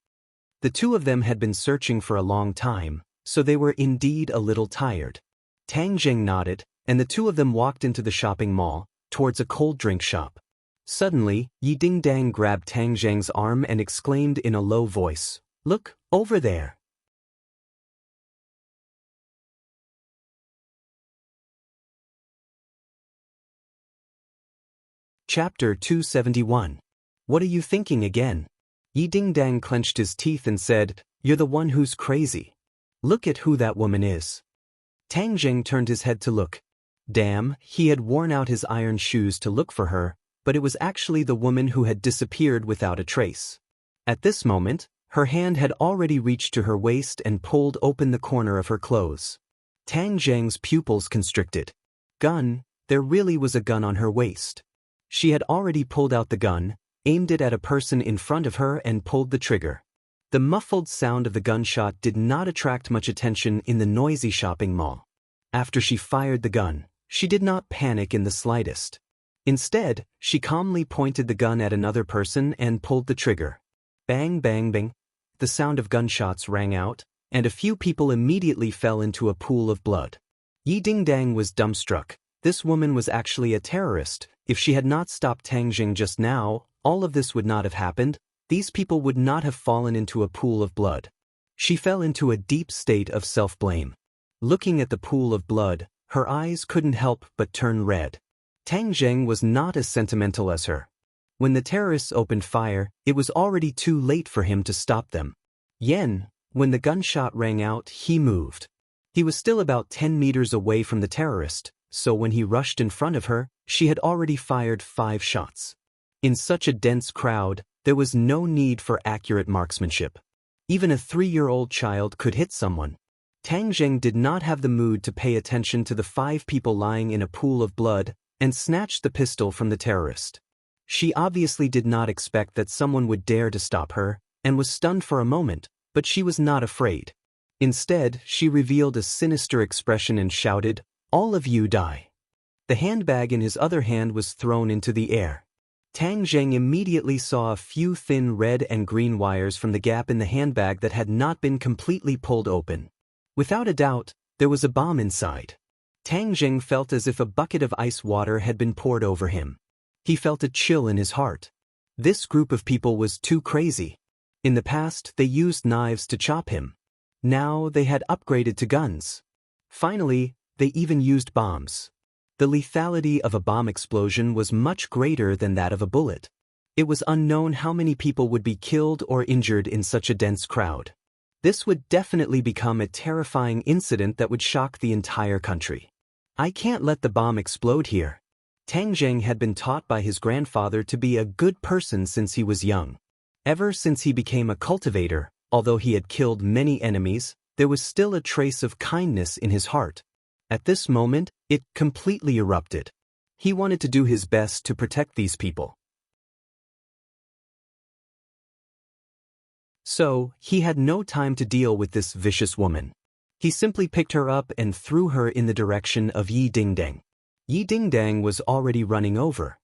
The two of them had been searching for a long time, so they were indeed a little tired. Tang Zheng nodded, and the two of them walked into the shopping mall, towards a cold drink shop. Suddenly, Yi Dingdang grabbed Tang Zheng's arm and exclaimed in a low voice, "Look, over there." Chapter 271. What are you thinking again? Yi Dingdang clenched his teeth and said, "You're the one who's crazy. Look at who that woman is." Tang Zheng turned his head to look. Damn, he had worn out his iron shoes to look for her, but it was actually the woman who had disappeared without a trace. At this moment, her hand had already reached to her waist and pulled open the corner of her clothes. Tang Zheng's pupils constricted. Gun, there really was a gun on her waist. She had already pulled out the gun, aimed it at a person in front of her and pulled the trigger. The muffled sound of the gunshot did not attract much attention in the noisy shopping mall. After she fired the gun, she did not panic in the slightest. Instead, she calmly pointed the gun at another person and pulled the trigger. Bang bang bang. The sound of gunshots rang out, and a few people immediately fell into a pool of blood. Yi Dingdang was dumbstruck. This woman was actually a terrorist. If she had not stopped Tang Zheng just now, all of this would not have happened. These people would not have fallen into a pool of blood. She fell into a deep state of self-blame. Looking at the pool of blood, her eyes couldn't help but turn red. Tang Zheng was not as sentimental as her. When the terrorists opened fire, it was already too late for him to stop them. When the gunshot rang out, he moved. He was still about 10 meters away from the terrorist, so when he rushed in front of her, she had already fired 5 shots. In such a dense crowd, there was no need for accurate marksmanship. Even a 3-year-old child could hit someone. Tang Zheng did not have the mood to pay attention to the 5 people lying in a pool of blood and snatched the pistol from the terrorist. She obviously did not expect that someone would dare to stop her, and was stunned for a moment, but she was not afraid. Instead, she revealed a sinister expression and shouted, "All of you die." The handbag in his other hand was thrown into the air. Tang Zheng immediately saw a few thin red and green wires from the gap in the handbag that had not been completely pulled open. Without a doubt, there was a bomb inside. Tang Zheng felt as if a bucket of ice water had been poured over him. He felt a chill in his heart. This group of people was too crazy. In the past, they used knives to chop him. Now they had upgraded to guns. Finally, they even used bombs. The lethality of a bomb explosion was much greater than that of a bullet. It was unknown how many people would be killed or injured in such a dense crowd. This would definitely become a terrifying incident that would shock the entire country. I can't let the bomb explode here. Tang Zheng had been taught by his grandfather to be a good person since he was young. Ever since he became a cultivator, although he had killed many enemies, there was still a trace of kindness in his heart. At this moment, it completely erupted. He wanted to do his best to protect these people. So, he had no time to deal with this vicious woman. He simply picked her up and threw her in the direction of Yi Dingdang. Yi Dingdang was already running over.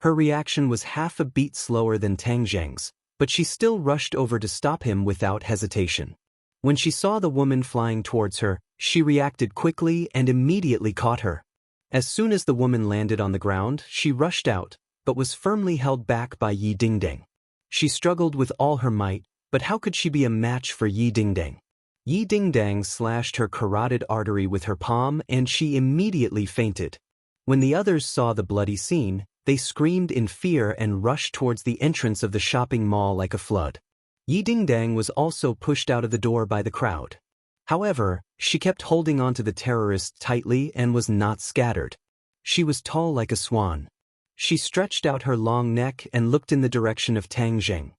Her reaction was half a beat slower than Tang Zheng's, but she still rushed over to stop him without hesitation. When she saw the woman flying towards her, she reacted quickly and immediately caught her. As soon as the woman landed on the ground, she rushed out, but was firmly held back by Yi Dingdang. She struggled with all her might, but how could she be a match for Yi Dingdang? Yi Dingdang slashed her carotid artery with her palm and she immediately fainted. When the others saw the bloody scene, they screamed in fear and rushed towards the entrance of the shopping mall like a flood. Yi Dingdang was also pushed out of the door by the crowd. However, she kept holding on to the terrorists tightly and was not scattered. She was tall like a swan. She stretched out her long neck and looked in the direction of Tang Zheng.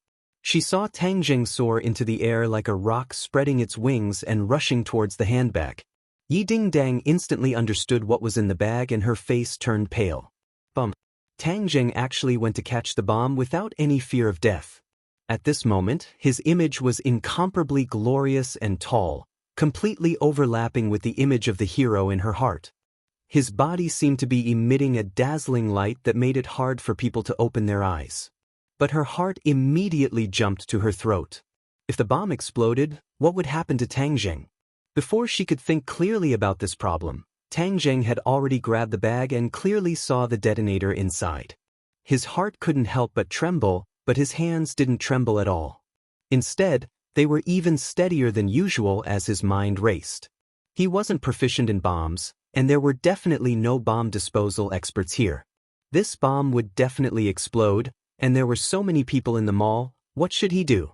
She saw Tang Jing soar into the air like a rock, spreading its wings and rushing towards the handbag. Yi Dingdang instantly understood what was in the bag and her face turned pale. Bump. Tang Jing actually went to catch the bomb without any fear of death. At this moment, his image was incomparably glorious and tall, completely overlapping with the image of the hero in her heart. His body seemed to be emitting a dazzling light that made it hard for people to open their eyes. But her heart immediately jumped to her throat. If the bomb exploded, what would happen to Tang Jing? Before she could think clearly about this problem, Tang Jing had already grabbed the bag and clearly saw the detonator inside. His heart couldn't help but tremble, but his hands didn't tremble at all. Instead, they were even steadier than usual as his mind raced. He wasn't proficient in bombs, and there were definitely no bomb disposal experts here. This bomb would definitely explode, and there were so many people in the mall. What should he do?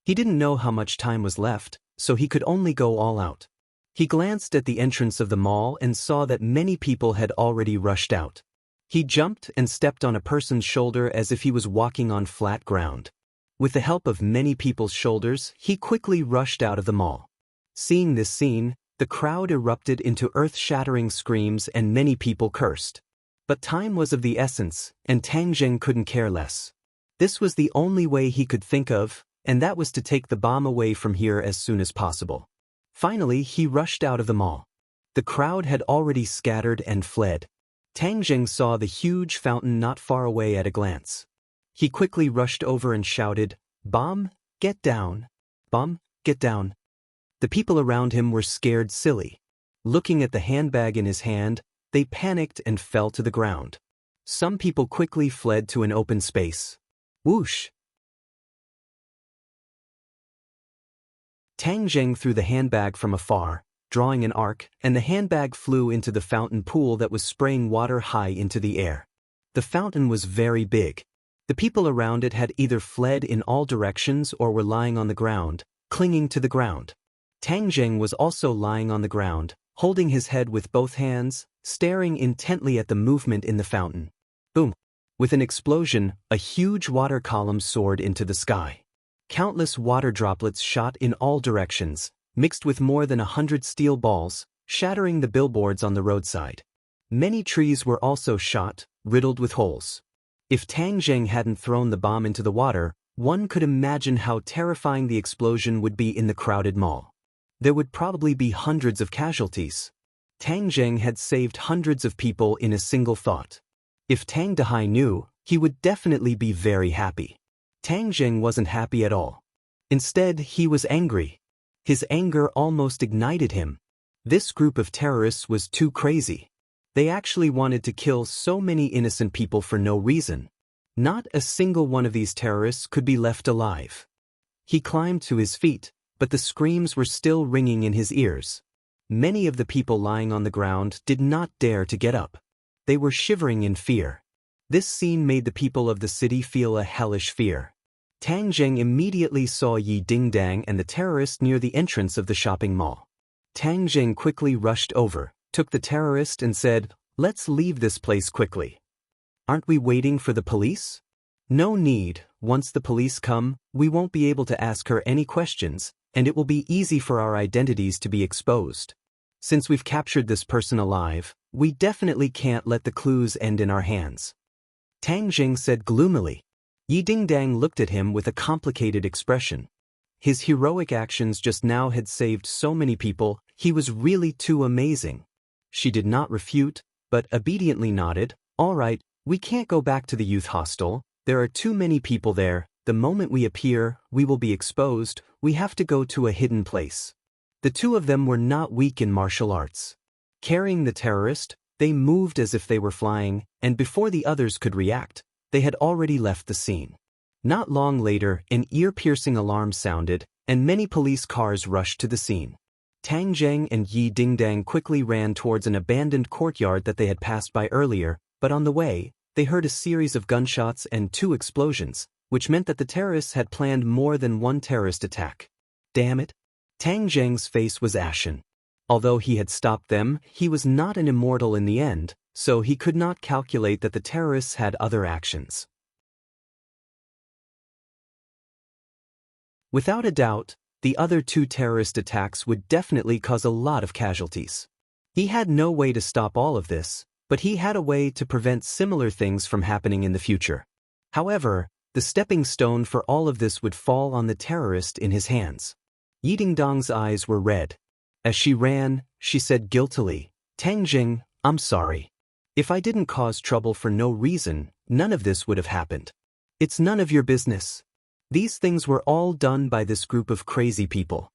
He didn't know how much time was left, so he could only go all out. He glanced at the entrance of the mall and saw that many people had already rushed out. He jumped and stepped on a person's shoulder as if he was walking on flat ground. With the help of many people's shoulders, he quickly rushed out of the mall. Seeing this scene, the crowd erupted into earth-shattering screams and many people cursed. But time was of the essence, and Tang Jing couldn't care less. This was the only way he could think of, and that was to take the bomb away from here as soon as possible. Finally, he rushed out of the mall. The crowd had already scattered and fled. Tang Jing saw the huge fountain not far away at a glance. He quickly rushed over and shouted, "Bomb, get down! Bomb, get down!" The people around him were scared silly. Looking at the handbag in his hand, they panicked and fell to the ground. Some people quickly fled to an open space. Whoosh! Tang Jing threw the handbag from afar, drawing an arc, and the handbag flew into the fountain pool that was spraying water high into the air. The fountain was very big. The people around it had either fled in all directions or were lying on the ground, clinging to the ground. Tang Jing was also lying on the ground, holding his head with both hands, staring intently at the movement in the fountain. Boom! With an explosion, a huge water column soared into the sky. Countless water droplets shot in all directions, mixed with more than 100 steel balls, shattering the billboards on the roadside. Many trees were also shot, riddled with holes. If Tang Jing hadn't thrown the bomb into the water, one could imagine how terrifying the explosion would be in the crowded mall. There would probably be hundreds of casualties. Tang Jing had saved hundreds of people in a single thought. If Tang Dehai knew, he would definitely be very happy. Tang Jing wasn't happy at all. Instead, he was angry. His anger almost ignited him. This group of terrorists was too crazy. They actually wanted to kill so many innocent people for no reason. Not a single one of these terrorists could be left alive. He climbed to his feet, but the screams were still ringing in his ears. Many of the people lying on the ground did not dare to get up. They were shivering in fear. This scene made the people of the city feel a hellish fear. Tang Jing immediately saw Yi Dingdang and the terrorist near the entrance of the shopping mall. Tang Jing quickly rushed over, took the terrorist and said, "Let's leave this place quickly." "Aren't we waiting for the police?" "No need. Once the police come, we won't be able to ask her any questions, and it will be easy for our identities to be exposed. Since we've captured this person alive, we definitely can't let the clues end in our hands," Tang Jing said gloomily. Yi Dingdang looked at him with a complicated expression. His heroic actions just now had saved so many people, he was really too amazing. She did not refute, but obediently nodded. "All right, we can't go back to the youth hostel. There are too many people there. The moment we appear, we will be exposed. We have to go to a hidden place." The two of them were not weak in martial arts. Carrying the terrorist, they moved as if they were flying, and before the others could react, they had already left the scene. Not long later, an ear-piercing alarm sounded, and many police cars rushed to the scene. Tang Jing and Yi Dingdang quickly ran towards an abandoned courtyard that they had passed by earlier, but on the way, they heard a series of gunshots and 2 explosions, which meant that the terrorists had planned more than one terrorist attack. Damn it! Tang Jing's face was ashen. Although he had stopped them, he was not an immortal in the end, so he could not calculate that the terrorists had other actions. Without a doubt, the other two terrorist attacks would definitely cause a lot of casualties. He had no way to stop all of this, but he had a way to prevent similar things from happening in the future. However, the stepping stone for all of this would fall on the terrorist in his hands. Yi Dingdong's eyes were red. As she ran, she said guiltily, "Tang Jing, I'm sorry. If I didn't cause trouble for no reason, none of this would have happened. It's none of your business. These things were all done by this group of crazy people."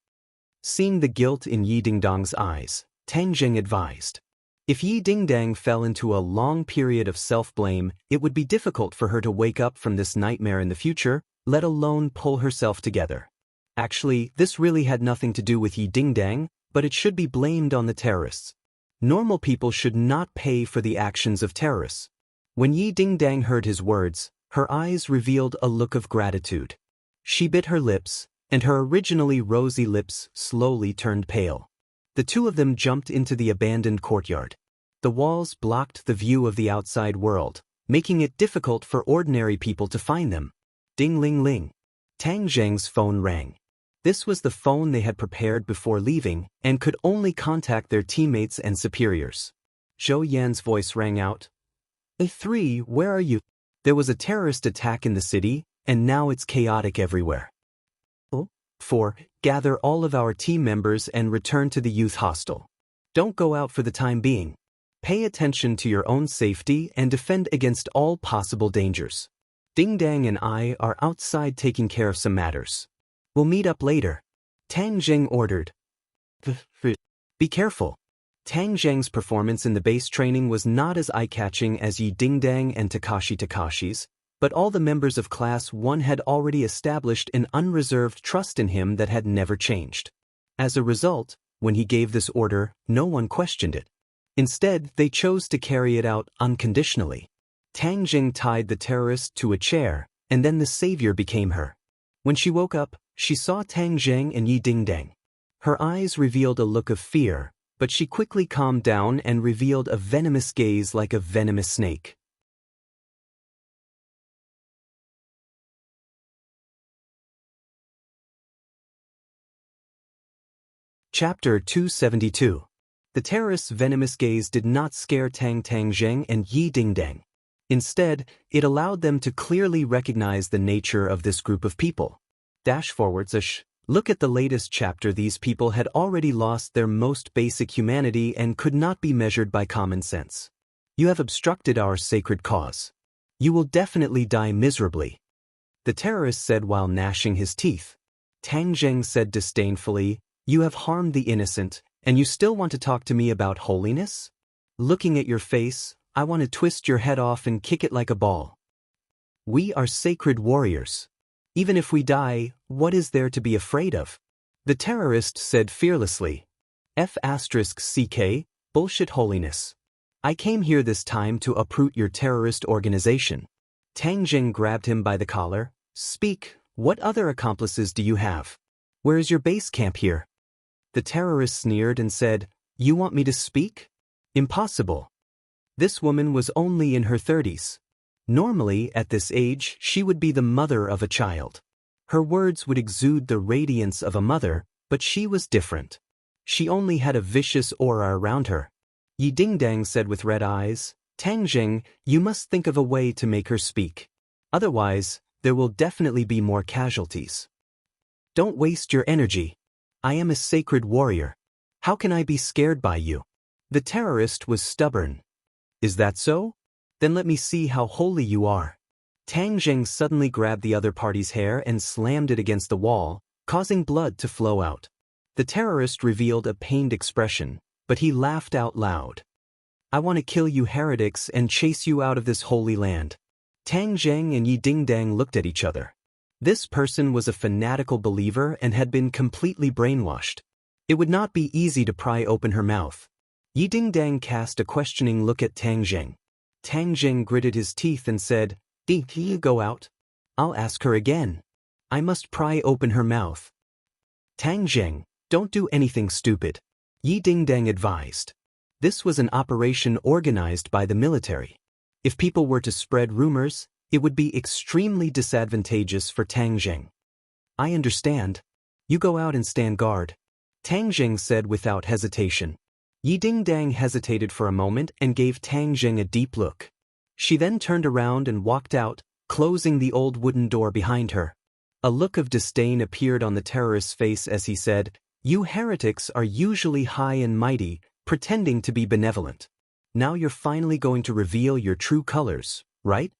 Seeing the guilt in Yi Dingdong's eyes, Tang Jing advised. If Yi Dingdong fell into a long period of self-blame, it would be difficult for her to wake up from this nightmare in the future, let alone pull herself together. Actually, this really had nothing to do with Yi Dingdong, but it should be blamed on the terrorists. Normal people should not pay for the actions of terrorists. When Yi Dingdong heard his words, her eyes revealed a look of gratitude. She bit her lips, and her originally rosy lips slowly turned pale. The two of them jumped into the abandoned courtyard. The walls blocked the view of the outside world, making it difficult for ordinary people to find them. Ding-ling-ling. Tang Zheng's phone rang. This was the phone they had prepared before leaving and could only contact their teammates and superiors. Zhou Yan's voice rang out. "A3, where are you? There was a terrorist attack in the city, and now it's chaotic everywhere. 4. Gather all of our team members and return to the youth hostel. Don't go out for the time being. Pay attention to your own safety and defend against all possible dangers. Ding Dang and I are outside taking care of some matters. We'll meet up later." Tang Zheng ordered. Be careful. Tang Zheng's performance in the base training was not as eye-catching as Yi Dingdang and Takashi's, but all the members of Class 1 had already established an unreserved trust in him that had never changed. As a result, when he gave this order, no one questioned it. Instead, they chose to carry it out unconditionally. Tang Jing tied the terrorist to a chair, and then the savior became her. When she woke up, she saw Tang Zheng and Yi Dingdang. Her eyes revealed a look of fear, but she quickly calmed down and revealed a venomous gaze like a venomous snake. Chapter 272. The terrorist's venomous gaze did not scare Tang Zheng and Yi Dingdang. Instead, it allowed them to clearly recognize the nature of this group of people. Look at the latest chapter. These people had already lost their most basic humanity and could not be measured by common sense. You have obstructed our sacred cause. You will definitely die miserably. The terrorist said while gnashing his teeth. Tang Zheng said disdainfully, "You have harmed the innocent, and you still want to talk to me about holiness? Looking at your face, I want to twist your head off and kick it like a ball. We are sacred warriors. Even if we die, what is there to be afraid of?" The terrorist said fearlessly. F***CK, bullshit holiness. I came here this time to uproot your terrorist organization. Tang Jing grabbed him by the collar. "Speak, what other accomplices do you have? Where is your base camp here?" The terrorist sneered and said, "You want me to speak? Impossible." This woman was only in her 30s. Normally, at this age, she would be the mother of a child. Her words would exude the radiance of a mother, but she was different. She only had a vicious aura around her. Yi Dingdang said with red eyes, "Tang Jing, you must think of a way to make her speak. Otherwise, there will definitely be more casualties. Don't waste your energy. I am a sacred warrior. How can I be scared by you?" The terrorist was stubborn. "Is that so? Then let me see how holy you are." Tang Zheng suddenly grabbed the other party's hair and slammed it against the wall, causing blood to flow out. The terrorist revealed a pained expression, but he laughed out loud. "I want to kill you heretics and chase you out of this holy land." Tang Zheng and Yi Dingdang looked at each other. This person was a fanatical believer and had been completely brainwashed. It would not be easy to pry open her mouth. Yi Dingdang cast a questioning look at Tang Zheng. Tang Zheng gritted his teeth and said, "Did you go out? I'll ask her again. I must pry open her mouth." "Tang Zheng, don't do anything stupid," Yi Dingdang advised. This was an operation organized by the military. If people were to spread rumors, it would be extremely disadvantageous for Tang Zheng. I understand. You go out and stand guard, Tang Jing said without hesitation. Yi Dingdang hesitated for a moment and gave Tang Jing a deep look. She then turned around and walked out, closing the old wooden door behind her. A look of disdain appeared on the terrorist's face as he said, "You heretics are usually high and mighty, pretending to be benevolent. Now you're finally going to reveal your true colors, right?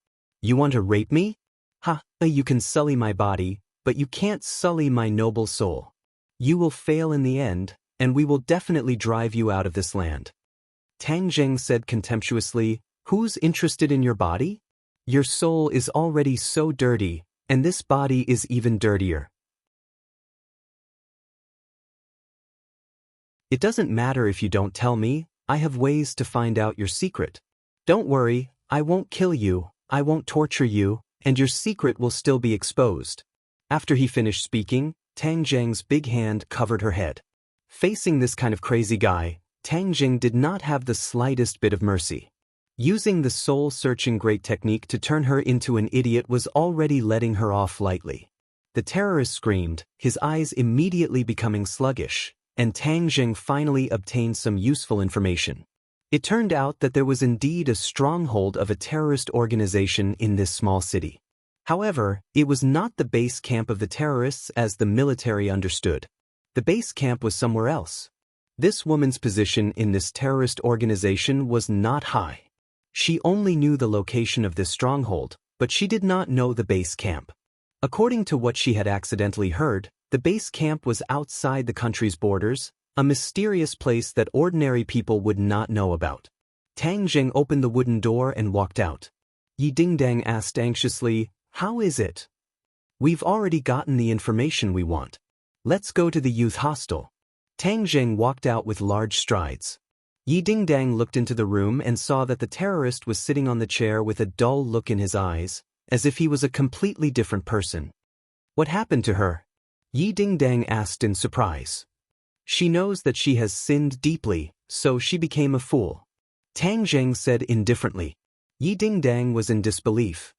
You want to rape me? Ha, you can sully my body, but you can't sully my noble soul. You will fail in the end, and we will definitely drive you out of this land." Tang Jing said contemptuously, "Who's interested in your body? Your soul is already so dirty, and this body is even dirtier. It doesn't matter if you don't tell me, I have ways to find out your secret. Don't worry, I won't kill you, I won't torture you, and your secret will still be exposed." After he finished speaking, Tang Jing's big hand covered her head. Facing this kind of crazy guy, Tang Jing did not have the slightest bit of mercy. Using the soul-searching great technique to turn her into an idiot was already letting her off lightly. The terrorist screamed, his eyes immediately becoming sluggish, and Tang Jing finally obtained some useful information. It turned out that there was indeed a stronghold of a terrorist organization in this small city. However, it was not the base camp of the terrorists as the military understood. The base camp was somewhere else. This woman's position in this terrorist organization was not high. She only knew the location of this stronghold, but she did not know the base camp. According to what she had accidentally heard, the base camp was outside the country's borders, a mysterious place that ordinary people would not know about. Tang Jing opened the wooden door and walked out. Yi Dingdang asked anxiously, "How is it?" "We've already gotten the information we want. Let's go to the youth hostel." Tang Jing walked out with large strides. Yi Dingdang looked into the room and saw that the terrorist was sitting on the chair with a dull look in his eyes, as if he was a completely different person. "What happened to her?" Yi Dingdang asked in surprise. "She knows that she has sinned deeply, so she became a fool," Tang Jing said indifferently. Yi Dingdang was in disbelief.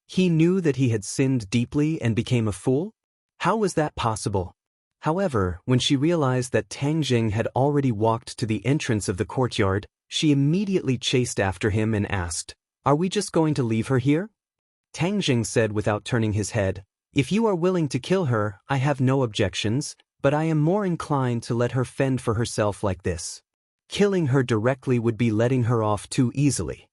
He knew that he had sinned deeply and became a fool? How was that possible? However, when she realized that Tang Jing had already walked to the entrance of the courtyard, she immediately chased after him and asked, "Are we just going to leave her here?" Tang Jing said without turning his head, "If you are willing to kill her, I have no objections, but I am more inclined to let her fend for herself like this. Killing her directly would be letting her off too easily."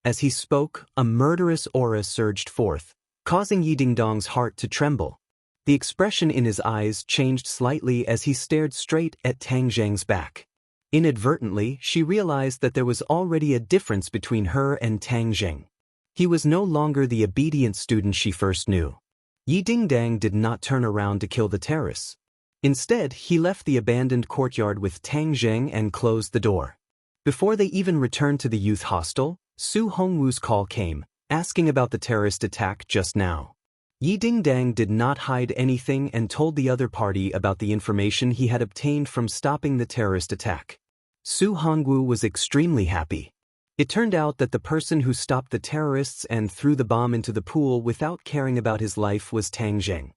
As he spoke, a murderous aura surged forth, causing Yi Dingdong's heart to tremble. The expression in his eyes changed slightly as he stared straight at Tang Jing's back. Inadvertently, she realized that there was already a difference between her and Tang Jing. He was no longer the obedient student she first knew. Yi Dingdang did not turn around to kill the terrorists. Instead, he left the abandoned courtyard with Tang Jing and closed the door. Before they even returned to the youth hostel, Su Hongwu's call came, asking about the terrorist attack just now. Yi Dingdang did not hide anything and told the other party about the information he had obtained from stopping the terrorist attack. Su Hongwu was extremely happy. It turned out that the person who stopped the terrorists and threw the bomb into the pool without caring about his life was Tang Jing.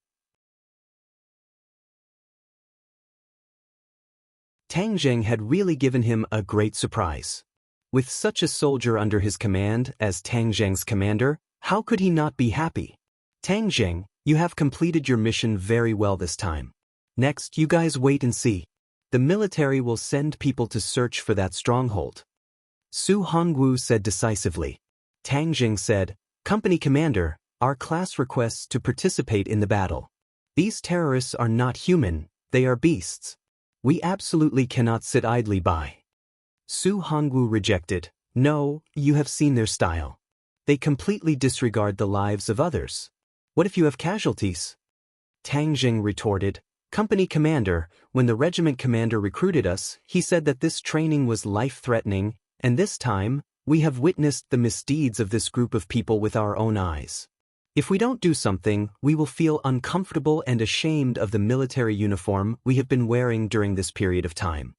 Tang Jing had really given him a great surprise. With such a soldier under his command as Tang Jing's commander, how could he not be happy? "Tang Jing, you have completed your mission very well this time. Next, you guys wait and see. The military will send people to search for that stronghold," Su Hongwu said decisively. Tang Jing said, "Company commander, our class requests to participate in the battle. These terrorists are not human, they are beasts. We absolutely cannot sit idly by." Su Hongwu rejected, "No, you have seen their style. They completely disregard the lives of others. What if you have casualties?" Tang Jing retorted, "Company commander, when the regiment commander recruited us, he said that this training was life-threatening, and this time, we have witnessed the misdeeds of this group of people with our own eyes. If we don't do something, we will feel uncomfortable and ashamed of the military uniform we have been wearing during this period of time."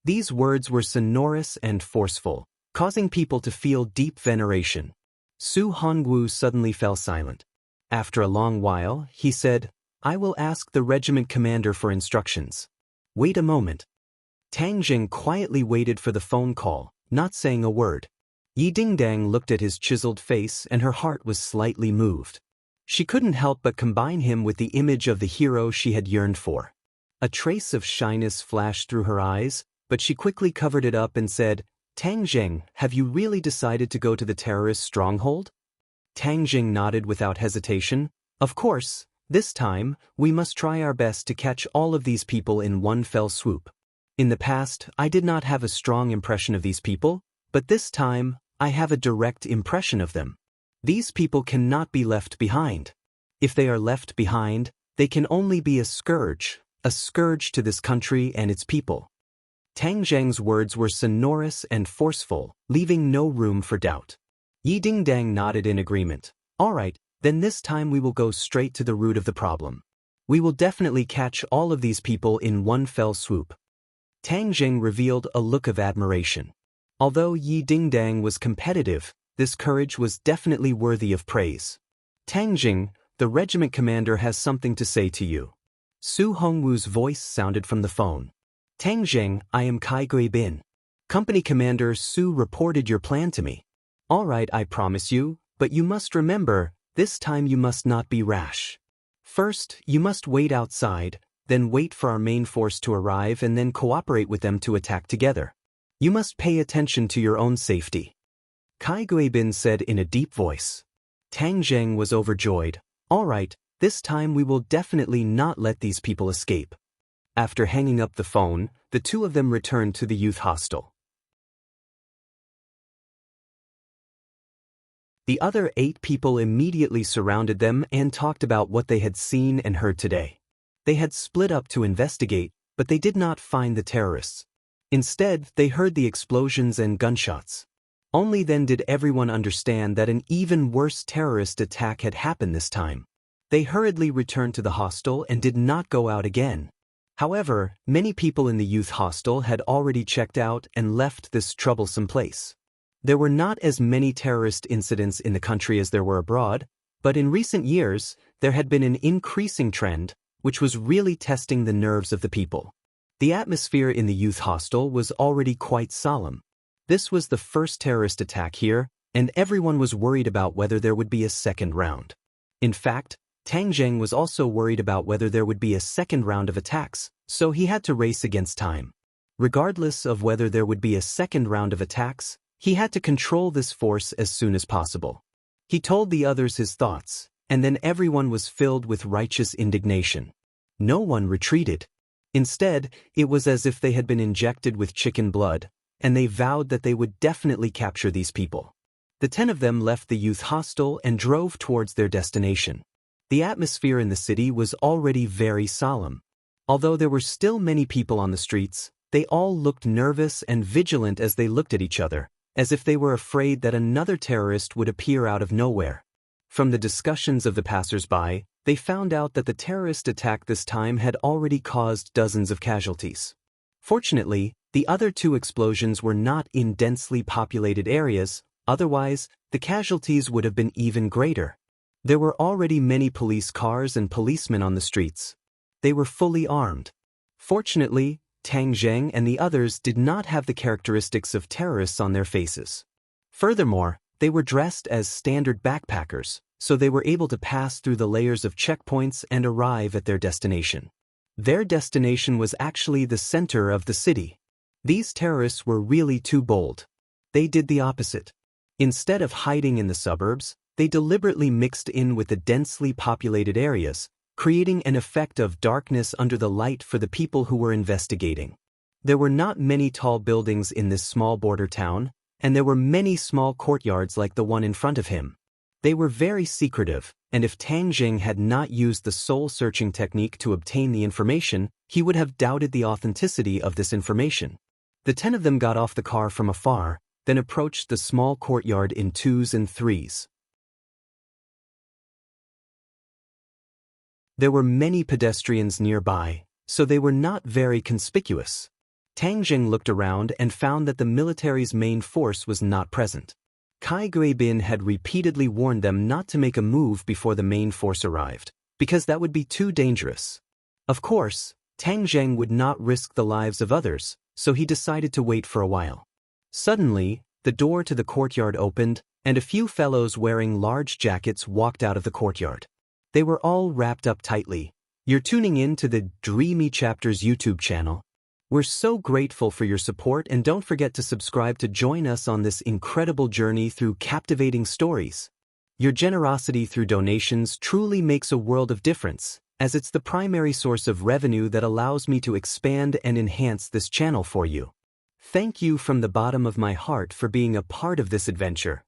These words were sonorous and forceful, causing people to feel deep veneration. Su Hongwu suddenly fell silent. After a long while, he said, I will ask the regiment commander for instructions. Wait a moment. Tang Jing quietly waited for the phone call, not saying a word. Yi Dingdang looked at his chiseled face and her heart was slightly moved. She couldn't help but combine him with the image of the hero she had yearned for. A trace of shyness flashed through her eyes, but she quickly covered it up and said, Tang Jing, have you really decided to go to the terrorist stronghold? Tang Jing nodded without hesitation. Of course, this time, we must try our best to catch all of these people in one fell swoop. In the past, I did not have a strong impression of these people, but this time, I have a direct impression of them. These people cannot be left behind. If they are left behind, they can only be a scourge to this country and its people. Tang Zheng's words were sonorous and forceful, leaving no room for doubt. Yi Dingdang nodded in agreement. All right, then this time we will go straight to the root of the problem. We will definitely catch all of these people in one fell swoop. Tang Jing revealed a look of admiration. Although Yi Dingdang was competitive, this courage was definitely worthy of praise. Tang Jing, the regiment commander has something to say to you. Su Hongwu's voice sounded from the phone. Tang Jing, I am Kai Gui Bin. Company Commander Su reported your plan to me. All right, I promise you, but you must remember, this time you must not be rash. First, you must wait outside, then wait for our main force to arrive and then cooperate with them to attack together. You must pay attention to your own safety. Kai Guibin said in a deep voice. Tang Zheng was overjoyed. All right, this time we will definitely not let these people escape. After hanging up the phone, the two of them returned to the youth hostel. The other 8 people immediately surrounded them and talked about what they had seen and heard today. They had split up to investigate, but they did not find the terrorists. Instead, they heard the explosions and gunshots. Only then did everyone understand that an even worse terrorist attack had happened this time. They hurriedly returned to the hostel and did not go out again. However, many people in the youth hostel had already checked out and left this troublesome place. There were not as many terrorist incidents in the country as there were abroad, but in recent years, there had been an increasing trend, which was really testing the nerves of the people. The atmosphere in the youth hostel was already quite solemn. This was the first terrorist attack here, and everyone was worried about whether there would be a second round. In fact, Tang Zheng was also worried about whether there would be a second round of attacks, so he had to race against time. Regardless of whether there would be a second round of attacks, he had to control this force as soon as possible. He told the others his thoughts, and then everyone was filled with righteous indignation. No one retreated. Instead, it was as if they had been injected with chicken blood, and they vowed that they would definitely capture these people. The 10 of them left the youth hostel and drove towards their destination. The atmosphere in the city was already very solemn. Although there were still many people on the streets, they all looked nervous and vigilant as they looked at each other, as if they were afraid that another terrorist would appear out of nowhere. From the discussions of the passers-by, they found out that the terrorist attack this time had already caused dozens of casualties. Fortunately, the other 2 explosions were not in densely populated areas, otherwise, the casualties would have been even greater. There were already many police cars and policemen on the streets. They were fully armed. Fortunately, Tang Zheng and the others did not have the characteristics of terrorists on their faces. Furthermore, they were dressed as standard backpackers, so they were able to pass through the layers of checkpoints and arrive at their destination. Their destination was actually the center of the city. These terrorists were really too bold. They did the opposite. Instead of hiding in the suburbs, they deliberately mixed in with the densely populated areas, creating an effect of darkness under the light for the people who were investigating. There were not many tall buildings in this small border town, and there were many small courtyards like the one in front of him. They were very secretive, and if Tang Jing had not used the soul-searching technique to obtain the information, he would have doubted the authenticity of this information. The 10 of them got off the car from afar, then approached the small courtyard in 2s and 3s. There were many pedestrians nearby, so they were not very conspicuous. Tang Jing looked around and found that the military's main force was not present. Kai Guibin had repeatedly warned them not to make a move before the main force arrived. because that would be too dangerous. Of course, Tang Zheng would not risk the lives of others, so he decided to wait for a while. Suddenly, the door to the courtyard opened, and a few fellows wearing large jackets walked out of the courtyard. They were all wrapped up tightly. You're tuning in to the Dreamy Chapters YouTube channel. We're so grateful for your support, and don't forget to subscribe to join us on this incredible journey through captivating stories. Your generosity through donations truly makes a world of difference, as it's the primary source of revenue that allows me to expand and enhance this channel for you. Thank you from the bottom of my heart for being a part of this adventure.